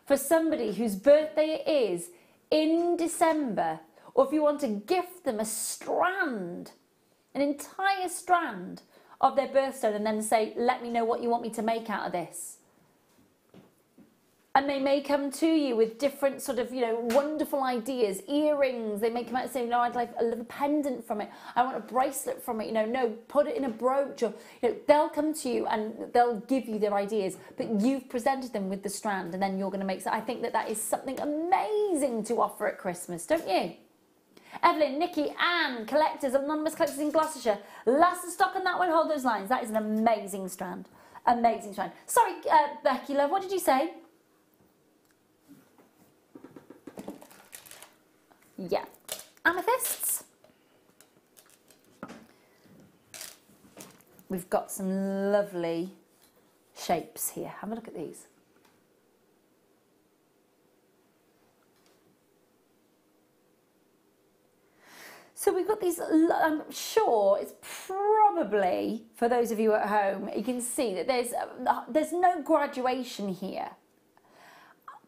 for somebody whose birthday it is in December, or if you want to gift them a strand, an entire strand of their birthstone, and then say, let me know what you want me to make out of this. And they may come to you with different sort of, wonderful ideas, earrings. They may come out and say, no, I'd like a little pendant from it. I want a bracelet from it. No, put it in a brooch. Or, they'll come to you and they'll give you their ideas. But you've presented them with the strand, and then you're going to make. So I think that is something amazing to offer at Christmas, don't you? Evelyn, Nikki, Anne, collectors, anonymous collectors in Gloucestershire. Last of stock on that one. Hold those lines. That is an amazing strand. Amazing strand. Sorry, Becky, love. What did you say? Yeah, amethysts. We've got some lovely shapes here. Have a look at these. So we've got these, I'm sure it's probably, for those of you at home, you can see that there's no graduation here.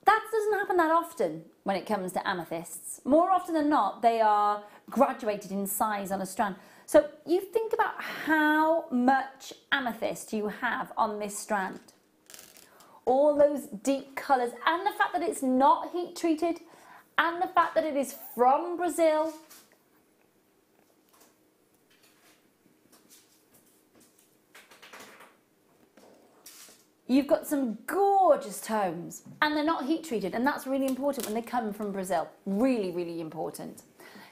That doesn't happen that often when it comes to amethysts. More often than not, they are graduated in size on a strand. So you think about how much amethyst you have on this strand. All those deep colours, and the fact that it's not heat treated, and the fact that it is from Brazil. You've got some gorgeous tones, and they're not heat treated, and that's really important when they come from Brazil. Really, really important.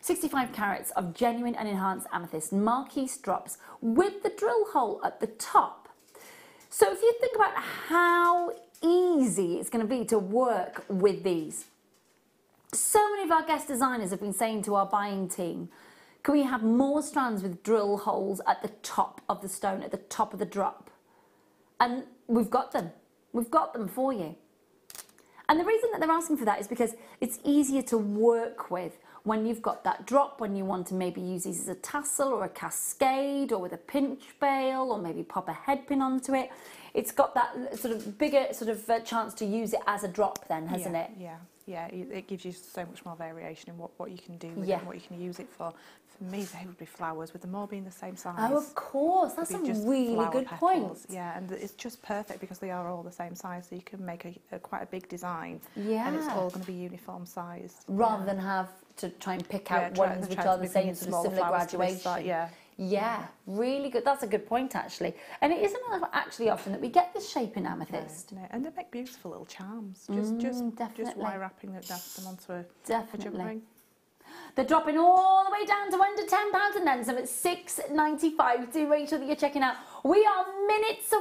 65 carats of genuine and enhanced amethyst marquise drops with the drill hole at the top. So if you think about how easy it's going to be to work with these. So many of our guest designers have been saying to our buying team, can we have more strands with drill holes at the top of the stone, at the top of the drop? And we've got them. We've got them for you. And the reason that they're asking for that is because it's easier to work with when you've got that drop, when you want to maybe use these as a tassel or a cascade or with a pinch bail or maybe pop a head pin onto it. It's got that sort of bigger chance to use it as a drop then, hasn't it? Yeah, it gives you so much more variation in what you can do with it and what you can use it for. For me, they would be flowers, with them all being the same size. Oh, of course. That's a really good point. Yeah, and it's just perfect because they are all the same size, so you can make quite a big design. Yeah. And it's all going to be uniform sized. Rather than have to try and pick out ones which are the same sort of similar graduation. Yeah, really good. That's a good point, actually. And it isn't actually often that we get this shape in amethyst. No. And they make beautiful little charms. Just wire wrapping them onto a jump ring. They're dropping all the way down to under £10 and then some at $6.95. Do make sure that you're checking out. We are minutes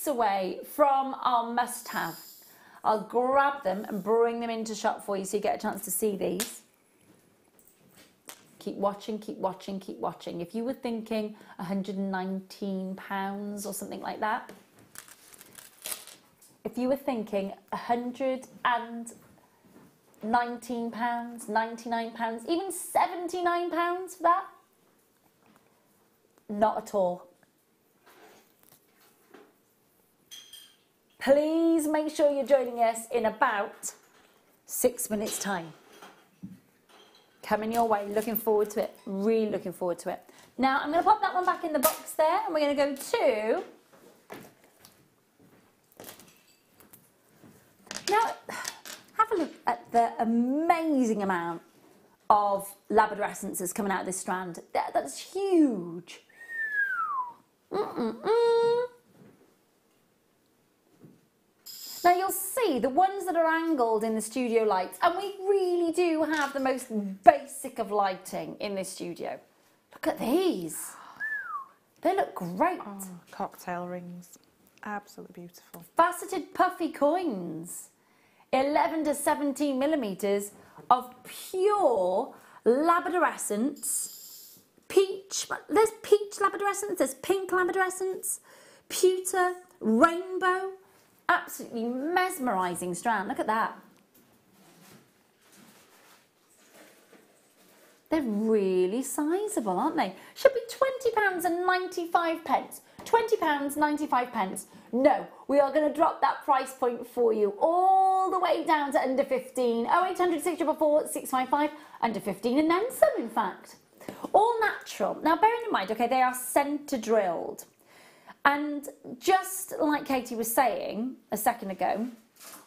away from our must-have. I'll grab them and bring them into shop for you so you get a chance to see these. Keep watching, keep watching, keep watching. If you were thinking £119 or something like that, if you were thinking £119, £99, even £79 for that, not at all. Please make sure you're joining us in about 6 minutes' time. Coming your way, looking forward to it, really looking forward to it. Now I'm going to pop that one back in the box there, and we're going to go to... Now, have a look at the amazing amount of Labrador essences coming out of this strand. That's huge. Now you'll see the ones that are angled in the studio lights, and we really do have the most basic of lighting in this studio. Look at these. They look great. Oh, cocktail rings. Absolutely beautiful. Faceted puffy coins. 11 to 17 millimeters of pure Labrador essence. Peach. There's peach Labrador essence. There's pink Labrador essence. Pewter. Rainbow. Absolutely mesmerising strand. Look at that. They're really sizable, aren't they? Should be £20.95. £20.95. No, we are going to drop that price point for you all the way down to under 15. 0800 644 655, under 15 and then some, in fact. All natural. Now, bearing in mind, okay, they are centre drilled. And just like Katie was saying a second ago,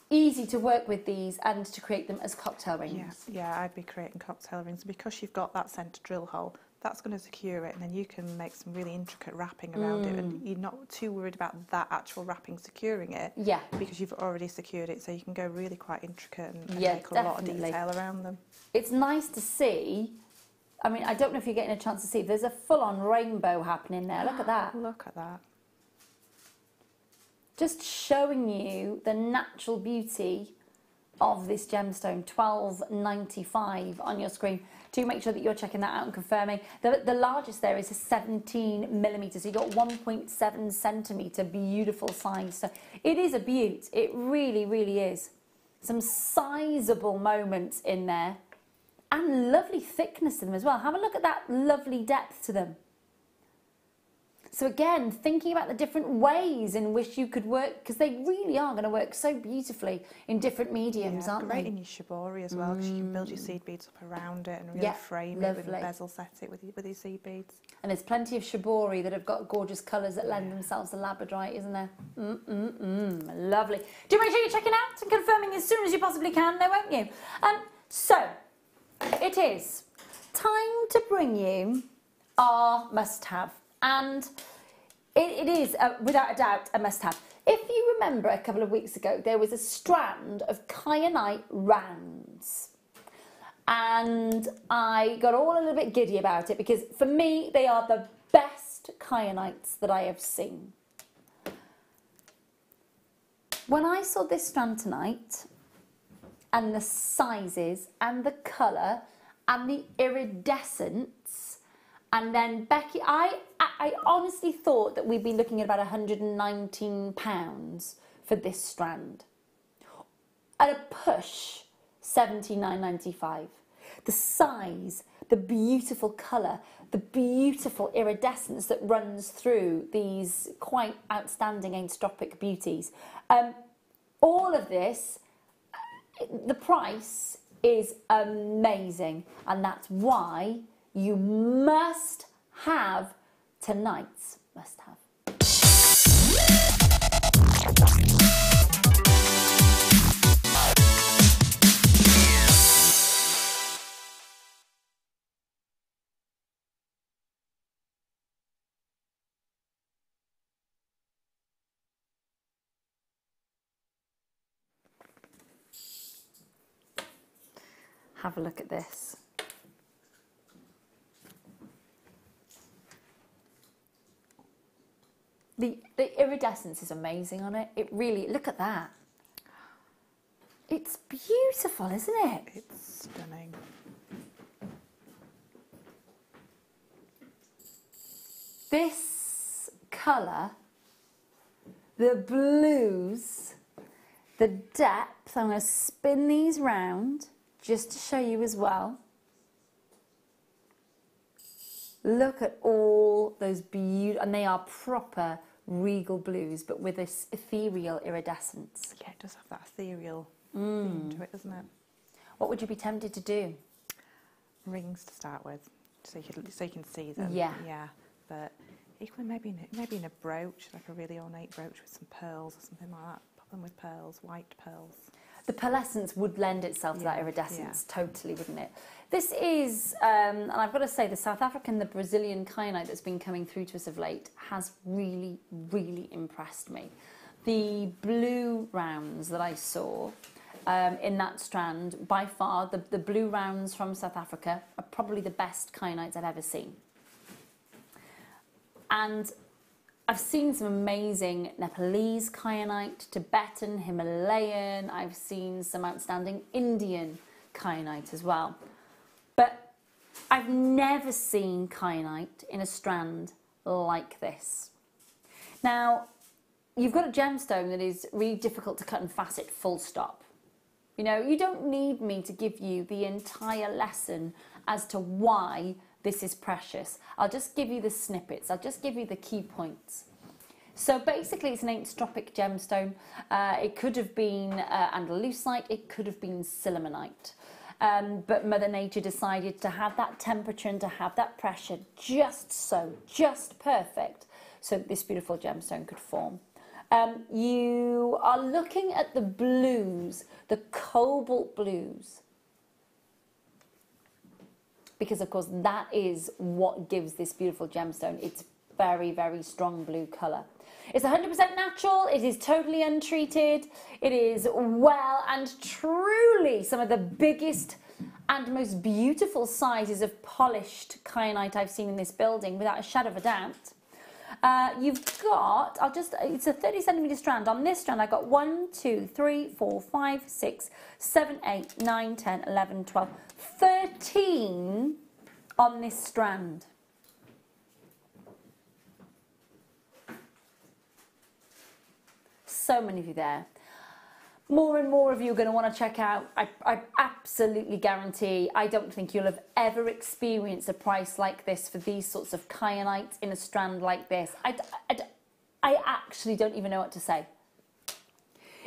easy to work with these and to create them as cocktail rings. Yeah, I'd be creating cocktail rings. Because you've got that centre drill hole, that's going to secure it, and then you can make some really intricate wrapping around it, and you're not too worried about that actual wrapping securing it. Yeah. Because you've already secured it, so you can go really quite intricate and yeah, make a lot of detail around them. It's nice to see. I mean, I don't know if you're getting a chance to see. There's a full-on rainbow happening there. Look at that. Look at that. Just showing you the natural beauty of this gemstone. £12.95 on your screen. Do make sure that you're checking that out and confirming. The largest there is a 17 millimetres, so you've got 1.7 centimetre, beautiful size. So it is a beaut. It really, really is. Some sizable moments in there and lovely thickness to them as well. Have a look at that lovely depth to them. So again, thinking about the different ways in which you could work, because they really are going to work so beautifully in different mediums, aren't they? Great in your shibori as well, because you can build your seed beads up around it and really frame it with bezel, set it with your seed beads. And there's plenty of shibori that have got gorgeous colours that lend themselves to Labradorite, isn't there? Lovely. Do make sure you're checking out and confirming as soon as you possibly can, though, won't you? So, it is time to bring you our must-have. And it is, without a doubt, a must-have. If you remember a couple of weeks ago, there was a strand of kyanite rounds. And I got all a little bit giddy about it because, for me, they are the best kyanites that I have seen. When I saw this strand tonight, and the sizes, and the colour, and the iridescence, and then Becky, I honestly thought that we'd be looking at about £119 for this strand. At a push, $79.95. The size, the beautiful colour, the beautiful iridescence that runs through these quite outstanding anthropic beauties. All of this, the price is amazing, and that's why you must have tonight's must-have. Have a look at this. The iridescence is amazing on it. It really, look at that. It's beautiful, isn't it? It's stunning. This colour, the blues, the depth, I'm going to spin these round just to show you as well. Look at all those beautiful, and they are proper regal blues, but with this ethereal iridescence. Yeah, it does have that ethereal theme to it, doesn't it? What would you be tempted to do? rings to start with, so you can see them. Yeah. Yeah. But equally, maybe in a brooch, like a really ornate brooch with some pearls or something like that. Pop them with pearls, white pearls. The pearlescence would lend itself to that iridescence, totally, wouldn't it? This is, and I've got to say, the South African, the Brazilian kyanite that's been coming through to us of late has really, really impressed me. The blue rounds that I saw in that strand, by far, the blue rounds from South Africa are probably the best kyanites I've ever seen. And I've seen some amazing Nepalese kyanite, Tibetan, Himalayan. I've seen some outstanding Indian kyanite as well. But I've never seen kyanite in a strand like this. Now, you've got a gemstone that is really difficult to cut and facet, full stop. You know, you don't need me to give you the entire lesson as to why this is precious. I'll just give you the snippets. I'll just give you the key points. So basically it's an anthropic gemstone. It could have been andalusite, it could have been sillimanite. But Mother Nature decided to have that temperature and to have that pressure just perfect, so this beautiful gemstone could form. You are looking at the blues, the cobalt blues, because of course that is what gives this beautiful gemstone its very, very strong blue colour. It's 100% natural, it is totally untreated, it is well and truly some of the biggest and most beautiful sizes of polished kyanite I've seen in this building, without a shadow of a doubt. You've got, it's a 30 centimetre strand. On this strand I've got 1, 2, 3, 4, 5, 6, 7, 8, 9, 10, 11, 12, 13 on this strand. So many of you there. More and more of you are going to want to check out. I absolutely guarantee, I don't think you'll have ever experienced a price like this for these sorts of kyanites in a strand like this. I actually don't even know what to say.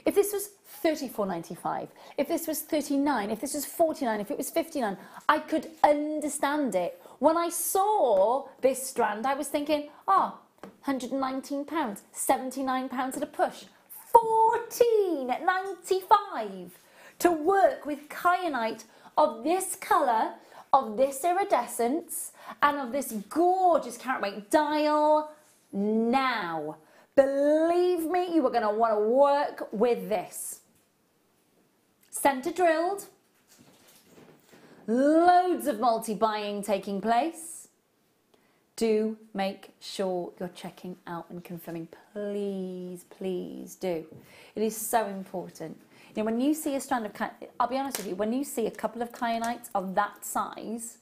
If this was $34.95, if this was $39, if this was $49, if it was $59, I could understand it. When I saw this strand, I was thinking, oh, £119, £79 at a push. $14.95 to work with kyanite of this colour, of this iridescence, and of this gorgeous carat weight. Dial now. Believe me, you are going to want to work with this. Centre drilled. Loads of multi-buying taking place. Do make sure you're checking out and confirming. Please, please do. It is so important. You know, when you see a strand of kyanite, I'll be honest with you, when you see a couple of kyanites of that size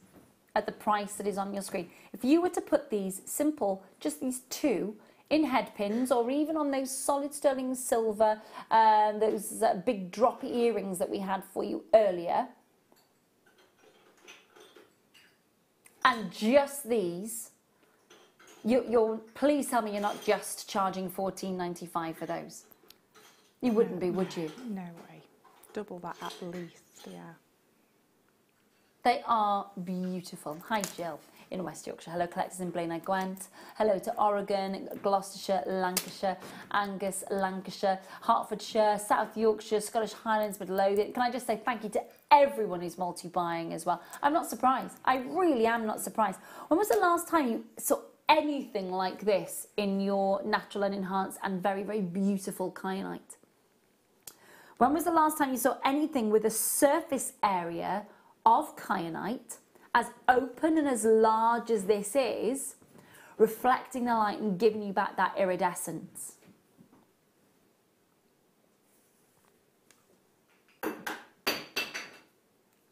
at the price that is on your screen, if you were to put these simple, just these two, in head pins or even on those solid sterling silver, those big droppy earrings that we had for you earlier, and just these, you're please tell me you're not just charging $14.95 for those. You wouldn't be, would you? No way. Double that at least, yeah. They are beautiful. Hi, Jill in West Yorkshire. Hello, collectors in Blaenau Gwent. Hello to Oregon, Gloucestershire, Lancashire, Angus, Lancashire, Hertfordshire, South Yorkshire, Scottish Highlands, Midlothian. Can I just say thank you to everyone who's multi-buying as well. I'm not surprised. I really am not surprised. When was the last time you saw anything like this in your natural and enhanced and very, very beautiful kyanite? When was the last time you saw anything with a surface area of kyanite as open and as large as this is, reflecting the light and giving you back that iridescence?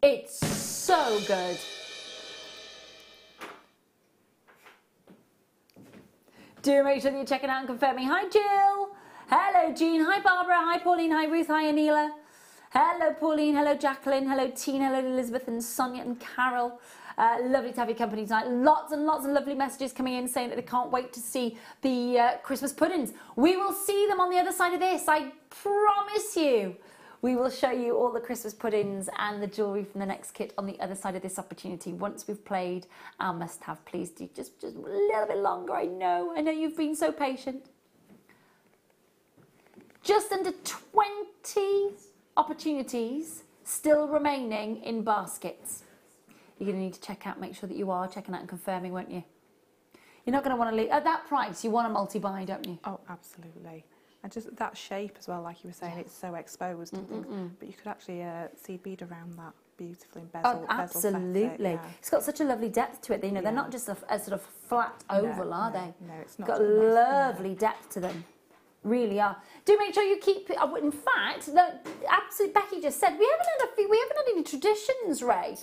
It's so good. Do make sure that you're checking out and confirming. Hi, Jill. Hello, Jean. Hi, Barbara. Hi, Pauline. Hi, Ruth. Hi, Anila. Hello, Pauline. Hello, Jacqueline. Hello, Tina. Hello, Elizabeth and Sonia and Carol. Lovely to have your company tonight. Lots and lots of lovely messages coming in saying that they can't wait to see the Christmas puddings. We will see them on the other side of this. I promise you. We will show you all the Christmas puddings and the jewellery from the next kit on the other side of this opportunity once we've played our must-have. Please do just a little bit longer. I know you've been so patient. Just under 20 opportunities still remaining in baskets. You're going to need to check out, make sure that you are checking out and confirming, won't you? You're not going to want to leave at that price. You want a multi-buy, don't you? Oh, absolutely. And just that shape as well, like you were saying, it's so exposed and things. But you could actually seed bead around that beautifully and bezel. Oh, absolutely. It's got such a lovely depth to it. You know, they're not just a sort of flat oval, are they? No, it's not. Got lovely depth to them. Really are. Do make sure you keep it. In fact, absolutely, Becky just said we haven't had any traditions, Ray,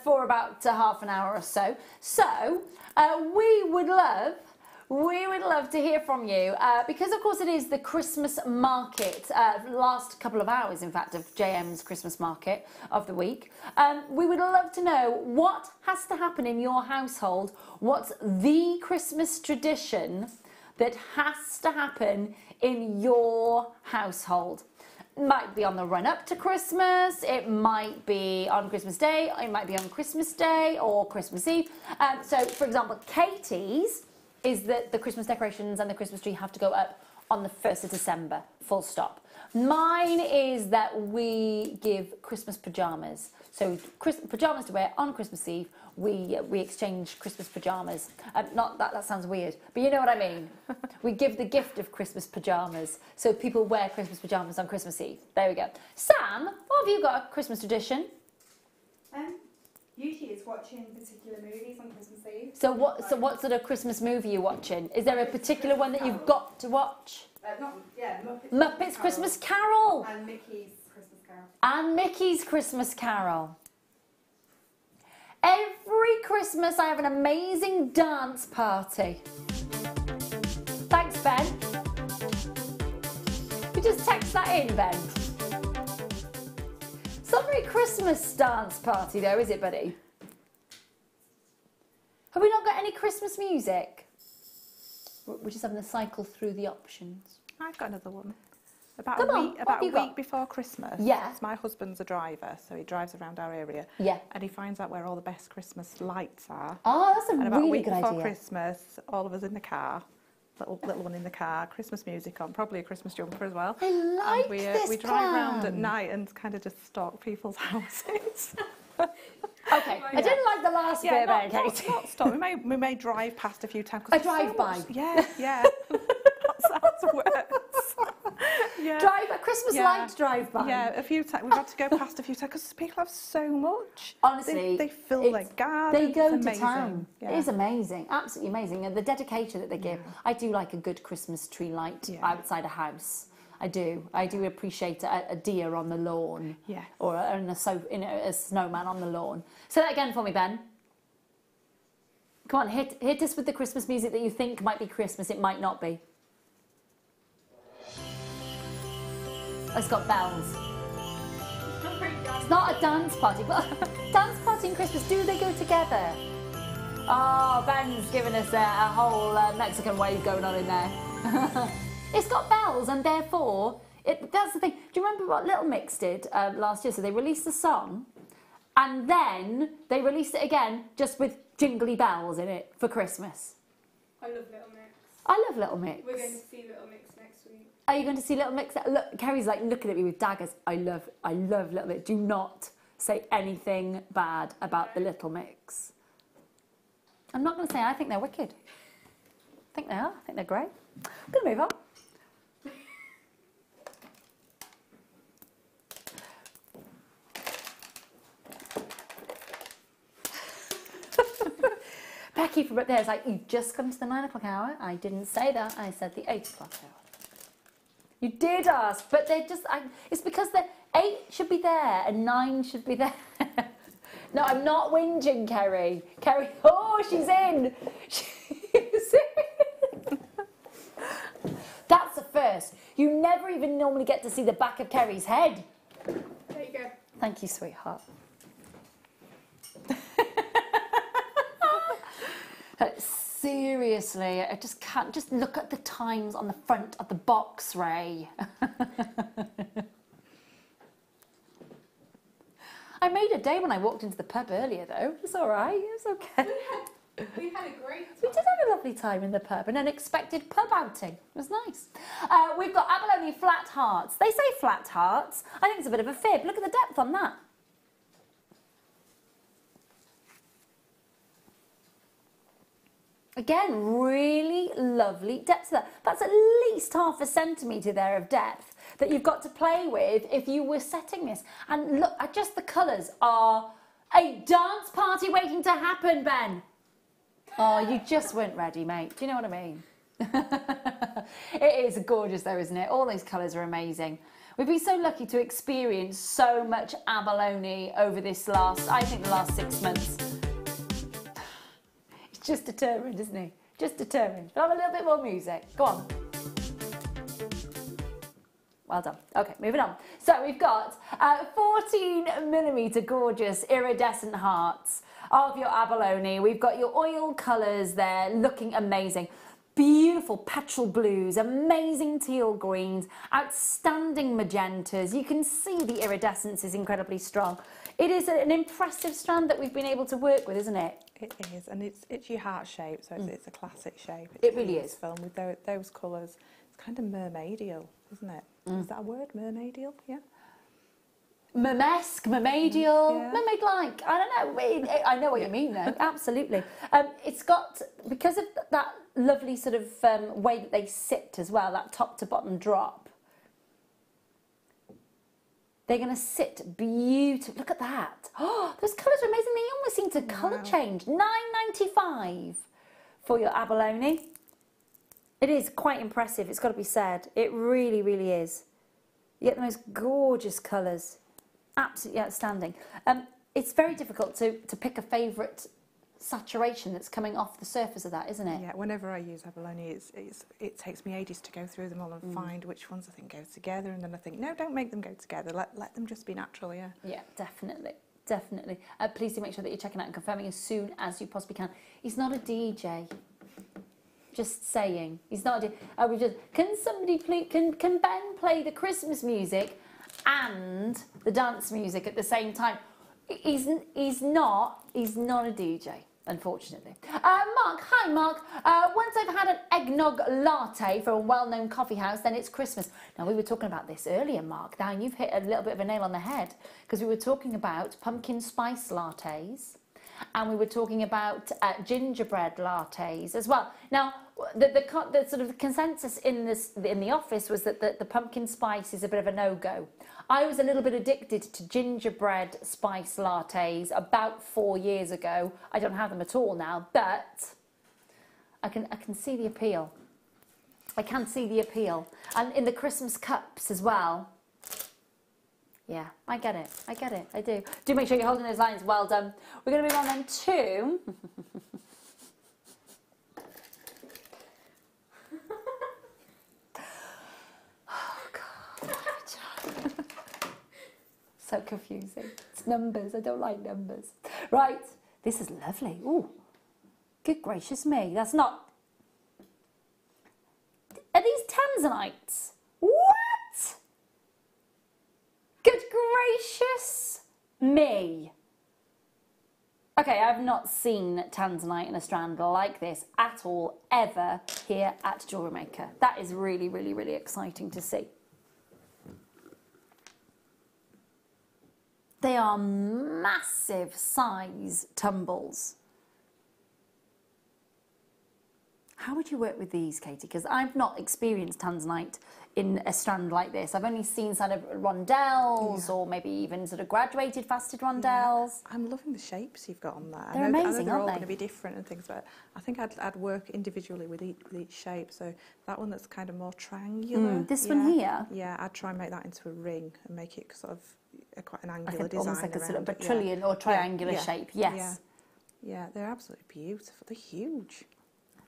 for about half an hour or so. So we would love to hear from you because, of course, it is the Christmas market. Last couple of hours, in fact, of JM's Christmas market of the week. We would love to know what has to happen in your household. What's the Christmas tradition that has to happen in your household? It might be on the run up to Christmas, it might be on Christmas Day, it might be on Christmas Day or Christmas Eve. So, for example, Katie's is that the Christmas decorations and the Christmas tree have to go up on the 1st of December, full stop. Mine is that we give Christmas pyjamas. So pyjamas to wear on Christmas Eve. We exchange Christmas pyjamas. Not that sounds weird, but you know what I mean. We give the gift of Christmas pyjamas. So people wear Christmas pyjamas on Christmas Eve. There we go. Sam, what have you got a Christmas tradition? Usually it's watching particular movies on Christmas Eve. So what sort of Christmas movie are you watching? Is there a particular one that you've got to watch? Muppets Christmas Carol. And Mickey's Christmas Carol. And Mickey's Christmas Carol. Every Christmas I have an amazing dance party. Thanks, Ben. You just text that in, Ben. It's not very Christmas dance party though, is it, buddy? Have we not got any Christmas music? We're just having to cycle through the options. I've got another one. About a week before Christmas. Yeah. My husband's a driver, so he drives around our area. Yeah. And he finds out where all the best Christmas lights are. Oh, that's a and about really a week good before idea. Christmas, all of us in the car, little one in the car, Christmas music on, probably a Christmas jumper as well. I like and this we drive around at night and kind of just stalk people's houses. Okay, I didn't like the last bit there, Katie. Not stop. We may drive past a few times. A drive-by. Yeah. That's worse. A Christmas light drive-by. Yeah, a few times. We've had to go past a few times because people have so much. Honestly, they fill their garden. They go it's to amazing. town. Yeah. It is amazing, absolutely amazing, and the dedication that they give. I do like a good Christmas tree light outside a house. I do appreciate a deer on the lawn. Yeah. Or a snowman on the lawn. Say that again for me, Ben. Come on, hit us with the Christmas music that you think might be Christmas. It might not be. It's got bells. It's not a dance party, but dance party and Christmas, do they go together? Oh, Ben's giving us a whole Mexican wave going on in there. It's got bells, and therefore, that's the thing. Do you remember what Little Mix did last year? So they released a song, and then they released it again, just with jingly bells in it for Christmas. I love Little Mix. I love Little Mix. We're going to see Little Mix next week. Are you going to see Little Mix? Look, Kerry's like looking at me with daggers. I love Little Mix. Do not say anything bad about the Little Mix. I'm not going to say I think they're wicked. I think they are. I think they're great. I'm going to move on. Becky from up there is like, you've just come to the 9 o'clock hour. I didn't say that. I said the 8 o'clock hour. You did ask, but they're just, it's because the 8 should be there and 9 should be there. No, I'm not whinging, Kerry. Kerry, oh, she's in. She's in. That's the first. You never even normally get to see the back of Kerry's head. There you go. Thank you, sweetheart. Seriously, I just can't. Just look at the times on the front of the box, Ray. I made a day when I walked into the pub earlier, though. It's all right. It's okay. We had a great time. We did have a lovely time in the pub, an unexpected pub outing. It was nice. We've got abalone flat hearts. They say flat hearts. I think it's a bit of a fib. Look at the depth on that. Again, really lovely depth to that. That's at least ½ centimetre there of depth that you've got to play with if you were setting this. And look, just the colours are a dance party waiting to happen, Ben. Oh, you just weren't ready, mate. Do you know what I mean? It is gorgeous though, isn't it? All those colours are amazing. We've been so lucky to experience so much abalone over this I think the last 6 months. He's just determined, isn't he? Just determined. We'll have a little bit more music. Go on. Well done. Okay, moving on. So we've got 14mm gorgeous iridescent hearts of your abalone. We've got your oil colours there looking amazing. Beautiful petrol blues, amazing teal greens, outstanding magentas. You can see the iridescence is incredibly strong. It is an impressive strand that we've been able to work with, isn't it? It is, and it's your heart shape, so it's a classic shape. It really is. Film with those colours. It's kind of mermaidial, isn't it? Is that a word, mermaidial? Yeah. Mermesque, mermaidial, Yeah. mermaid-like. I don't know. I know what you mean, though. Absolutely. It's got, because of that lovely sort of way that they sit as well, that top to bottom drop. They're going to sit beautifully. Look at that. Oh, those colours are amazing. They almost seem to colour change. £9.95 for your abalone. It is quite impressive, it's got to be said. It really, really is. You get the most gorgeous colours. Absolutely outstanding. It's very difficult to pick a favourite saturation that's coming off the surface of that, isn't it? Yeah, whenever I use abalone, it takes me ages to go through them all and find which ones I think go together, and then I think, no, don't make them go together. Let them just be natural, yeah. Yeah, definitely. Definitely. Please do make sure that you're checking out and confirming as soon as you possibly can. He's not a DJ. Just saying. He's not a DJ. Can somebody please, can Ben play the Christmas music and the dance music at the same time? He's not a DJ, unfortunately. Mark, hi Mark. Once I've had an eggnog latte from a well-known coffee house, then it's Christmas. Now, we were talking about this earlier, Mark. Now, you've hit a little bit of a nail on the head, because we were talking about pumpkin spice lattes, and we were talking about gingerbread lattes as well. Now, the sort of consensus in the office was that the pumpkin spice is a bit of a no-go. I was a little bit addicted to gingerbread spice lattes about 4 years ago. I don't have them at all now, but I can see the appeal. I can see the appeal. And in the Christmas cups as well. Yeah, I get it. I get it. I do. Do make sure you're holding those lines. Well done. We're going to move on then to... Oh, God. So confusing. It's numbers. I don't like numbers. Right. This is lovely. Ooh. Good gracious me. That's not... Are these tanzanites? What? Good gracious me. Okay, I've not seen tanzanite in a strand like this at all, ever, here at Jewellery Maker. That is really, really, really exciting to see. They are massive size tumbles. How would you work with these, Katie? Because I've not experienced tanzanite in a strand like this. I've only seen sort of rondelles or maybe even sort of graduated faceted rondelles. Yeah. I'm loving the shapes you've got on there. They're amazing, I know they're all aren't going they? to be different and things, but I think I'd work individually with each shape. So that one that's kind of more triangular. This one here? Yeah, I'd try and make that into a ring and make it sort of quite an angular design. Almost like a sort of around it, trillion or triangular shape, yes. Yeah, they're absolutely beautiful. They're huge.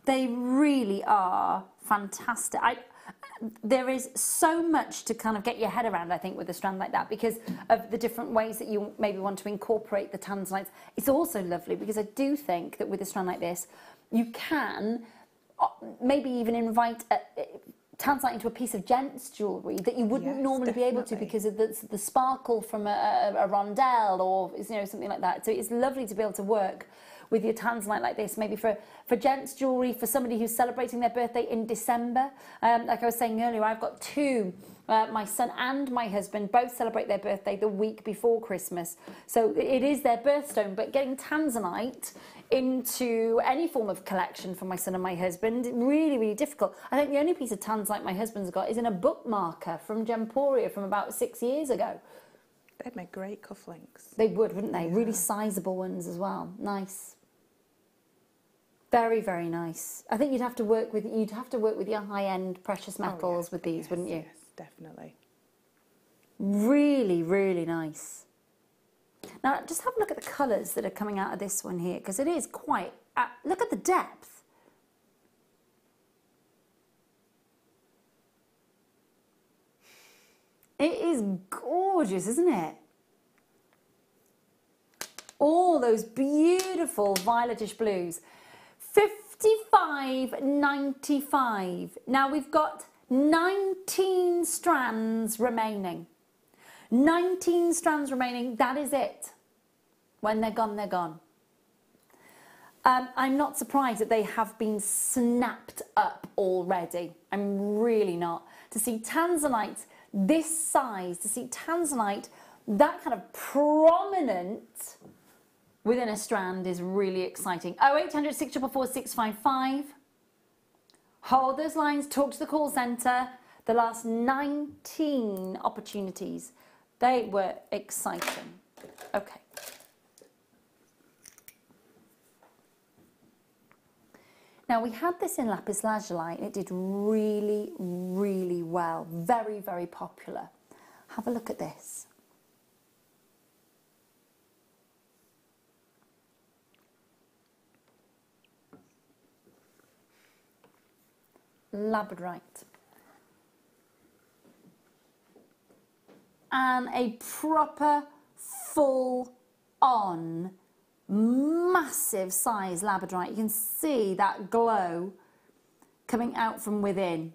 They really are fantastic. There is so much to kind of get your head around, I think, with a strand like that, because of the different ways that you maybe want to incorporate the tanzanites. It's also lovely because I do think that with a strand like this, you can maybe even invite tanzanite into a piece of gents jewellery that you wouldn't normally be able to because of the sparkle from a rondelle or, you know, something like that. So it's lovely to be able to work with your tanzanite like this, maybe for gents jewellery, for somebody who's celebrating their birthday in December. Like I was saying earlier, I've got two, my son and my husband both celebrate their birthday the week before Christmas. So it is their birthstone, but getting tanzanite into any form of collection for my son and my husband, really, really difficult. I think the only piece of tanzanite my husband's got is in a bookmarker from Gemporia from about 6 years ago. They'd make great cufflinks. They would, wouldn't they? Yeah. Really sizable ones as well. Nice. Very, very nice. I think you'd have to work with your high-end precious metals with these, wouldn't you? Yes, definitely. Really, really nice. Now, just have a look at the colours that are coming out of this one here, because it is quite... look at the depth. It is gorgeous, isn't it? All those beautiful violetish blues. $55.95. Now we've got 19 strands remaining. 19 strands remaining, that is it. When they're gone, they're gone. I'm not surprised that they have been snapped up already. I'm really not. To see tanzanite this size, to see tanzanite that kind of prominent within a strand is really exciting. 0800 644 655. Hold those lines, talk to the call centre. The last 19 opportunities. They were exciting. Okay. Now we had this in Lapis lazuli and it did really, really well. Very, very popular. Have a look at this. Labradorite. And a proper full-on massive size labradorite. You can see that glow coming out from within.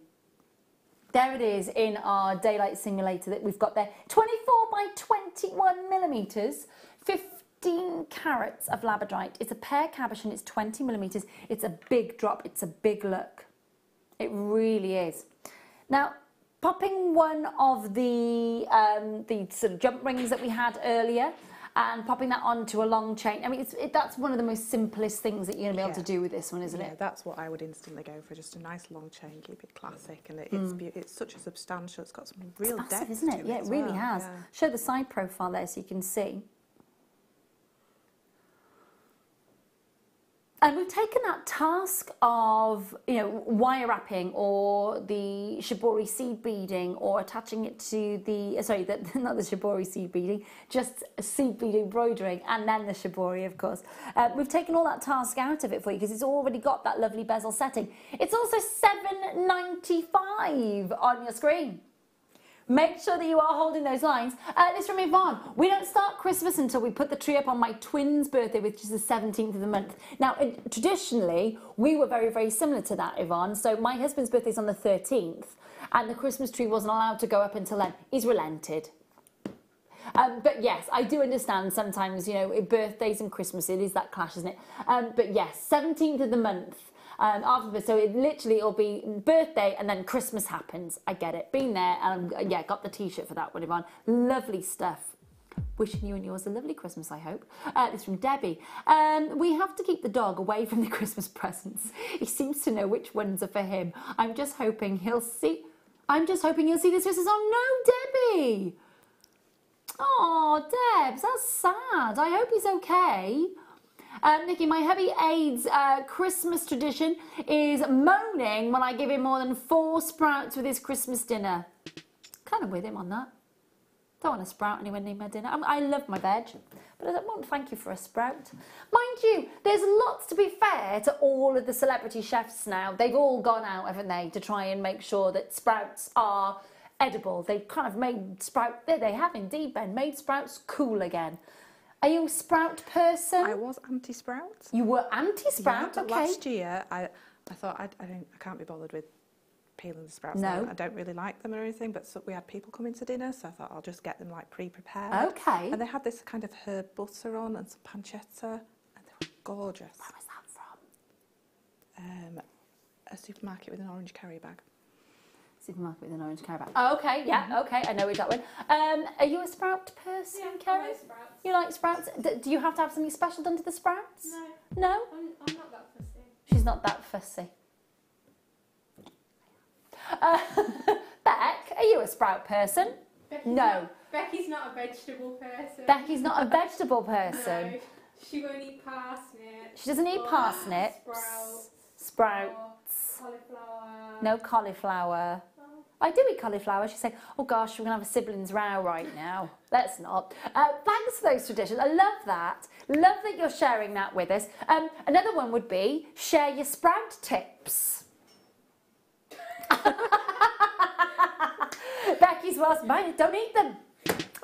There it is in our daylight simulator that we've got there. 24 by 21 millimeters, 15 carats of labradorite. It's a pear cabochon, it's 20 millimeters. It's a big drop, it's a big look. It really is. Now, popping one of the sort of jump rings that we had earlier and popping that onto a long chain. I mean, that's one of the most simplest things that you're going to be able to do with this one, isn't it? Yeah, that's what I would instantly go for, just a nice long chain, keep it classic. And it's such a substantial, it's got some real depth, massive, isn't it? Yeah, it really has. Yeah. Show the side profile there so you can see. And we've taken that task of, you know, wire wrapping or the shibori seed beading or attaching it to the, not the shibori seed beading, just seed bead embroidering and then the shibori, of course. We've taken all that task out of it for you because it's already got that lovely bezel setting. It's also $7.95 on your screen. Make sure that you are holding those lines. This from Yvonne. We don't start Christmas until we put the tree up on my twin's birthday, which is the 17th of the month. Now, traditionally, we were very, very similar to that, Yvonne. So my husband's birthday is on the 13th, and the Christmas tree wasn't allowed to go up until then. He's relented. But yes, I do understand sometimes, you know, birthdays and Christmas, it is that clash, isn't it? But yes, 17th of the month. After so it'll be birthday and then Christmas happens. I get it. Been there and yeah, got the t-shirt for that one, Yvonne. Lovely stuff. Wishing you and yours a lovely Christmas, I hope. This from Debbie. We have to keep the dog away from the Christmas presents. He seems to know which ones are for him. I'm just hoping he'll see this Christmas. Oh no, Debbie! Oh, Debs, that's sad. I hope he's okay. Nikki, my hubby Aid's Christmas tradition is moaning when I give him more than 4 sprouts with his Christmas dinner. Kind of with him on that. Don't want a sprout anywhere near my dinner. I love my veg, but I don't want to thank you for a sprout. Mind you, there's lots, to be fair, to all of the celebrity chefs now. They've all gone out, haven't they, to try and make sure that sprouts are edible. They've kind of made they have indeed, Ben, made sprouts cool again. Are you a sprout person? I was anti-sprout. You were anti-sprout, yeah, okay. Last year, I thought I can't be bothered with peeling the sprouts. No. I don't really like them or anything, but so we had people coming to dinner, so I thought I'll just get them like pre-prepared. Okay. And they had this kind of herb butter on and some pancetta, and they were gorgeous. Where was that from? A supermarket with an orange carrier bag. Supermarket with an orange carrier bag. Oh, okay, yeah, okay, I know that one. Are you a sprout person, Kerry? I like sprouts. You like sprouts? Do you have to have something special done to the sprouts? No. No? I'm not that fussy. She's not that fussy. Beck, are you a sprout person? No. Becky's not a vegetable person. Becky's not a vegetable person. No. She won't eat parsnips. She doesn't eat parsnips. Sprouts. Cauliflower. No cauliflower. I do eat cauliflower. She's saying, oh gosh, we're going to have a siblings row right now. Let's not. Thanks for those traditions. I love that. Love that you're sharing that with us. Another one would be share your sprout tips. Becky's lost mine. Don't eat them.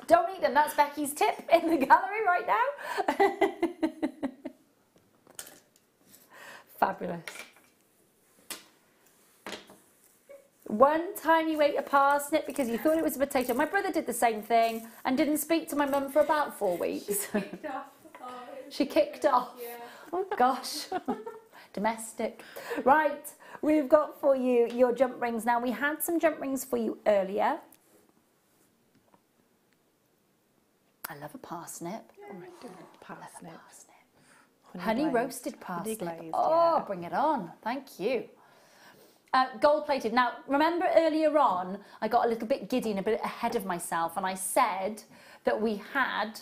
Don't eat them. That's Becky's tip in the gallery right now. Fabulous. One time you ate a parsnip because you thought it was a potato. My brother did the same thing and didn't speak to my mum for about 4 weeks. She kicked off. She kicked off. Yeah. Oh gosh. Domestic. Right, we've got for you your jump rings. Now, we had some jump rings for you earlier. I love a parsnip. Oh, I do love parsnip. Honey roasted parsnip. glazed, Oh, yeah. bring it on. Thank you. Gold plated. Now, remember earlier on, I got a little bit giddy and a bit ahead of myself, and I said that we had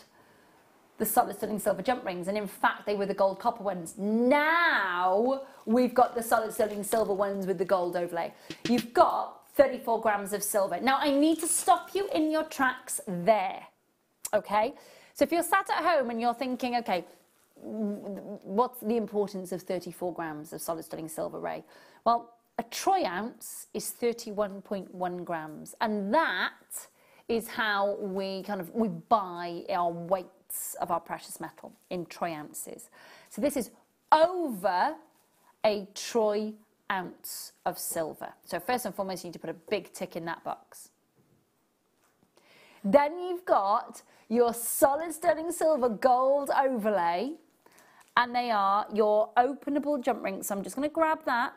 the solid sterling silver jump rings, and in fact, they were the gold copper ones. Now, we've got the solid sterling silver ones with the gold overlay. You've got 34 grams of silver. Now, I need to stop you in your tracks there, okay? So if you're sat at home and you're thinking, okay, what's the importance of 34 grams of solid sterling silver, Ray? Well, a troy ounce is 31.1 grams, and that is how we buy our weights of our precious metal in troy ounces. So this is over a troy ounce of silver. So first and foremost, you need to put a big tick in that box. Then you've got your solid sterling silver gold overlay, and they are your openable jump rings. So I'm just going to grab that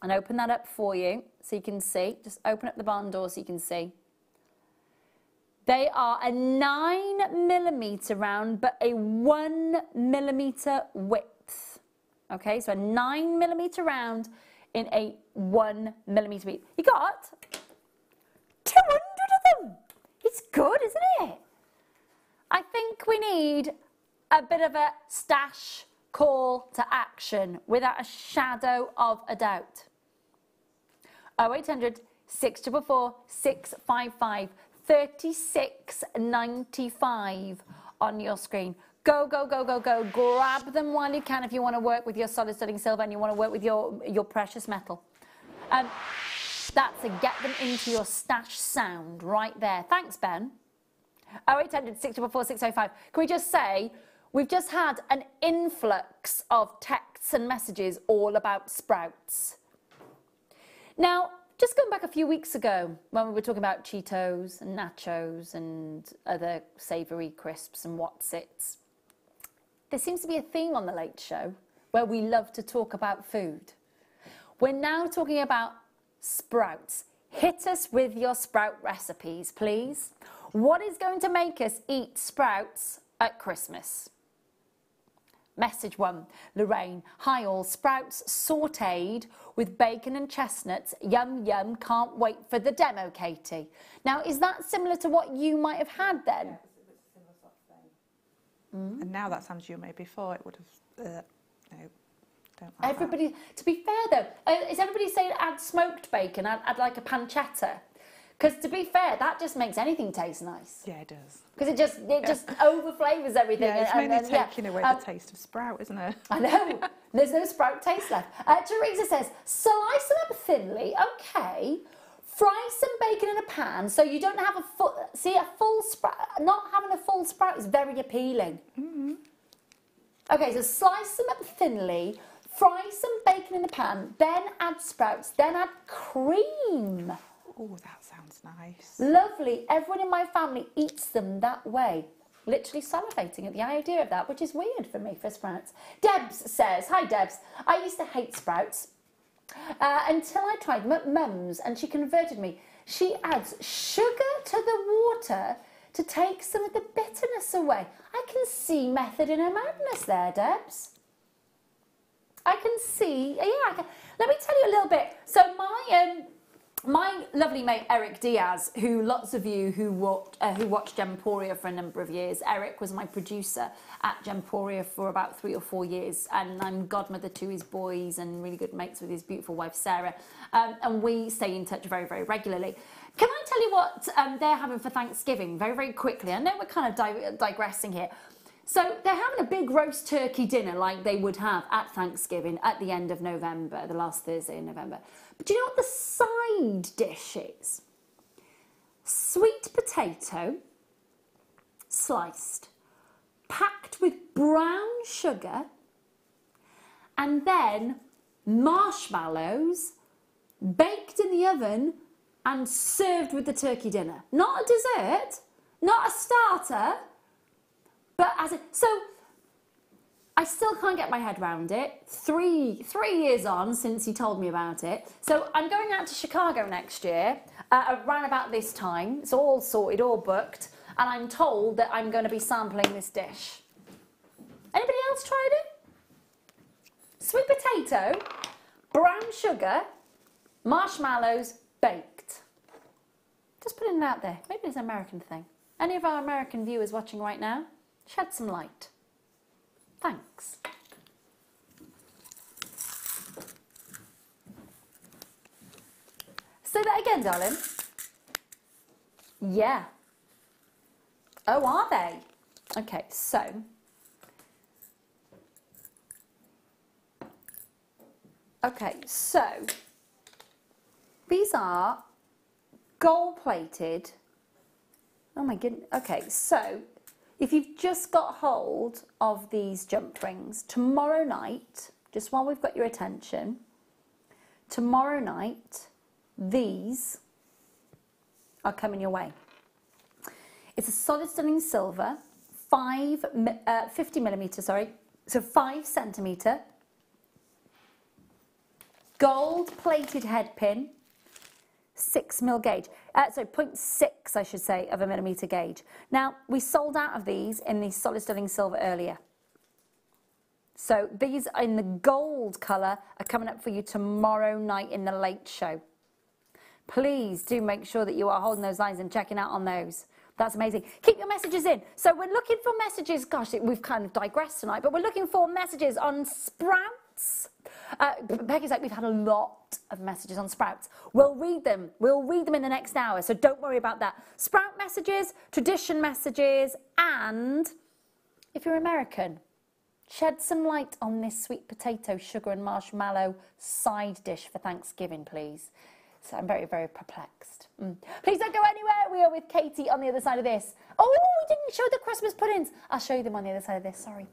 and open that up for you so you can see. Just open up the barn door so you can see. They are a 9mm round, but a 1mm width. Okay, so a 9mm round in a 1mm width. You got 200 of them. It's good, isn't it? I think we need a bit of a stash call to action without a shadow of a doubt. 0800 644 655 36.95 on your screen. Go, go, go, go, go. Grab them while you can if you want to work with your solid sterling silver and you want to work with your precious metal. That's a get them into your stash sound right there. Thanks, Ben. 0800 644 655. Can we just say, we've just had an influx of texts and messages all about sprouts. Now, just going back a few weeks ago when we were talking about Cheetos and nachos and other savoury crisps and what's-its, there seems to be a theme on The Late Show where we love to talk about food. We're now talking about sprouts. Hit us with your sprout recipes, please. What is going to make us eat sprouts at Christmas? Message 1, Lorraine. Hi all, sprouts sautéed with bacon and chestnuts. Yum, yum, can't wait for the demo, Katie. Now, is that similar to what you might have had then? Yeah, it was a similar sort of thing. And now that sounds yummy. Before it would have, no, don't like Everybody, that. To be fair though, is everybody saying add smoked bacon, add like a pancetta? Because to be fair, that just makes anything taste nice. Yeah, it does. Because it just over-flavours everything. Yeah, it's mainly taking away the taste of sprout, isn't it? I know. There's no sprout taste left. Teresa says, slice them up thinly, okay. Fry some bacon in a pan so you don't have a full sprout. Not having a full sprout is very appealing. Mm-hmm. Okay, so slice them up thinly, Fry some bacon in the pan, then add sprouts, then add cream. Oh, that sounds nice. Lovely. Everyone in my family eats them that way. Literally salivating at the idea of that, which is weird for me for sprouts. Debs says, hi Debs, I used to hate sprouts until I tried Mum's and she converted me. She adds sugar to the water to take some of the bitterness away. I can see method in her madness there, Debs. I can see, yeah, let me tell you a little bit. So my lovely mate Eric Diaz, who lots of you who watched Gemporia for a number of years, Eric was my producer at Gemporia for about 3 or 4 years, and I'm godmother to his boys and really good mates with his beautiful wife Sarah, and we stay in touch very, very regularly. Can I tell you what they're having for Thanksgiving very, very quickly? I know we're kind of digressing here. So they're having a big roast turkey dinner like they would have at Thanksgiving at the end of November, the last Thursday in November. But do you know what the side dish is? Sweet potato, sliced, packed with brown sugar, and then marshmallows baked in the oven and served with the turkey dinner. Not a dessert, not a starter, but so I still can't get my head around it. Three years on since he told me about it. So I'm going out to Chicago next year, around about this time. It's all sorted, all booked, and I'm told that I'm going to be sampling this dish. Anybody else tried it? Sweet potato, brown sugar, marshmallows, baked. Just putting it out there. Maybe it's an American thing. Any of our American viewers watching right now? Shed some light. Thanks. Say that again, darling. Yeah. Oh, are they? Okay, so. Okay, so. These are gold-plated. Oh my goodness. Okay, so. If you've just got hold of these jump rings, tomorrow night, just while we've got your attention, tomorrow night, these are coming your way. It's a solid stunning silver, 50 millimeter, sorry, so 5 centimeter, gold plated head pin, 6 mil gauge, so 0.6 I should say of a millimeter gauge. Now we sold out of these in the solid stunning silver earlier. So these in the gold colour are coming up for you tomorrow night in the late show. Please do make sure that you are holding those lines and checking out on those. That's amazing. Keep your messages in. So we're looking for messages, gosh, we've kind of digressed tonight, but we're looking for messages on sprouts. Peggy's like, we've had a lot of messages on sprouts. We'll read them. We'll read them in the next hour, so don't worry about that. Sprout messages, tradition messages, and if you're American, shed some light on this sweet potato, sugar and marshmallow side dish for Thanksgiving, please. So I'm very, very perplexed. Please don't go anywhere. We are with Katie on the other side of this. Oh, we didn't show the Christmas puddings. I'll show you them on the other side of this, sorry.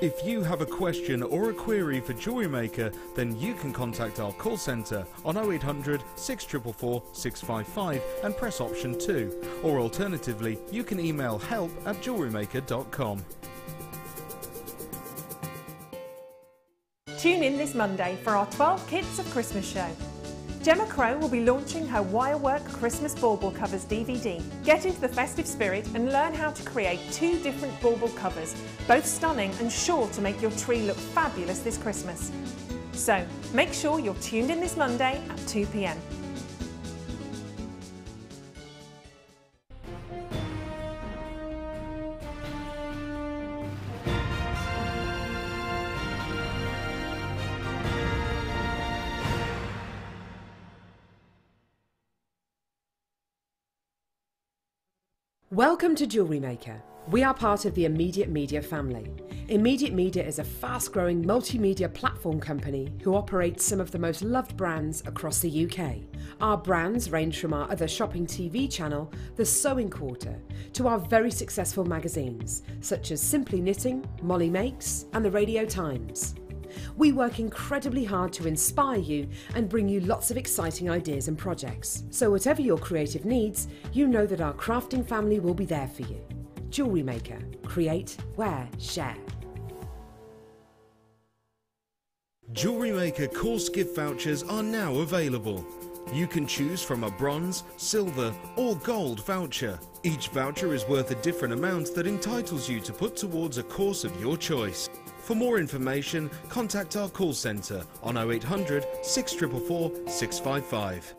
If you have a question or a query for Jewellery Maker, then you can contact our call centre on 0800 644 655 and press option 2. Or alternatively, you can email help@jewellerymaker.com. Tune in this Monday for our 12 Kids of Christmas show. Gemma Crow will be launching her Wirework Christmas bauble covers DVD. Get into the festive spirit and learn how to create 2 different bauble covers, both stunning and sure to make your tree look fabulous this Christmas. So, make sure you're tuned in this Monday at 2 p.m. Welcome to Jewellery Maker. We are part of the Immediate Media family. Immediate Media is a fast-growing multimedia platform company who operates some of the most loved brands across the UK. Our brands range from our other shopping TV channel, The Sewing Quarter, to our very successful magazines, such as Simply Knitting, Molly Makes, and the Radio Times. We work incredibly hard to inspire you and bring you lots of exciting ideas and projects. So whatever your creative needs, you know that our crafting family will be there for you. Jewellery Maker. Create, wear, share. Jewellery Maker course gift vouchers are now available. You can choose from a bronze, silver or gold voucher. Each voucher is worth a different amount that entitles you to put towards a course of your choice. For more information, contact our call centre on 0800 644 655.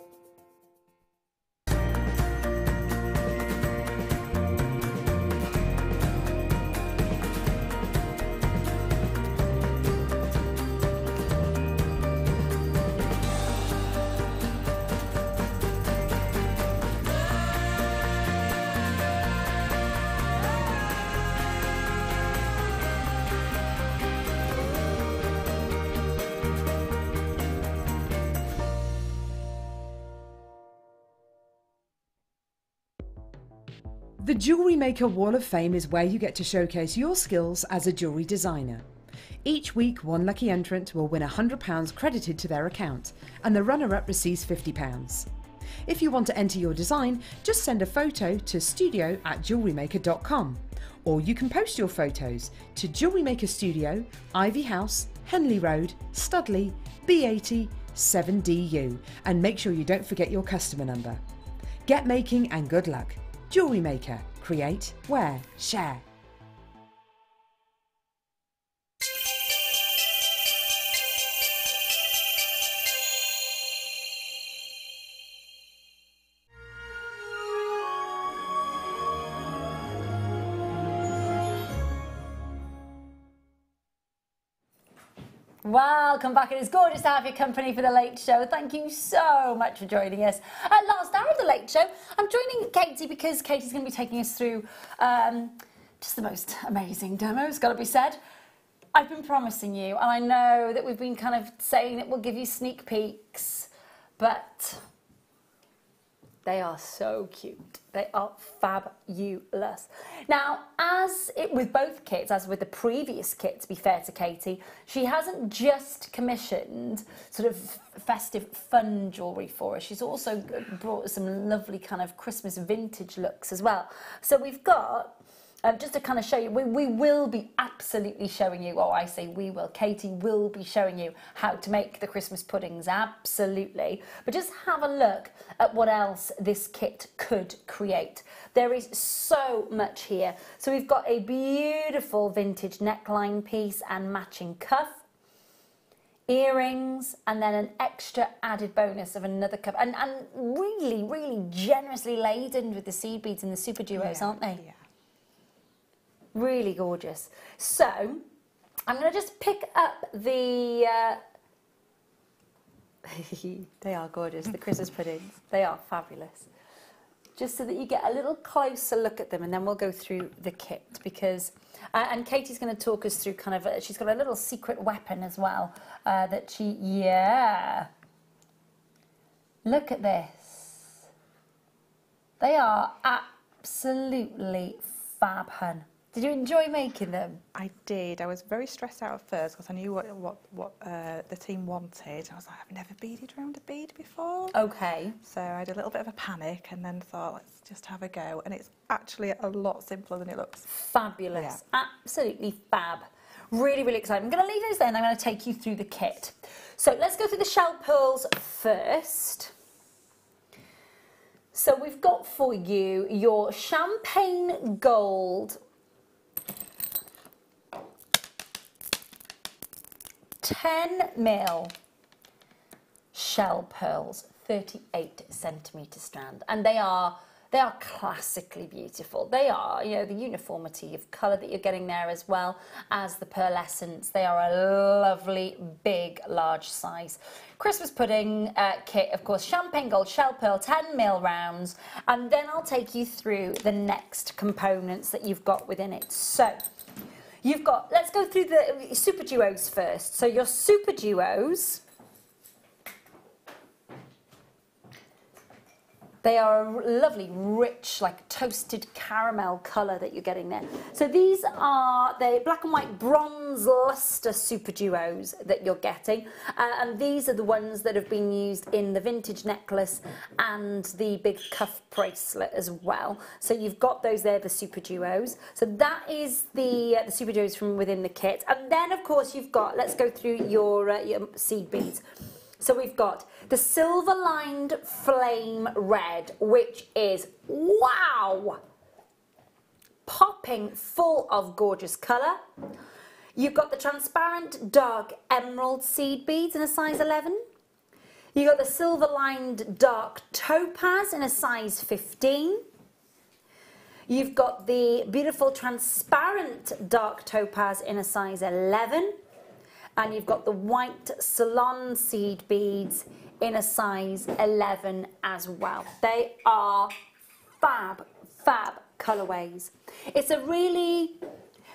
The Jewellery Maker Wall of Fame is where you get to showcase your skills as a jewellery designer. Each week, one lucky entrant will win £100 credited to their account, and the runner-up receives £50. If you want to enter your design, just send a photo to studio@jewellerymaker.com, or you can post your photos to Jewellery Maker Studio, Ivy House, Henley Road, Studley, B80 7DU, and make sure you don't forget your customer number. Get making and good luck. Jewellery Maker. Create, wear, share. Welcome back. It is gorgeous to have your company for the Late Show. Thank you so much for joining us. At last hour of the Late Show, I'm joining Katie because Katie's going to be taking us through just the most amazing demo, it's got to be said. I've been promising you, and I know that we've been kind of saying that we'll give you sneak peeks, but they are so cute. They are fabulous. Now, as with both kits, as with the previous kit, to be fair to Katie, she hasn't just commissioned sort of festive fun jewellery for us. She's also brought us some lovely kind of Christmas vintage looks as well. So we've got, just to kind of show you, we will be absolutely showing you, or I say we will, Katie will be showing you how to make the Christmas puddings, absolutely. But just have a look at what else this kit could create. There is so much here. So we've got a beautiful vintage neckline piece and matching cuff, earrings, and then an extra added bonus of another cuff, and really, really generously laden with the seed beads and the super duos, aren't they? Yeah. Really gorgeous. So I'm going to just pick up the they are gorgeous, the Christmas puddings. They are fabulous. Just so that you get a little closer look at them, and then we'll go through the kit, because and Katie's going to talk us through kind of she's got a little secret weapon as well that she look at this. They are absolutely fab, hun. Did you enjoy making them? I did. I was very stressed out at first because I knew what the team wanted. I was like, I've never beaded around a bead before. Okay. So I had a little bit of a panic and then thought, let's just have a go. And it's actually a lot simpler than it looks. Fabulous. Yeah. Absolutely fab. Really, really exciting. I'm going to leave those there and I'm going to take you through the kit. So let's go through the shell pearls first. So we've got for you your champagne gold 10mm shell pearls, 38cm strand, and they are They are classically beautiful. They are, you know, the uniformity of colour that you're getting there as well as the pearlescence. They are a lovely, big, large size. Christmas pudding kit, of course, champagne gold shell pearl, 10mm rounds, and then I'll take you through the next components that you've got within it. So, you've got, let's go through the super duos first. So your super duos, they are a lovely, rich, like toasted caramel colour that you're getting there. So these are the black and white bronze luster super duos that you're getting. And these are the ones that have been used in the vintage necklace and the big cuff bracelet as well. So you've got those there, the super duos. So that is the super duos from within the kit. And then, of course, you've got, let's go through your seed beads. So we've got the silver-lined flame red, which is, wow, popping full of gorgeous colour. You've got the transparent dark emerald seed beads in a size 11. You've got the silver-lined dark topaz in a size 15. You've got the beautiful transparent dark topaz in a size 11. And you've got the white Ceylon seed beads in a size 11 as well. They are fab, fab colourways. It's a really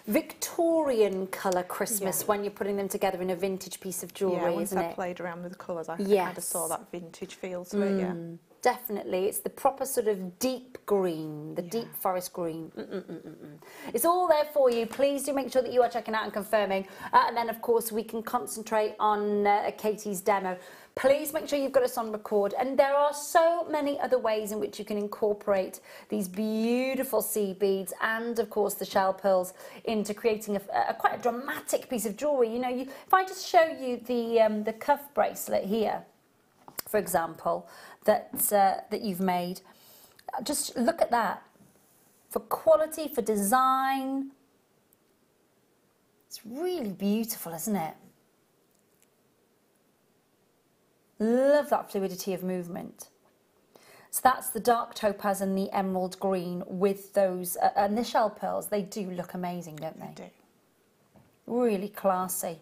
Victorian colour Christmas when you're putting them together in a vintage piece of jewellery, isn't it? Once I played around with the colours, I kind of saw that vintage feel to it, yeah. Definitely, it's the proper sort of deep green, the deep forest green. It's all there for you. Please do make sure that you are checking out and confirming. And then, of course, we can concentrate on Katie's demo. Please make sure you've got us on record. And there are so many other ways in which you can incorporate these beautiful seed beads and, of course, the shell pearls into creating quite a dramatic piece of jewellery. You know, if I just show you the cuff bracelet here, for example, that you've made, just look at that. For quality, for design, it's really beautiful, isn't it? Love that fluidity of movement. So that's the dark topaz and the emerald green with those, and the shell pearls. They do look amazing, don't they? They do. Really classy.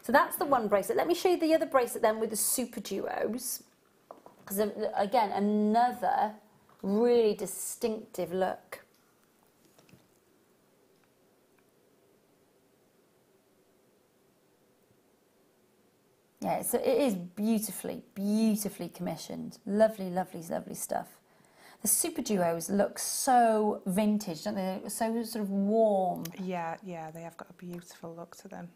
So that's the one bracelet. Let me show you the other bracelet then with the super duos. Because again, another really distinctive look. Yeah, so it is beautifully, beautifully commissioned. Lovely, lovely, lovely stuff. The super duos look so vintage, don't they? So sort of warm. Yeah, yeah, they have got a beautiful look to them.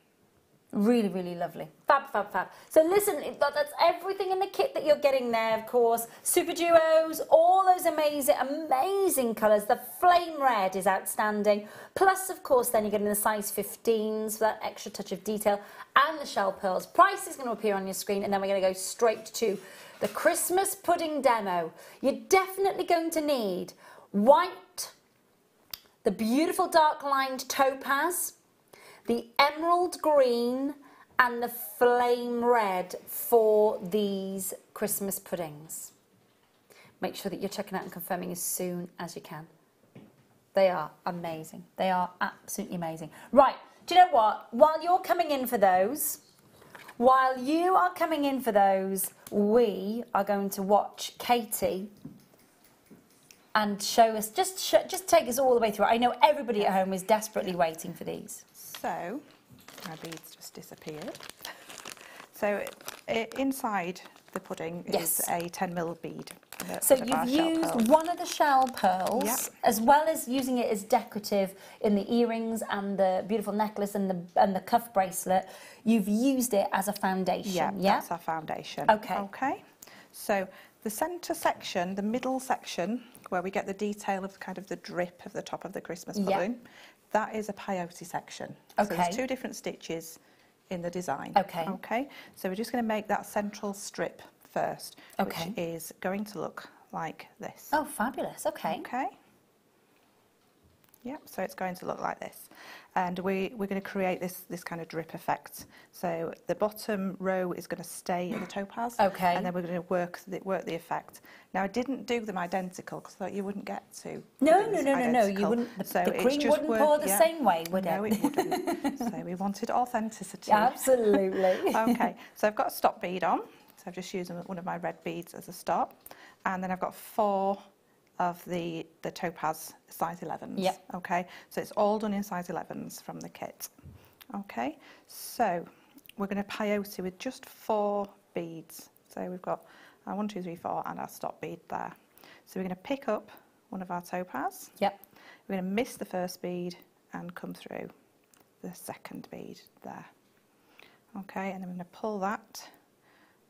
Really, really lovely. Fab, fab, fab. So listen, that's everything in the kit that you're getting there, of course. Super duos, all those amazing, amazing colours. The flame red is outstanding. Plus, of course, then you're getting the size 15s for that extra touch of detail. And the shell pearls. Price is going to appear on your screen, and then we're going to go straight to the Christmas pudding demo. You're definitely going to need white, the beautiful dark lined topaz, the emerald green and the flame red for these Christmas puddings. Make sure that you're checking out and confirming as soon as you can. They are amazing. They are absolutely amazing. Right, do you know what? While you're coming in for those, we are going to watch Katie and show us, just take us all the way through. I know everybody at home is desperately waiting for these. So, my beads just disappeared. So, inside the pudding is a 10mm bead. So you've used one of the shell pearls, as well as using it as decorative in the earrings and the beautiful necklace and the cuff bracelet. You've used it as a foundation. Yeah, that's our foundation. Okay. Okay. So the centre section, the middle section, where we get the detail of kind of the drip of the top of the Christmas pudding, that is a peyote section. Okay. So there's two different stitches in the design. Okay. Okay. So we're just going to make that central strip first, which is going to look like this. Oh, fabulous. Okay. Okay. Yep, so it's going to look like this. And we're going to create this kind of drip effect. So the bottom row is going to stay in the topaz. Okay. And then we're going to work the effect. Now, I didn't do them identical because I thought you wouldn't get to. No, you wouldn't. So The cream wouldn't pour the same way, would it? No, it wouldn't. So we wanted authenticity. Absolutely. Okay, so I've got a stop bead on. So I've just used one of my red beads as a stop. And then I've got 4 of the topaz size 11s. Yep. Okay, so it's all done in size 11s from the kit. Okay, so we're going to peyote with just 4 beads. So we've got our 1, 2, 3, 4 and our stop bead there. So we're going to pick up one of our topaz. Yep. We're going to miss the first bead and come through the second bead there. Okay, and then we're going to pull that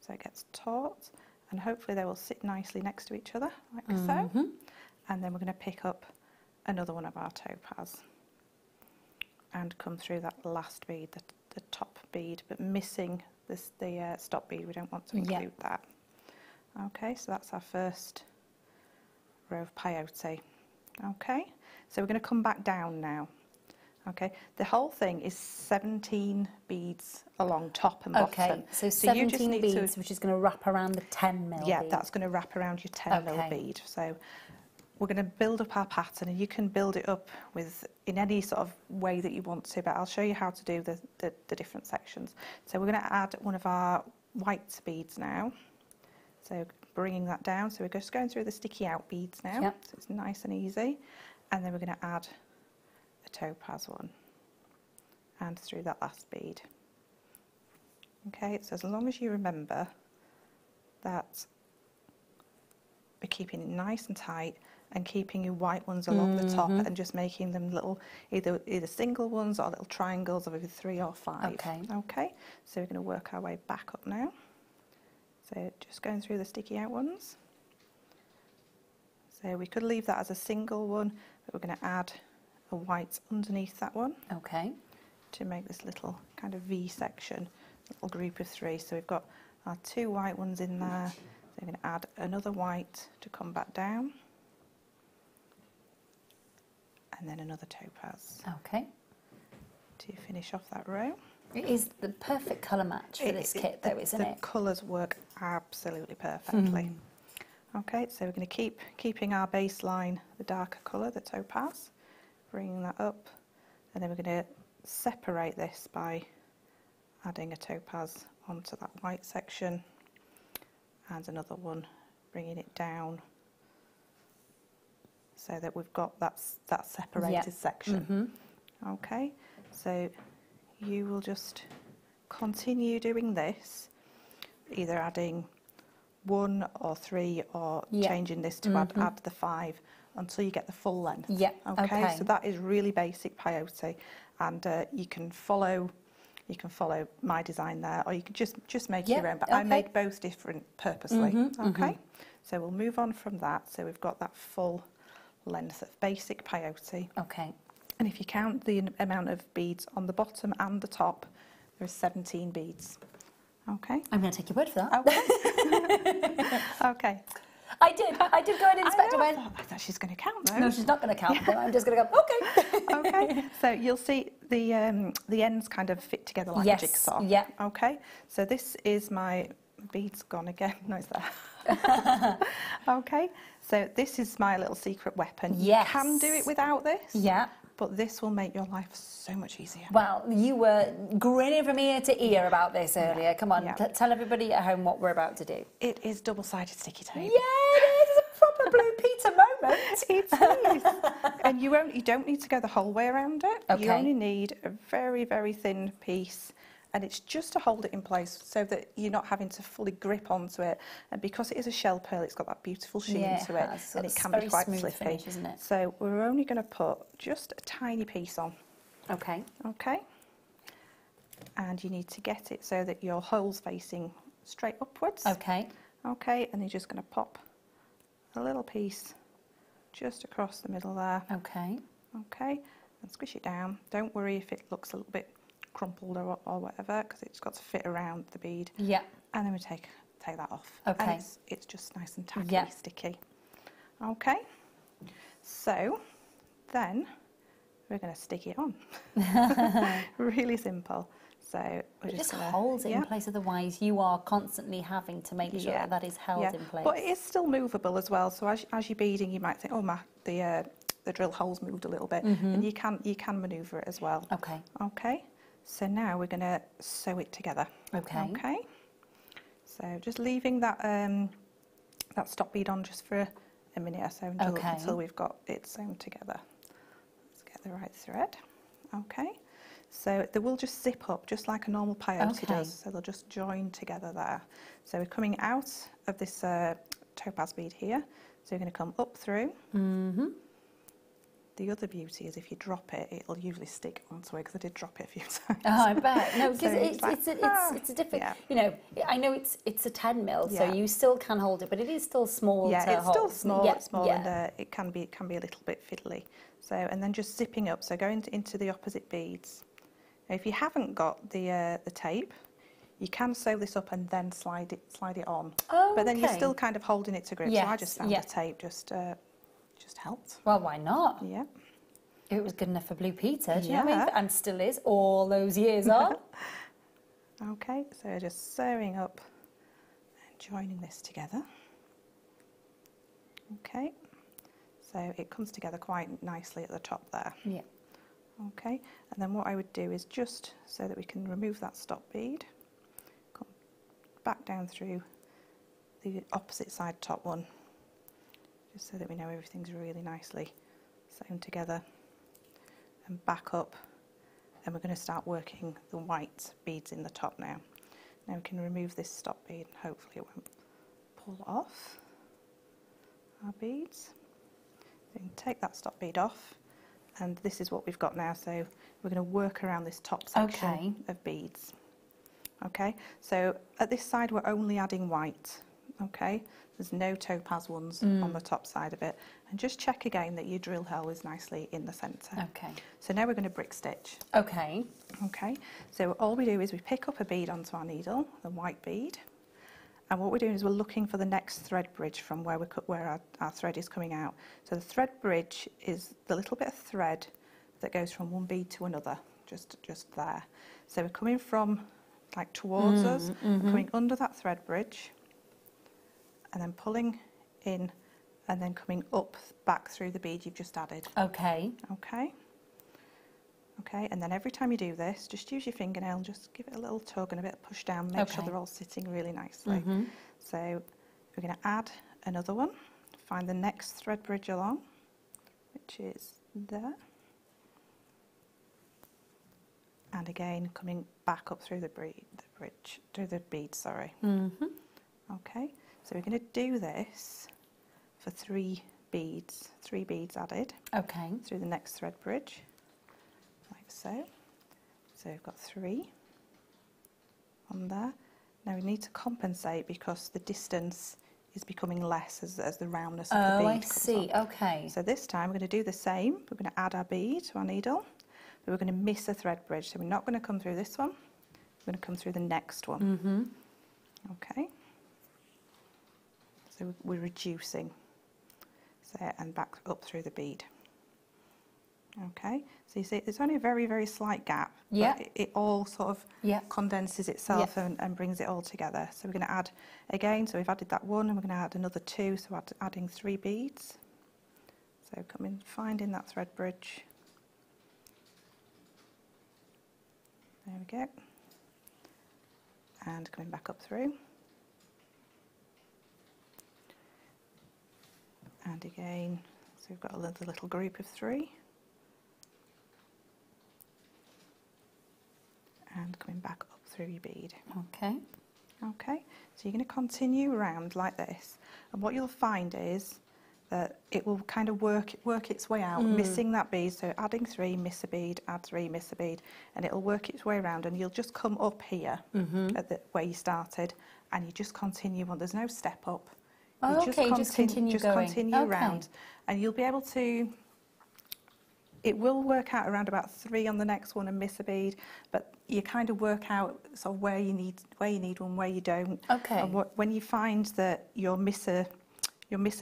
so it gets taut. And hopefully they will sit nicely next to each other, like so. And then we're going to pick up another one of our topaz and come through that last bead, the top bead, but missing the stop bead. We don't want to include that. Okay, so that's our first row of peyote. Okay, so we're going to come back down now. Okay, the whole thing is 17 beads along top and bottom. Okay, so 17 beads, which is going to wrap around the 10 mil Yeah, bead. that's going to wrap around your 10 mil bead. So we're going to build up our pattern, and you can build it up in any sort of way that you want to, but I'll show you how to do the different sections. So we're going to add one of our white beads now. So bringing that down, so we're just going through the sticky out beads now. Yep. So it's nice and easy. And then we're going to add a topaz one and through that last bead. Okay, so as long as you remember that we're keeping it nice and tight and keeping your white ones along the top and just making them little either single ones or little triangles of either 3 or 5. Okay. Okay, so we're going to work our way back up now. So just going through the sticky out ones. So we could leave that as a single one, but we're going to add a white underneath that one. Okay. To make this little kind of V section, little group of 3. So we've got our 2 white ones in there. So we're going to add another white to come back down. And then another topaz. Okay. To finish off that row. It is the perfect colour match for this kit though, isn't it? The colours work absolutely perfectly. Okay, so we're going to keeping our baseline, the darker colour, the topaz. Bringing that up, and then we're going to separate this by adding a topaz onto that white section and another one, bringing it down so that we've got that separated section. Okay, so you will just continue doing this, either adding 1 or 3 or changing this to add the 5 until you get the full length. Yeah. Okay. So that is really basic peyote, and you can follow my design there, or you can just make your own. But I made both different purposely. Okay. So we'll move on from that. So we've got that full length of basic peyote. Okay. And if you count the amount of beads on the bottom and the top, there's 17 beads. Okay. I'm going to take your word for that. Okay. Okay. I did go and inspect it. I thought she's going to count those. No, she's not going to count them. I'm just going to go, okay. Okay, so you'll see the ends kind of fit together like a jigsaw. Yeah. Okay, so this is my bead's gone again. No, it's there. Okay, so this is my little secret weapon. Yes. You can do it without this. Yeah. But this will make your life so much easier. Well, you were grinning from ear to ear about this earlier. Come on, tell everybody at home what we're about to do. It is double-sided sticky tape. Yeah, it is a proper Blue Peter moment. It is. And you don't need to go the whole way around it. Okay. You only need a very, very thin piece, and it's just to hold it in place so that you're not having to fully grip onto it. And because it is a shell pearl, it's got that beautiful sheen to it, and it can be quite fluffy. Finish, isn't it? So we're only going to put just a tiny piece on. Okay. Okay. And you need to get it so that your hole's facing straight upwards. Okay. Okay, and you're just going to pop a little piece just across the middle there. Okay. Okay, and squish it down. Don't worry if it looks a little bit crumpled or whatever, because it's got to fit around the bead. Yeah. And then we take that off. Okay. And it's just nice and tacky, sticky. Okay. So then we're going to stick it on. Really simple. So we're It just gonna, holds it in place, otherwise you are constantly having to make sure that that is held in place. But it is still movable as well, so as you're beading you might think, oh the drill hole's moved a little bit, and you can manoeuvre it as well. Okay. Okay, so now we're going to sew it together. Okay. Okay, so just leaving that that stop bead on just for a minute or so until we've got it sewn together. Let's get the right thread. Okay, so they will just zip up just like a normal peyote does, so they'll just join together there. So we're coming out of this topaz bead here, so you're going to come up through. The other beauty is if you drop it, it'll usually stick onto it, because I did drop it a few times. Oh, I bet. No, because so it's a different, you know, I know it's a 10 mil, so you still can hold it, but it is still small to hold. Yeah, it's still small, it's small, and it can be a little bit fiddly. So, and then just zipping up, so going into the opposite beads. Now, if you haven't got the tape, you can sew this up and then slide it on. Oh, but then you're still kind of holding it to grip. So I just found the tape just helped. Well, why not? Yeah. It was good enough for Blue Peter, do you know what I mean? And still is, all those years on. Okay, so just sewing up and joining this together. Okay, so it comes together quite nicely at the top there. Yeah. Okay, and then what I would do is just so that we can remove that stop bead, come back down through the opposite side top one, just so that we know everything's really nicely sewn together, and back up, and we're going to start working the white beads in the top now. Now we can remove this stop bead and hopefully it won't pull off our beads. So you can take that stop bead off, and this is what we've got now, so we're going to work around this top section of beads. Okay, so at this side we're only adding white. Okay, there's no topaz ones on the top side of it, and just check again that your drill hole is nicely in the centre. Okay, so now we're going to brick stitch. Okay. Okay, so all we do is we pick up a bead onto our needle, the white bead, and what we're doing is we're looking for the next thread bridge from where our thread is coming out. So the thread bridge is the little bit of thread that goes from one bead to another, just there. So we're coming from like towards us, we're coming under that thread bridge, and then pulling in, and then coming up back through the bead you've just added. Okay. Okay. Okay, and then every time you do this, just use your fingernail and just give it a little tug and a bit of push down, make sure they're all sitting really nicely. So we're going to add another one, find the next thread bridge along, which is there. And again, coming back up through the bead, sorry. Okay, so we're going to do this for 3 beads added. Okay. Through the next thread bridge, like so. So we've got 3 on there. Now we need to compensate because the distance is becoming less as the roundness of the bead comes I see, on. okay. So this time we're going to do the same. We're going to add our bead to our needle, but we're going to miss a thread bridge. So we're not going to come through this one, we're going to come through the next one. Okay. So we're reducing, so, and back up through the bead. Okay, so you see there's only a very, very slight gap, but it all sort of condenses itself and brings it all together. So we're going to add again, so we've added that one, and we're going to add another 2, so adding 3 beads. So coming, finding that thread bridge. There we go. And coming back up through. And again, so we've got another little group of 3. And coming back up through your bead. Okay. Okay, so you're going to continue around like this, and what you'll find is that it will kind of work its way out, missing that bead. So adding 3, miss a bead, add 3, miss a bead, and it'll work its way around, and you'll just come up here at where you started, and you just continue on. There's no step up. Just continue going. Continue around, and you'll be able to. It will work out around about 3 on the next one and miss a bead, but you kind of work out sort of where you need one, where you don't. Okay. And when you find that your miss a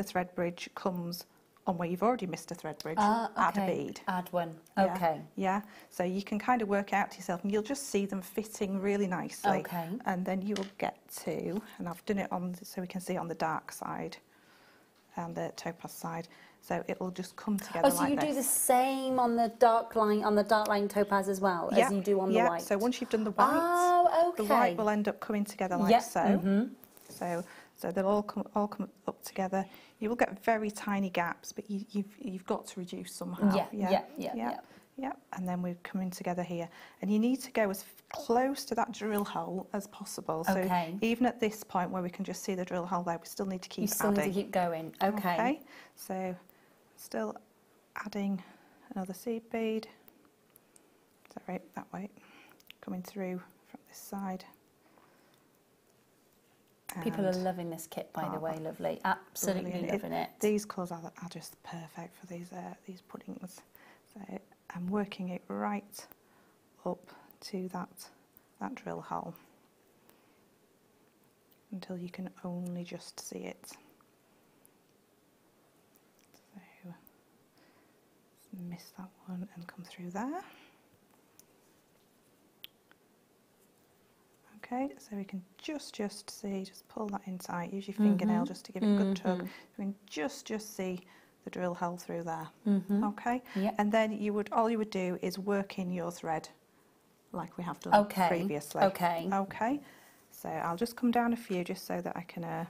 thread bridge comes on where you've already missed a thread bridge, add a bead. Add one. Yeah, Okay. Yeah. So you can kind of work out to yourself, and you'll just see them fitting really nicely. Okay. And then you will get to, and I've done it on so we can see on the dark side and the topaz side. So it will just come together like this. Oh, so you do the same on the dark line topaz as well as you do on the white? So once you've done the white, the white will end up coming together like so. So they'll all come up together. You will get very tiny gaps, but you've got to reduce somehow. Yeah. And then we're coming together here, and you need to go as close to that drill hole as possible. So even at this point where we can just see the drill hole there, we still need to keep adding. You still need to keep going. Okay. So still adding another seed bead. Is that right? That way, coming through from this side. People are loving this kit, by the way, lovely. Absolutely loving it. These colours are just perfect for these puddings. So I'm working it right up to that drill hole until you can only just see it. So miss that one and come through there. Okay, so we can just see, just pull that inside, use your fingernail just to give it a good tug. We can just see the drill hole through there. Okay, and then all you would do is work in your thread like we have done previously. Okay, so I'll just come down a few just so that I can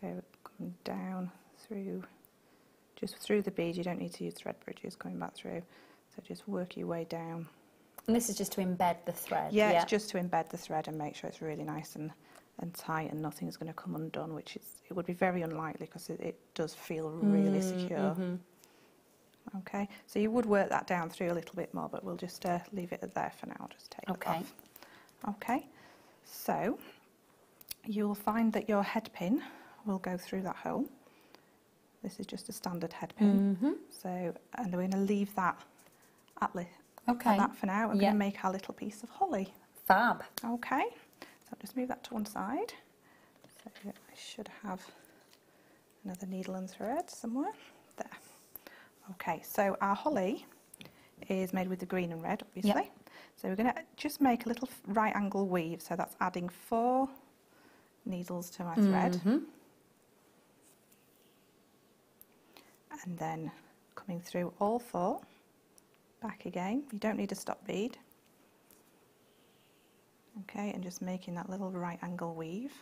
so come down through, just through the bead. You don't need to use thread bridges coming back through, so just work your way down. And this is just to embed the thread? Yeah, it's just to embed the thread and make sure it's really nice and tight and nothing's going to come undone, which it would be very unlikely because it does feel really secure. Okay, so you would work that down through a little bit more, but we'll just leave it there for now. I'll just take it off. Okay, so you'll find that your head pin will go through that hole. This is just a standard head pin. So, and we're going to leave that at that for now. We're going to make our little piece of holly. Fab. Okay, so I'll just move that to one side. So I should have another needle and thread somewhere. There. Okay, so our holly is made with the green and red, obviously. So we're going to just make a little right angle weave. So that's adding 4 needles to my thread. And then coming through all 4. Back again, you don't need a stop bead. Okay, and just making that little right angle weave.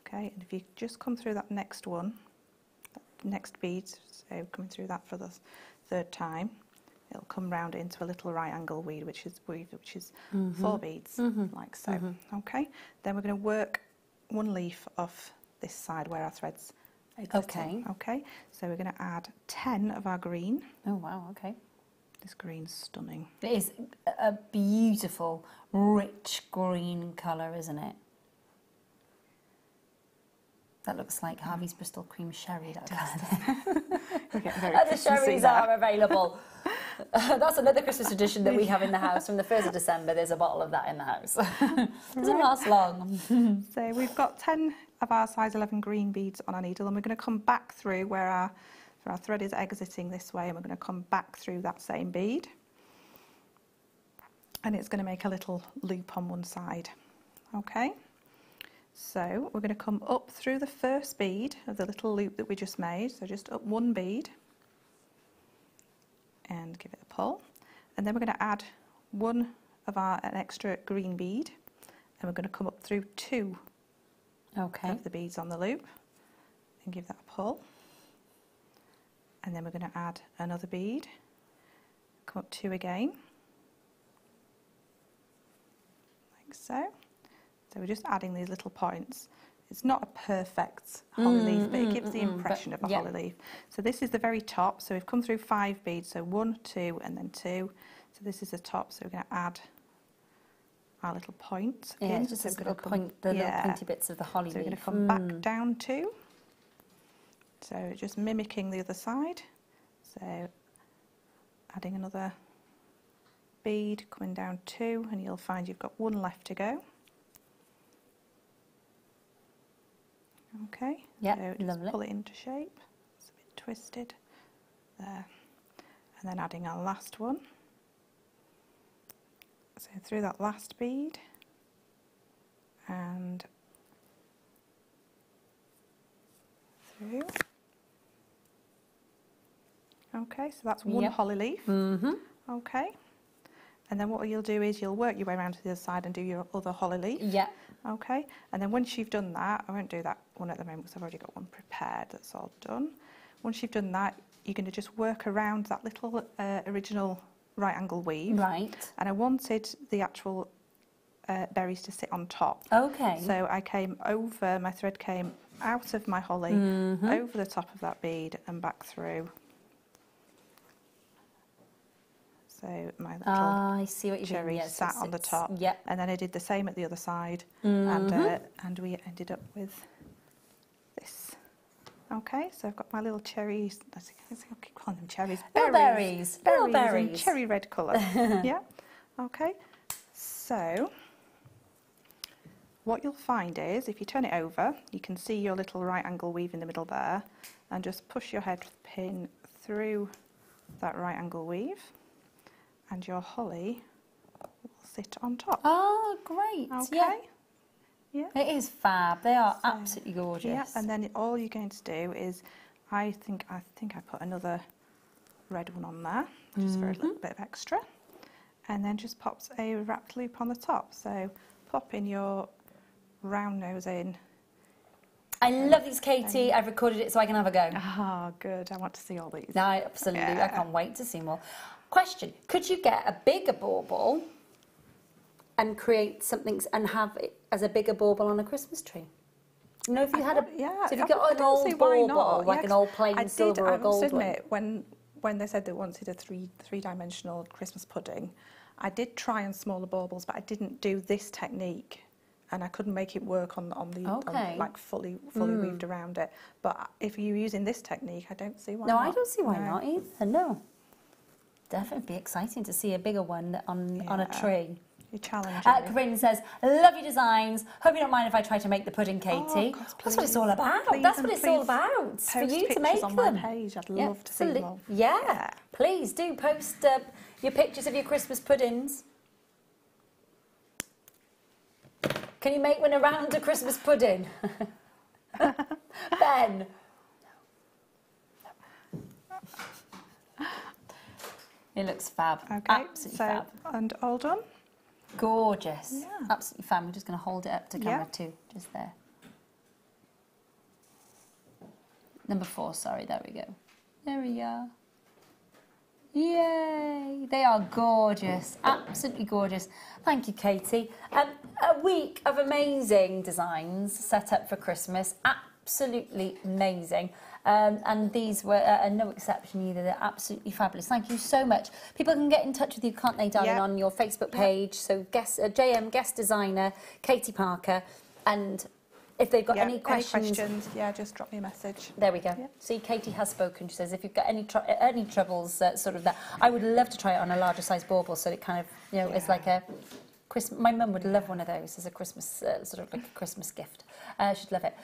Okay, and if you just come through that next one, that next bead, so coming through that for the 3rd time, it'll come round into a little right angle weave, which is 4 beads, like so. Okay, then we're going to work 1 leaf off this side where our thread's exiting. Okay, so we're going to add 10 of our green. Oh wow, okay. This green's stunning. It is a beautiful, rich green colour, isn't it? That looks like Harvey's Bristol Cream Sherry. That the sherries are available. That's another Christmas tradition that we have in the house. From the 1st of December, there's a bottle of that in the house. Doesn't last long. So we've got 10 of our size 11 green beads on our needle, and we're going to come back through where our thread is exiting this way, and we're going to come back through that same bead, and it's going to make a little loop on one side. Okay, so we're going to come up through the first bead of the little loop that we just made, so just up 1 bead and give it a pull, and then we're going to add an extra green bead, and we're going to come up through 2 of the beads on the loop and give that a pull. And then we're going to add another bead, come up 2 again, like so. So we're just adding these little points. It's not a perfect holly leaf, but it gives the impression of a holly leaf. So this is the very top, so we've come through 5 beads, so 1, 2, and then 2. So this is the top, so we're going to add our little point. Yeah, it's just so little pointy bits of the holly leaf. So we're going to come back down 2. So just mimicking the other side, so adding another bead, coming down 2, and you'll find you've got 1 left to go. Okay, yeah, so just lovely. Pull it into shape. It's a bit twisted there, and then adding our last one. So through that last bead and through. Okay, so that's one holly leaf. Okay, and then what you'll do is you'll work your way around to the other side and do your other holly leaf. Yeah. Okay, and then once you've done that, I won't do that one at the moment because I've already got one prepared that's all done. Once you've done that, you're going to just work around that little original right angle weave. Right. And I wanted the actual berries to sit on top. Okay. So I came over, my thread came out of my holly, over the top of that bead and back through. So my little I see what you cherry mean. Yes, sat on the top. Yep. And then I did the same at the other side, and we ended up with this. Okay, so I've got my little cherries. I keep calling them cherries. Berries. Little berries. In cherry red colour. Yeah. Okay. So what you'll find is, if you turn it over, you can see your little right angle weave in the middle there, and just push your head pin through that right angle weave, and your holly will sit on top. Oh, great. Okay. Yeah. It is fab. They are absolutely gorgeous. Yeah, and then all you're going to do is, I think I put another red one on there, just for a little bit of extra, and then just pops a wrapped loop on the top. So pop in your round nose in. I love these, Katie. I've recorded it so I can have a go. Oh, good. I want to see all these. No, absolutely. I can't wait to see more. Question, could you get a bigger bauble and create something and have it as a bigger bauble on a Christmas tree? You know, if you had a, so if you got an old bauble, like an old plain silver or gold one. I must admit, when they said they wanted a three-dimensional Christmas pudding, I did try on smaller baubles, but I didn't do this technique, and I couldn't make it work on like fully weaved around it. But if you're using this technique, I don't see why not. No, I don't see why not either. No, definitely be exciting to see a bigger one on a tree. You're challenging. Corinne says, love your designs. Hope you don't mind if I try to make the pudding, Katie. Oh, that's what it's all about. That's what it's all about. For you to make on them. My page. I'd love to see them all. Yeah. Please do post your pictures of your Christmas puddings. Can you make one around a Christmas pudding? Ben? It looks fab. Okay, absolutely fab. And all done? Gorgeous. Yeah. Absolutely fab. I'm just going to hold it up to camera too, just there. Number 4, sorry, there we go. There we are. Yay! They are gorgeous, absolutely gorgeous. Thank you, Katie. A week of amazing designs set up for Christmas, absolutely amazing. And these were no exception either. They're absolutely fabulous. Thank you so much. People can get in touch with you, can't they, darling, on your Facebook page. So JM Guest Designer, Katie Parker, and if they've got any questions, just drop me a message. There we go. Yeah. See, Katie has spoken. She says if you've got any troubles, sort of that, I would love to try it on a larger size bauble, so it kind of, you know, it's like a Christmas. My mum would love one of those as a Christmas sort of like a Christmas gift. She'd love it.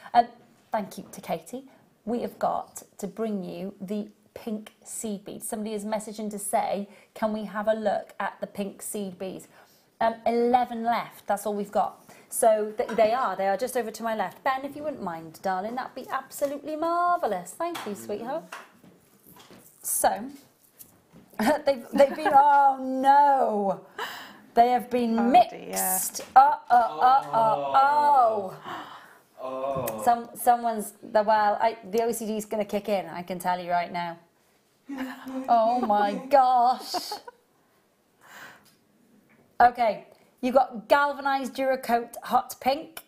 Thank you to Katie. We have got to bring you the pink seed beads. Somebody is messaging to say, can we have a look at the pink seed beads? 11 left, that's all we've got. So they are just over to my left. Ben, if you wouldn't mind, darling, that'd be absolutely marvellous. Thank you, sweetheart. So, they've been, oh no, they have been mixed. Someone's, the OCD is going to kick in, I can tell you right now. Oh my gosh. Okay, you've got galvanised Duracoat hot pink.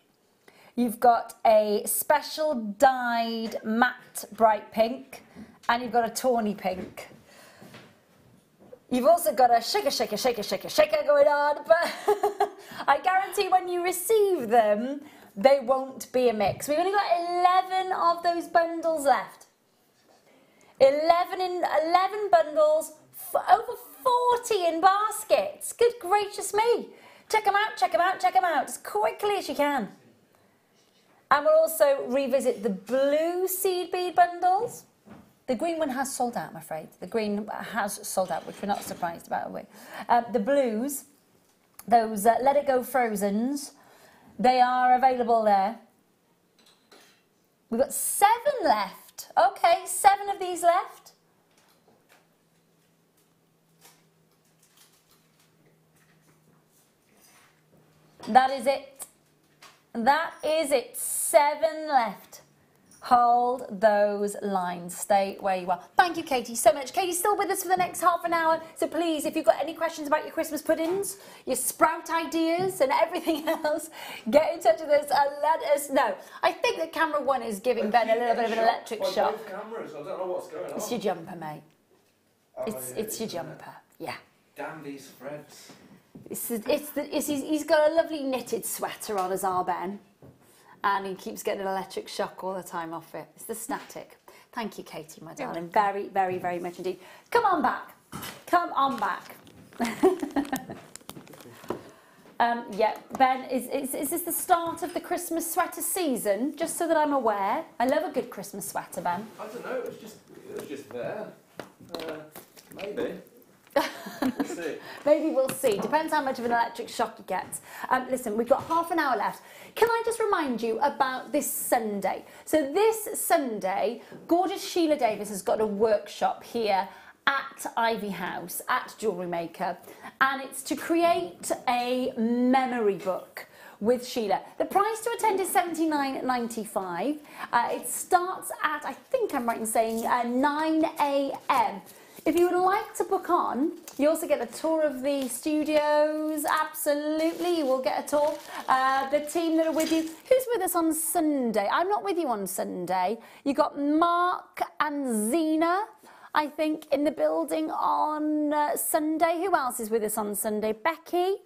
You've got a special dyed matte bright pink. And you've got a tawny pink. You've also got a shaker going on. But I guarantee when you receive them, they won't be a mix. We've only got 11 of those bundles left. 11 bundles, over 40 in baskets. Good gracious me. Check them out as quickly as you can. And we'll also revisit the blue seed bead bundles. The green one has sold out, I'm afraid. The green has sold out, which we're not surprised about, are we? The blues, those Let It Go Frozens, they are available there. We've got 7 left. Okay, 7 of these left. That is it. That is it. 7 left. Hold those lines. Stay where you are. Thank you, Katie, so much. Katie's still with us for the next half an hour. So please, if you've got any questions about your Christmas puddings, your sprout ideas and everything else, get in touch with us and let us know. I think that camera 1 is giving Ben a little bit of an electric shock. Both cameras. I don't know what's going on. It's your jumper, mate. It's your jumper. Yeah. Damn these threads. He's got a lovely knitted sweater on as our Ben. And he keeps getting an electric shock all the time off it. It's the static. Thank you, Katie, my darling. Very, very, very much indeed. Come on back. Come on back. Yeah, Ben, is this the start of the Christmas sweater season? Just so that I'm aware. I love a good Christmas sweater, Ben. I don't know. It was just there. Maybe. We'll see. Maybe we'll see. Depends how much of an electric shock he gets. Listen, we've got half an hour left. Can I just remind you about this Sunday? So this Sunday, gorgeous Sheila Davis has got a workshop here at Ivy House, at Jewellery Maker, and it's to create a memory book with Sheila. The price to attend is $79.95. It starts at, I think I'm right in saying, 9 a.m. If you would like to book on, you also get a tour of the studios. Absolutely, you will get a tour. The team that are with you. Who's with us on Sunday? I'm not with you on Sunday. You got Mark and Zena, I think, in the building on Sunday. Who else is with us on Sunday? Becky.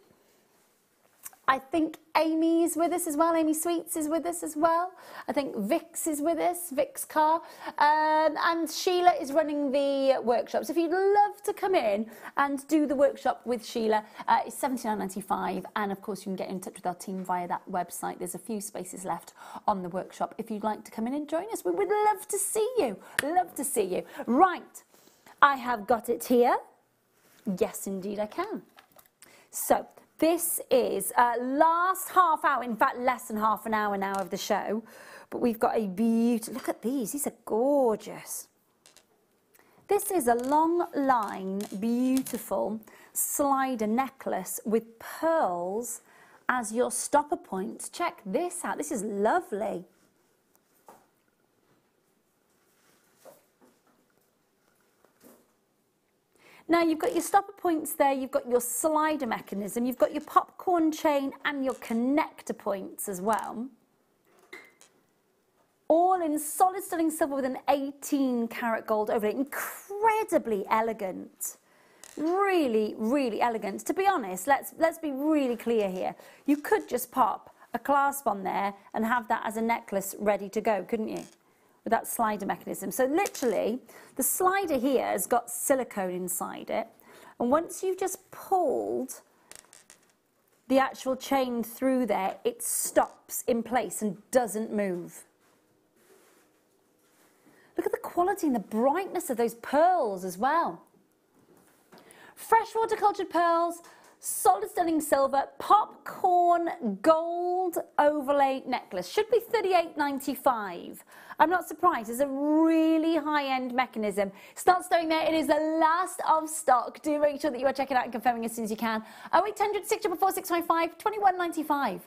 I think Amy's with us as well. Amy Sweets is with us as well. I think Vix is with us, Vix Carr. And Sheila is running the workshops. If you'd love to come in and do the workshop with Sheila, it's $79.95. And of course, you can get in touch with our team via that website. There's a few spaces left on the workshop. If you'd like to come in and join us, we would love to see you. Love to see you. Right, I have got it here. Yes, indeed I can. So, this is last half hour, in fact less than half an hour now of the show, but we've got a beautiful, look at these are gorgeous. This is a long line, beautiful slider necklace with pearls as your stopper points. Check this out, this is lovely. Now you've got your stopper points there, you've got your slider mechanism, you've got your popcorn chain and your connector points as well. All in solid sterling silver with an 18 karat gold overlay. Incredibly elegant. Really, really elegant. To be honest, let's be really clear here. You could just pop a clasp on there and have that as a necklace ready to go, couldn't you? With that slider mechanism. So literally, the slider here has got silicone inside it, and once you've just pulled the actual chain through there, it stops in place and doesn't move. Look at the quality and the brightness of those pearls as well. Freshwater cultured pearls, solid sterling silver, popcorn gold overlay necklace. Should be $38.95. I'm not surprised. It's a really high-end mechanism. It's not staying there. It is the last of stock. Do make sure that you are checking out and confirming as soon as you can. 0800 644 655, $21.95.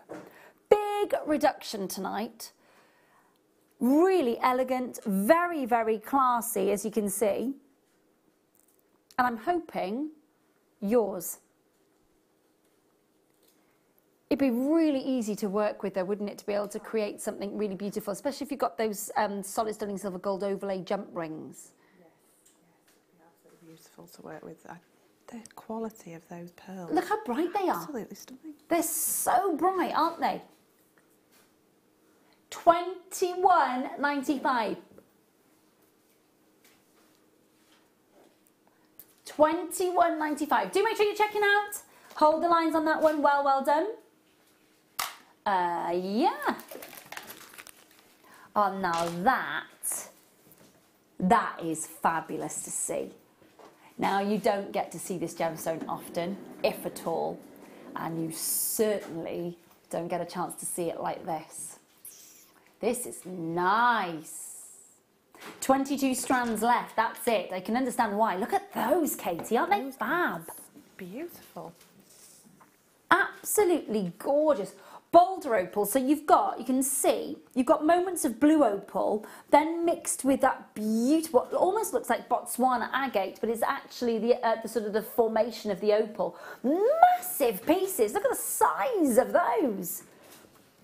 Big reduction tonight. Really elegant, very, very classy, as you can see. And I'm hoping yours. It'd be really easy to work with, though, wouldn't it, to be able to create something really beautiful, especially if you've got those solid sterling silver gold overlay jump rings. Yes, it'd be absolutely beautiful to work with. The quality of those pearls. Look how bright they are. Absolutely stunning. They're so bright, aren't they? $21.95. $21.95. Do make sure you're checking out. Hold the lines on that one. Well done. Yeah. Oh, now that That is fabulous to see. Now, you don't get to see this gemstone often, if at all, and you certainly don't get a chance to see it like this. This is nice. 22 strands left, that's it. I can understand why. Look at those, Katie, aren't they fab? Beautiful. Absolutely gorgeous. Boulder opal, so you can see, you've got moments of blue opal, then mixed with that beautiful, almost looks like Botswana agate, but it's actually the sort of the formation of the opal. Massive pieces, look at the size of those.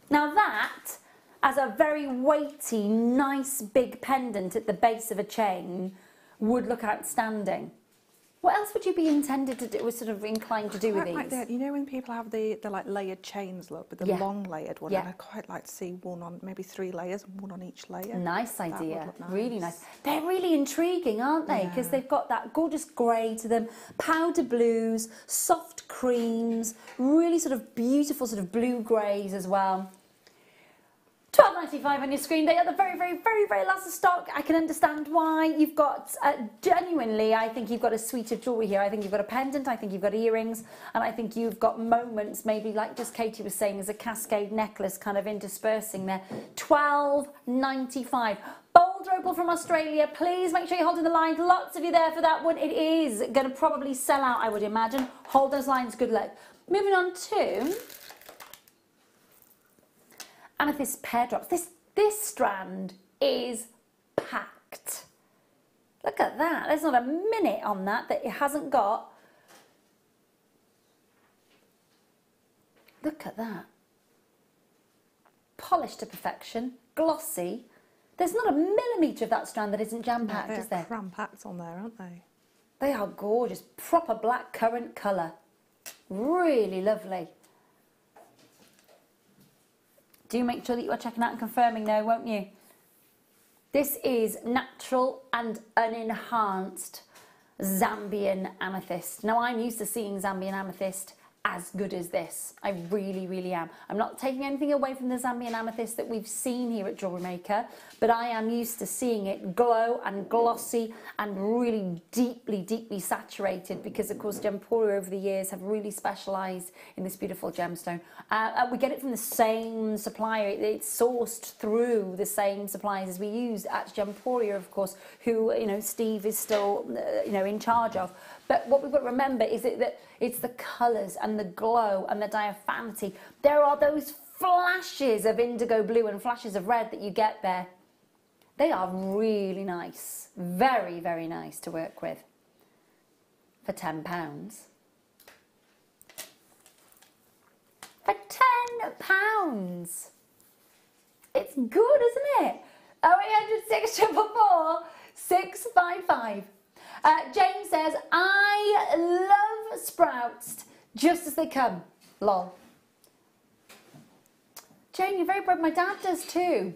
Now that, as a very weighty, nice big pendant at the base of a chain, would look outstanding. What else would you be intended to do, was sort of inclined to do with these? Like that. You know when people have the like layered chains, look, with the long layered one, and I quite like to see one on, maybe 3 layers, and one on each layer. Nice idea, really nice. They're really intriguing, aren't they? Because they've got that gorgeous grey to them, powder blues, soft creams, really sort of beautiful sort of blue greys as well. £12.95 on your screen. They are the very, very, very, very last of stock. I can understand why. You've got, genuinely, I think you've got a suite of jewellery here. I think you've got a pendant, I think you've got earrings, and I think you've got moments, maybe like just Katie was saying, as a cascade necklace kind of interspersing there. £12.95. Boulder opal from Australia. Please make sure you're holding the line. Lots of you there for that one. It is going to probably sell out, I would imagine. Hold those lines. Good luck. Moving on to amethyst pear drops. This strand is packed. Look at that. There's not a minute on that it hasn't got. Look at that. Polished to perfection, glossy. There's not a millimetre of that strand that isn't jam-packed, is there? They're cram-packed on there, aren't they? They are gorgeous. Proper black currant colour. Really lovely. Do make sure that you are checking out and confirming though, won't you? This is natural and unenhanced Zambian amethyst. Now, I'm used to seeing Zambian amethyst as good as this. I really, really am. I'm not taking anything away from the Zambian amethyst that we've seen here at Jewellery Maker, but I am used to seeing it glow and glossy and really deeply, deeply saturated, because of course Gemporia over the years have really specialised in this beautiful gemstone. We get it from the same supplier. It's sourced through the same suppliers as we use at Gemporia, of course, who, you know, Steve is still, you know, in charge of. But what we've got to remember is that it's the colours and the glow and the diaphanity. There are those flashes of indigo blue and flashes of red that you get there. They are really nice. Very, very nice to work with. For £10. For £10. It's good, isn't it? 0800 644 655. James says, I love sprouts just as they come. Lol. Jane, you're very brave. My dad does too.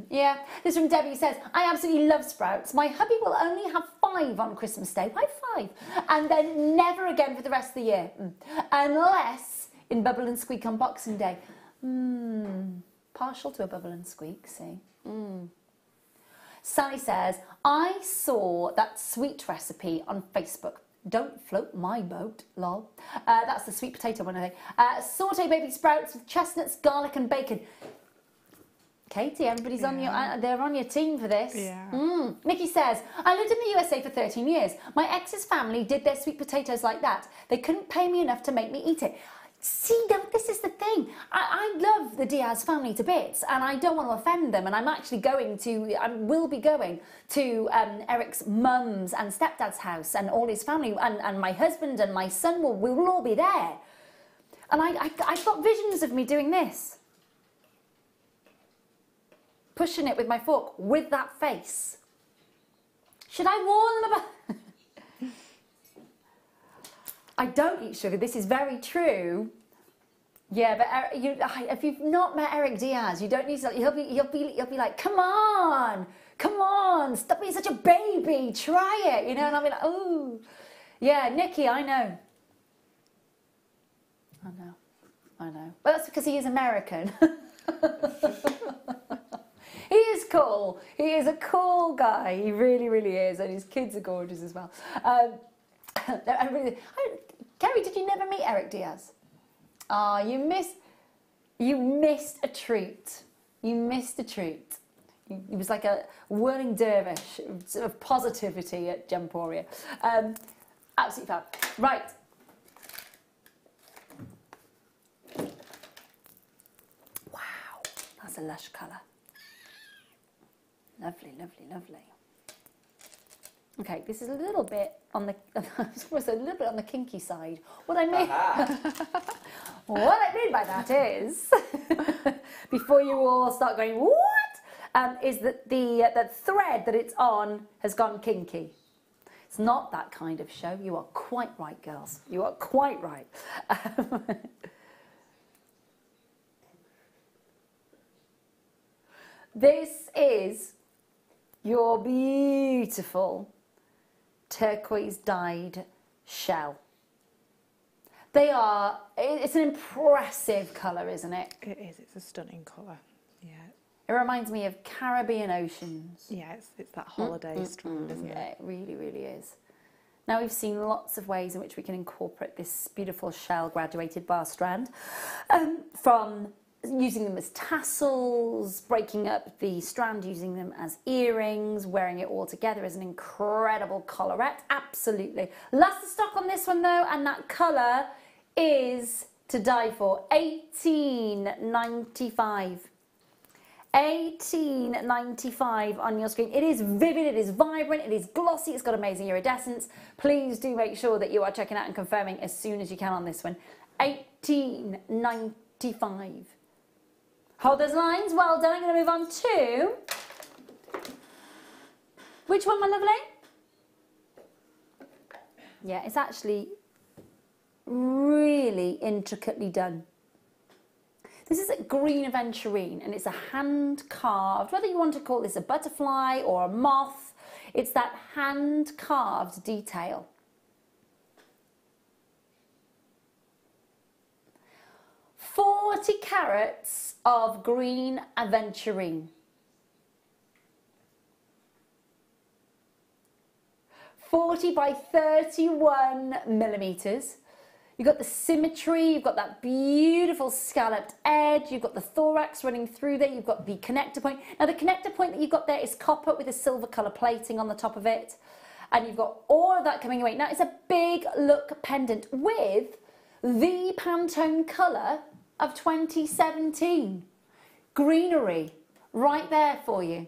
Yeah. This from Debbie, says, I absolutely love sprouts. My hubby will only have 5 on Christmas Day. Why 5? And then never again for the rest of the year. Unless in Bubble and Squeak on Boxing Day. Partial to a Bubble and Squeak, see? Sally says, I saw that sweet recipe on Facebook. Don't float my boat, lol. That's the sweet potato one, I think. Sauté baby sprouts with chestnuts, garlic and bacon. Katie, everybody's on your, they're on your team for this. Yeah. Nikki says, I lived in the USA for 13 years. My ex's family did their sweet potatoes like that. They couldn't pay me enough to make me eat it. See, now this is the thing. I love the Diaz family to bits, and I don't want to offend them, and I'm actually going to, I will be going to Eric's mum's and stepdad's house and all his family, and my husband and my son we will all be there. And I've got visions of me doing this. Pushing it with my fork, with that face. Should I warn them about... I don't eat sugar. This is very true. Yeah, but if you've not met Eric Diaz, you don't need to. He'll be like, come on, stop being such a baby. Try it, you know. And I'll be like, oh, yeah, Nikki, I know. But that's because he is American. He is cool. He is a cool guy. He really, really is. And his kids are gorgeous as well. Kerry, did you never meet Eric Diaz? Ah, you missed a treat. You missed a treat. He was like a whirling dervish of positivity at Gemporia. Absolutely fab. Right. Wow, that's a lush colour. Lovely, lovely, lovely. Okay, this is a little bit on the kinky side. What I mean, what I mean by that is, before you all start going, what? Is that the thread that it's on has gone kinky. It's not that kind of show. You are quite right, girls. You are quite right. This is your beautiful turquoise dyed shell. They are, it's an impressive colour, isn't it? It is, it's a stunning colour, yeah. It reminds me of Caribbean oceans. Yeah, it's that holiday strand, isn't it? Yeah, it really, really is. Now we've seen lots of ways in which we can incorporate this beautiful shell graduated bar strand, from using them as tassels, breaking up the strand, using them as earrings, wearing it all together as an incredible collarette. Absolutely. Luster stock on this one though, and that colour is to die for. $18.95. $18.95 on your screen. It is vivid, it is vibrant, it is glossy, it's got amazing iridescence. Please do make sure that you are checking out and confirming as soon as you can on this one. $18.95. Hold those lines. Well done. I'm going to move on to... Which one, my lovely? Yeah, it's actually really intricately done. This is a green aventurine, and it's a hand-carved, whether you want to call this a butterfly or a moth, it's that hand-carved detail. 40 carats of green aventurine. 40 by 31 millimeters. You've got the symmetry, you've got that beautiful scalloped edge, you've got the thorax running through there, you've got the connector point. Now the connector point that you've got there is copper with a silver colour plating on the top of it. And you've got all of that coming away. Now it's a big look pendant with the Pantone colour of 2017. Greenery, right there for you.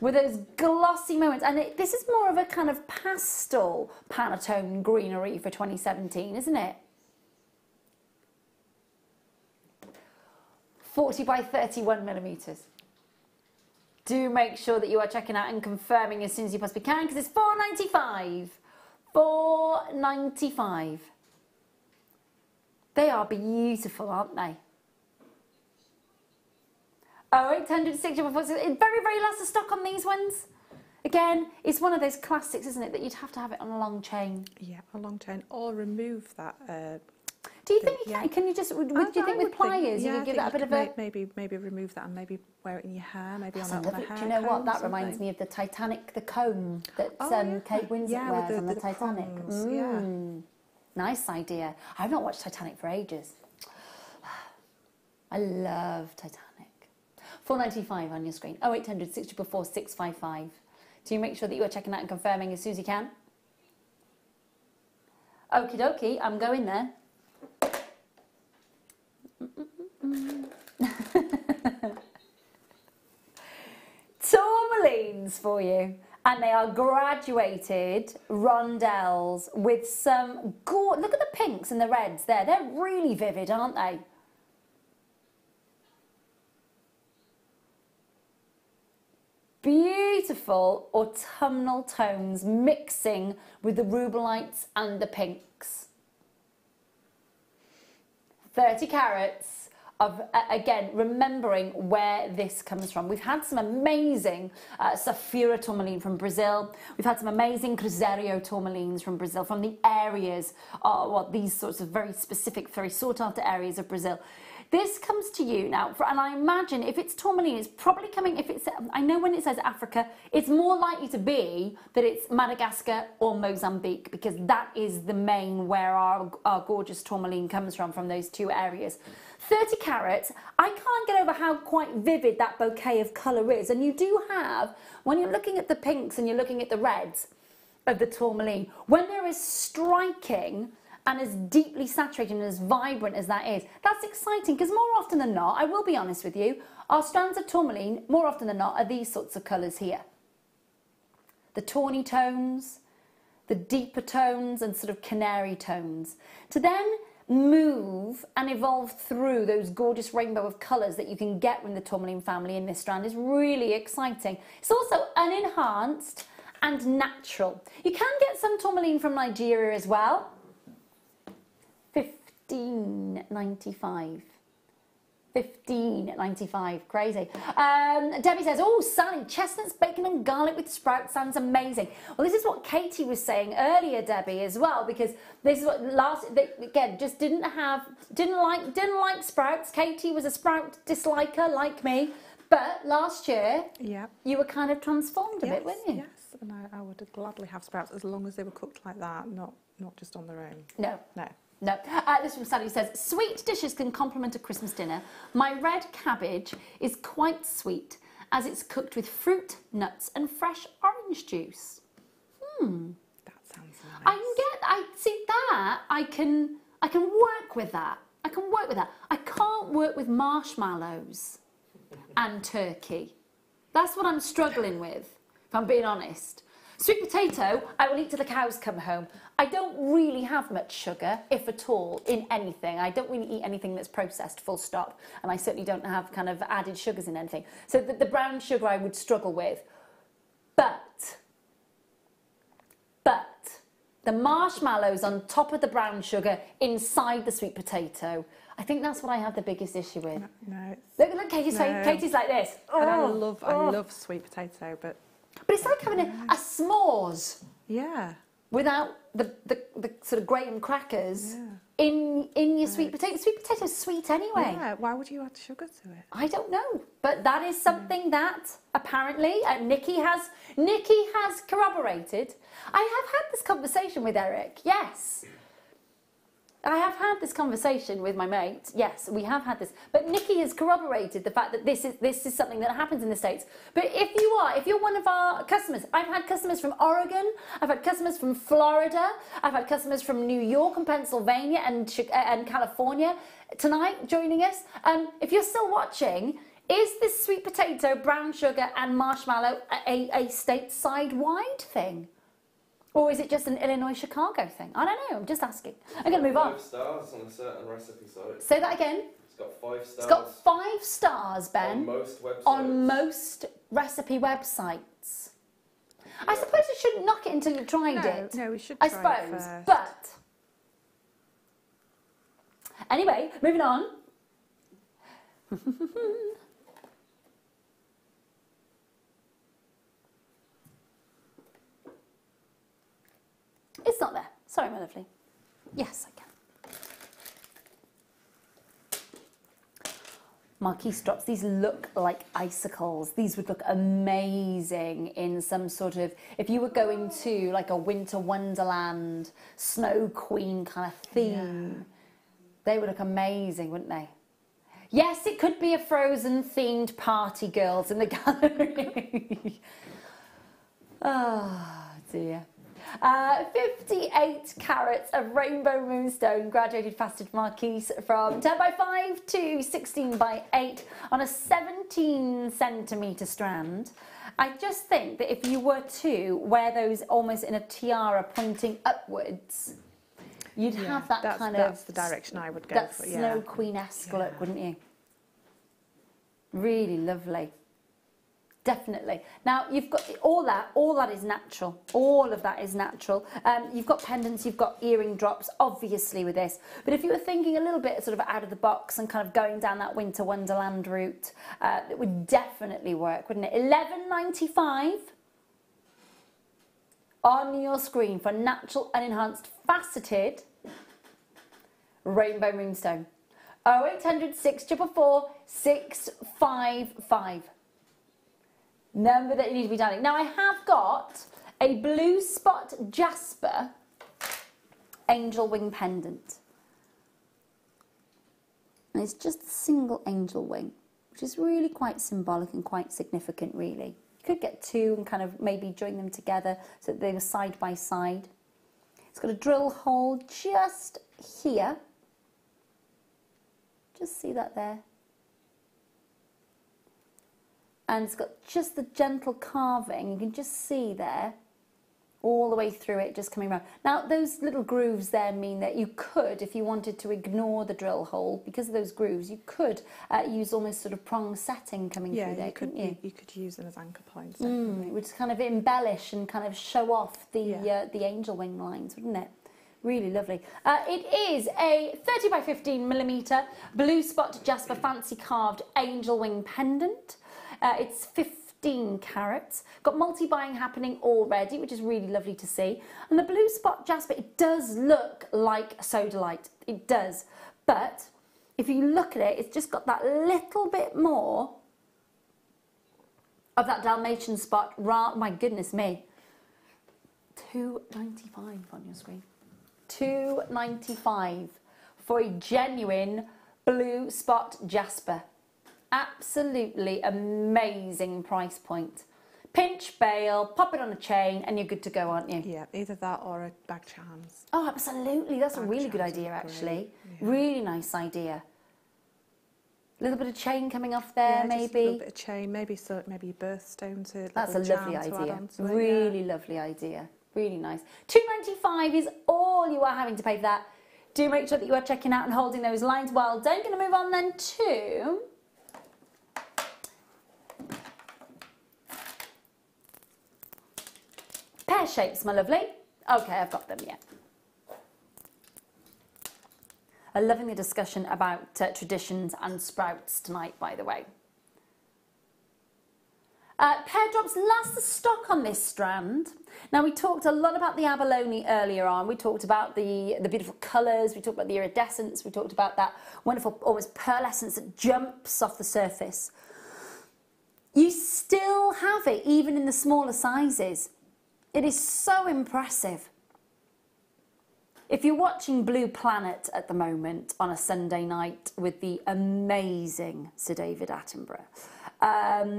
With those glossy moments, and this is more of a kind of pastel Pantone greenery for 2017, isn't it? 40 by 31 millimeters. Do make sure that you are checking out and confirming as soon as you possibly can, because it's $4.95. $4.95. They are beautiful, aren't they? Oh, 860. It's very, very last of stock on these ones. Again, it's one of those classics, isn't it, that you'd have to have it on a long chain. Yeah, a long chain, or remove that. Do you think you can? Can you just? Do you think with pliers you could give that a bit of a? Maybe remove that and maybe wear it in your hair, maybe on a hair. Do you know what? That reminds me of the Titanic, the comb that Kate Winslet wears on the Titanic. Yeah. Nice idea. I've not watched Titanic for ages. I love Titanic. $4.95 on your screen. 0800 644 655. Do you make sure that you are checking out and confirming as soon as you can? Okie dokie, I'm going there. Tourmalines for you. And they are graduated rondelles with some look at the pinks and the reds there. They're really vivid, aren't they? Beautiful autumnal tones mixing with the rubelites and the pinks. 30 carats of, again, remembering where this comes from. We've had some amazing Safira tourmaline from Brazil. We've had some amazing Cruzeiro tourmalines from Brazil, from the areas, these sorts of very specific, very sought after areas of Brazil. This comes to you now, and I imagine if it's tourmaline, it's probably coming, if it's, I know when it says Africa, it's more likely to be that it's Madagascar or Mozambique, because that is the main where our gorgeous tourmaline comes from those two areas. 30 carats, I can't get over how quite vivid that bouquet of colour is. And you do have, when you're looking at the pinks and you're looking at the reds of the tourmaline, when they're as striking and as deeply saturated and as vibrant as that is, that's exciting, because more often than not, I will be honest with you, our strands of tourmaline, more often than not, are these sorts of colours here. The tawny tones, the deeper tones and sort of canary tones. To then move and evolve through those gorgeous rainbow of colours that you can get from the tourmaline family in this strand is really exciting. It's also unenhanced and natural. You can get some tourmaline from Nigeria as well. $15.95. $15.95, crazy. Debbie says, oh, Sally, chestnuts, bacon and garlic with sprouts sounds amazing. Well, this is what Katie was saying earlier, Debbie, as well, because this is what again, just didn't like sprouts. Katie was a sprout disliker like me, but last year, you were kind of transformed a bit, weren't you? Yes, and I would gladly have sprouts as long as they were cooked like that, not just on their own. No. No. No. This from Sally says, sweet dishes can complement a Christmas dinner. My red cabbage is quite sweet as it's cooked with fruit, nuts and fresh orange juice. That sounds nice. I can work with that. I can work with that. I can't work with marshmallows and turkey. That's what I'm struggling with, if I'm being honest. Sweet potato, I will eat till the cows come home. I don't really have much sugar, if at all, in anything. I don't really eat anything that's processed, full stop. And I certainly don't have kind of added sugars in anything. So the brown sugar I would struggle with. But the marshmallows on top of the brown sugar inside the sweet potato, I think that's what I have the biggest issue with. No. Look, Katie's like this. Oh, and I love sweet potato, but it's like having a s'mores. Yeah. Without the sort of graham crackers in your sweet potato. Sweet potato's sweet anyway. Yeah, why would you add sugar to it? I don't know, but that is something that apparently Nikki has corroborated. I have had this conversation with Eric. Yes. I have had this conversation with my mate. Yes, we have had this. But Nikki has corroborated the fact that this is something that happens in the States. But if you're one of our customers, I've had customers from Oregon, I've had customers from Florida, I've had customers from New York and Pennsylvania and California tonight joining us. If you're still watching, is this sweet potato, brown sugar and marshmallow a stateside-wide thing? Or is it just an Illinois-Chicago thing? I don't know, I'm just asking. I'm going to move on. 5 stars on a certain recipe site. Say that again. It's got 5 stars. It's got 5 stars, Ben. On most websites. On most recipe websites. Yeah. I suppose you shouldn't knock it until you've tried it. No, we should try it first. first. But anyway, moving on. It's not there. Sorry, my lovely. Yes, I can. Marquise drops. These look like icicles. These would look amazing in some sort of, if you were going to like a winter wonderland, snow queen kind of theme, they would look amazing, wouldn't they? Yes, it could be a Frozen themed party, girls, in the gallery. Oh, dear. 58 carats of rainbow moonstone graduated faceted marquise from 10 by 5 to 16 by 8 on a 17 centimetre strand. I just think that if you were to wear those almost in a tiara pointing upwards, you'd have that that's the direction I would go that for. Snow Queen-esque look, wouldn't you? Really lovely. Definitely. Now you've got all that is natural. All of that is natural. You've got pendants, you've got earring drops, obviously with this. But if you were thinking a little bit sort of out of the box and kind of going down that winter wonderland route, it would definitely work, wouldn't it? $11.95 on your screen for natural and enhanced faceted rainbow moonstone. 0800 644 655. Number that you need to be dialing. Now I have got a blue spot Jasper angel wing pendant. And it's just a single angel wing, which is really quite symbolic and quite significant, really. You could get two and kind of maybe join them together so that they were side by side. It's got a drill hole just here. Just see that there. And it's got just the gentle carving. You can just see there, all the way through it, just coming around. Now, those little grooves there mean that you could, if you wanted to ignore the drill hole, because of those grooves, you could use almost sort of prong setting coming through there, couldn't you? You could use them as anchor points. Which kind of embellish and kind of show off the angel wing lines, wouldn't it? Really lovely. It is a 30 by 15 millimetre blue spot Jasper fancy carved angel wing pendant. It's 15 carats. Got multi-buying happening already, which is really lovely to see. And the blue spot Jasper, it does look like sodalite. It does. But if you look at it, it's just got that little bit more of that Dalmatian spot. My goodness me. $2.95 on your screen. $2.95 for a genuine blue spot Jasper. Absolutely amazing price point. Pinch, bail, pop it on a chain, and you're good to go, aren't you? Yeah, either that or a bag charms. Oh, absolutely. That's a really good idea, actually. Yeah. Really nice idea. A little bit of chain coming off there, maybe. Just a little bit of chain, maybe your birthstone to. That's a lovely idea. Really lovely idea. Really nice. $2.95 is all you are having to pay for that. Do make sure that you are checking out and holding those lines well done. Going to move on then to pear shapes, my lovely. Okay, I've got them, yeah. I'm loving the discussion about traditions and sprouts tonight, by the way. Pear drops last the stock on this strand. Now, we talked a lot about the abalone earlier on. We talked about the beautiful colours. We talked about the iridescence. We talked about that wonderful, almost pearlescence that jumps off the surface. You still have it, even in the smaller sizes. It is so impressive. If you're watching Blue Planet at the moment on a Sunday night with the amazing Sir David Attenborough,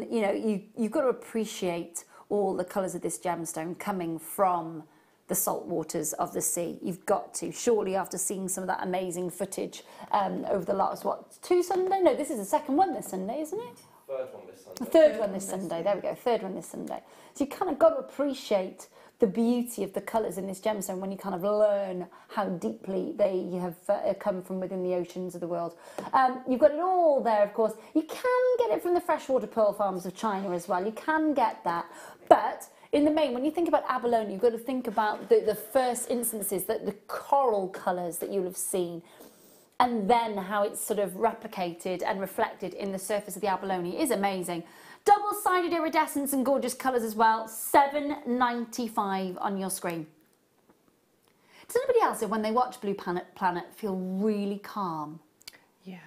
you know, you've got to appreciate all the colours of this gemstone coming from the salt waters of the sea. You've got to, surely, after seeing some of that amazing footage over the last, two Sunday? No, this is the second one this Sunday, isn't it? Third one this Sunday. The third one this Sunday, there we go, third one this Sunday. So you kind of got to appreciate the beauty of the colours in this gemstone when you kind of learn how deeply they have come from within the oceans of the world. You've got it all there, of course. You can get it from the freshwater pearl farms of China as well. You can get that. But in the main, when you think about abalone, you've got to think about the first instances, the coral colours that you'll have seen, and then how it's sort of replicated and reflected in the surface of the abalone is amazing. Double-sided iridescence and gorgeous colours as well. $7.95 on your screen. Does anybody else, when they watch Blue Planet, feel really calm? Yeah.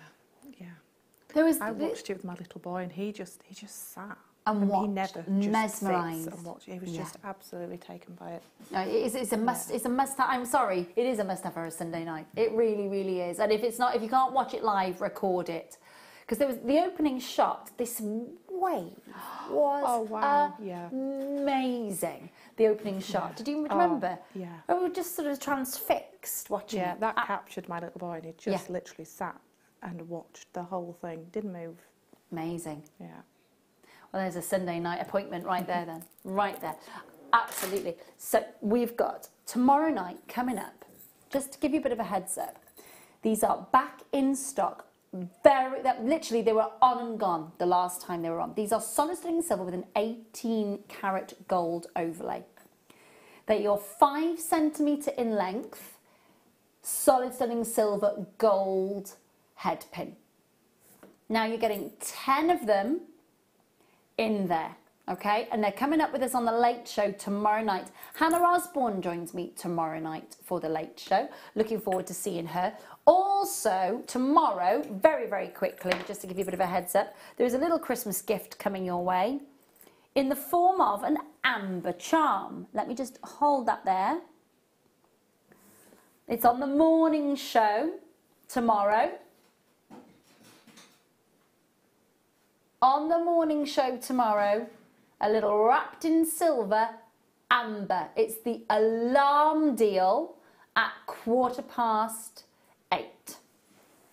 I watched it with my little boy, and he just sat and watched, he never mesmerised. and watched. He was just absolutely taken by it. No, it's a must. It's a must. I'm sorry, it is a must have for a Sunday night. It really, really is. And if you can't watch it live, record it. Because there was the opening shot, this wave was amazing. The opening shot. Did you remember? Yeah. We were just sort of transfixed watching it. Yeah, that captured my little boy, and he just literally sat and watched the whole thing. Didn't move. Amazing. Yeah. Well, there's a Sunday night appointment right there then. Right there. Absolutely. So we've got tomorrow night coming up. Just to give you a bit of a heads up. These are back in stock. Literally they were on and gone the last time they were on. These are solid sterling silver with an 18 karat gold overlay. They're your 5 centimetre in length, solid sterling silver gold head pin. Now you're getting 10 of them in there, okay? And they're coming up with us on the Late Show tomorrow night. Hannah Osborne joins me tomorrow night for the Late Show. Looking forward to seeing her. All also, tomorrow, very, very quickly, just to give you a bit of a heads up, there is a little Christmas gift coming your way in the form of an amber charm. Let me just hold that there. It's on the morning show tomorrow. On the morning show tomorrow, a little wrapped in silver amber. It's the alarm deal at 8:15.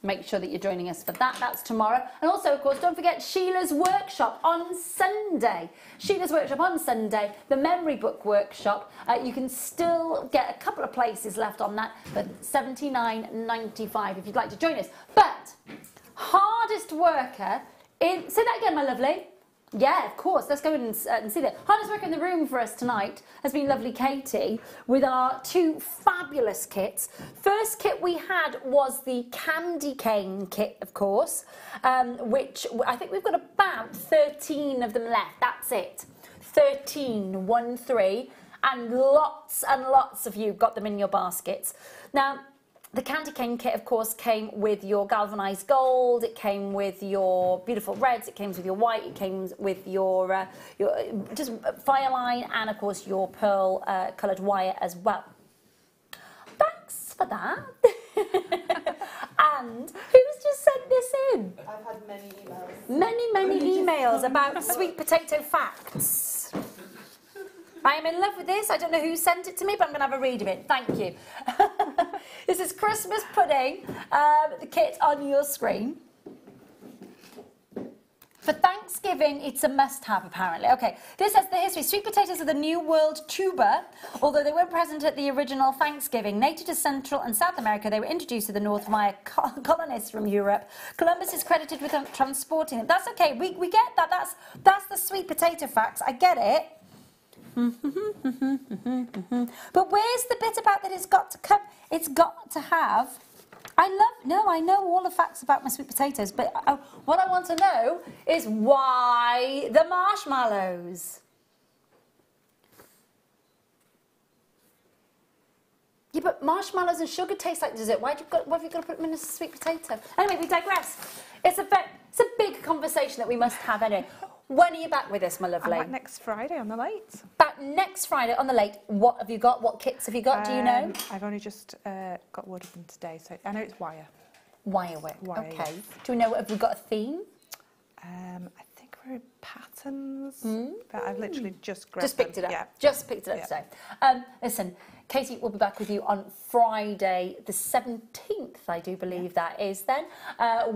Make sure that you're joining us for that. That's tomorrow. And also, of course, don't forget Sheila's workshop on Sunday. Sheila's workshop on Sunday, the memory book workshop. You can still get a couple of places left on that for $79.95 if you'd like to join us. But hardest worker in... Say that again, my lovely. Yeah, of course. Let's go in and see that. Hardest worker in the room for us tonight has been lovely Katie with our two fabulous kits. First kit we had was the candy cane kit, of course, which I think we've got about 13 of them left. That's it. 13, 1-3, and lots of you got them in your baskets. Now, the candy cane kit, of course, came with your galvanised gold, it came with your beautiful reds, it came with your white, it came with your just fire line, and of course your pearl coloured wire as well. Thanks for that. And who's just sent this in? I've had many emails. Many emails about sweet potato facts. I am in love with this. I don't know who sent it to me, but I'm going to have a read of it. Thank you. This is Christmas pudding, the kit on your screen. For Thanksgiving, it's a must-have, apparently. Okay, this has the history. Sweet potatoes are the New World tuber, although they weren't present at the original Thanksgiving. Native to Central and South America, they were introduced to the North via colonists from Europe. Columbus is credited with transporting them. That's okay. We get that. That's the sweet potato facts. I get it. But where's the bit about that it's got to come? It's got to have... I know all the facts about my sweet potatoes, but what I want to know is why the marshmallows? Yeah, but marshmallows and sugar taste like dessert. Why have you got to put them in a sweet potato? Anyway, we digress. It's a big conversation that we must have anyway. When are you back with us, my lovely? I'm back next Friday on the late. Back next Friday on the late. What have you got? What kits have you got? Do you know? I've only just got word of them today, so I know it's wire. Wire work. Wire, okay. yes. Do we know? Have we got a theme? I think we're in patterns, but I've literally just grabbed Just picked it up. Yeah. Just picked it up today. Listen, Katie will be back with you on Friday the 17th, I do believe that is then,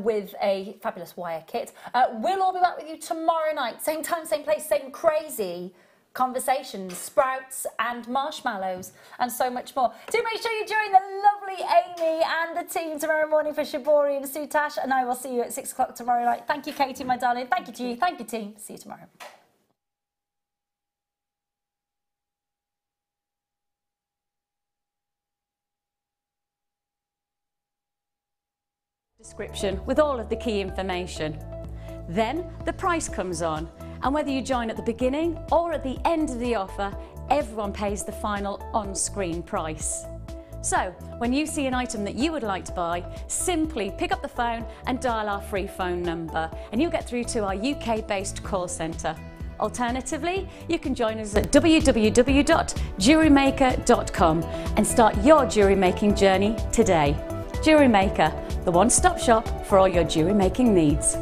with a fabulous wire kit. We'll all be back with you tomorrow night, same time, same place, same crazy conversations, sprouts and marshmallows and so much more. Do make sure you join the lovely Amy and the team tomorrow morning for Shibori and Sutash, and I will see you at 6 o'clock tomorrow night. Thank you, Katie, my darling. Thank you to you. Thank you, team. See you tomorrow. Description with all of the key information. Then the price comes on, and whether you join at the beginning or at the end of the offer, everyone pays the final on-screen price. So when you see an item that you would like to buy, simply pick up the phone and dial our free phone number, and you'll get through to our UK-based call centre. Alternatively, you can join us at www.jewellerymaker.com and start your jewellery making journey today. Jewellery Maker, the one-stop shop for all your jewellery making needs.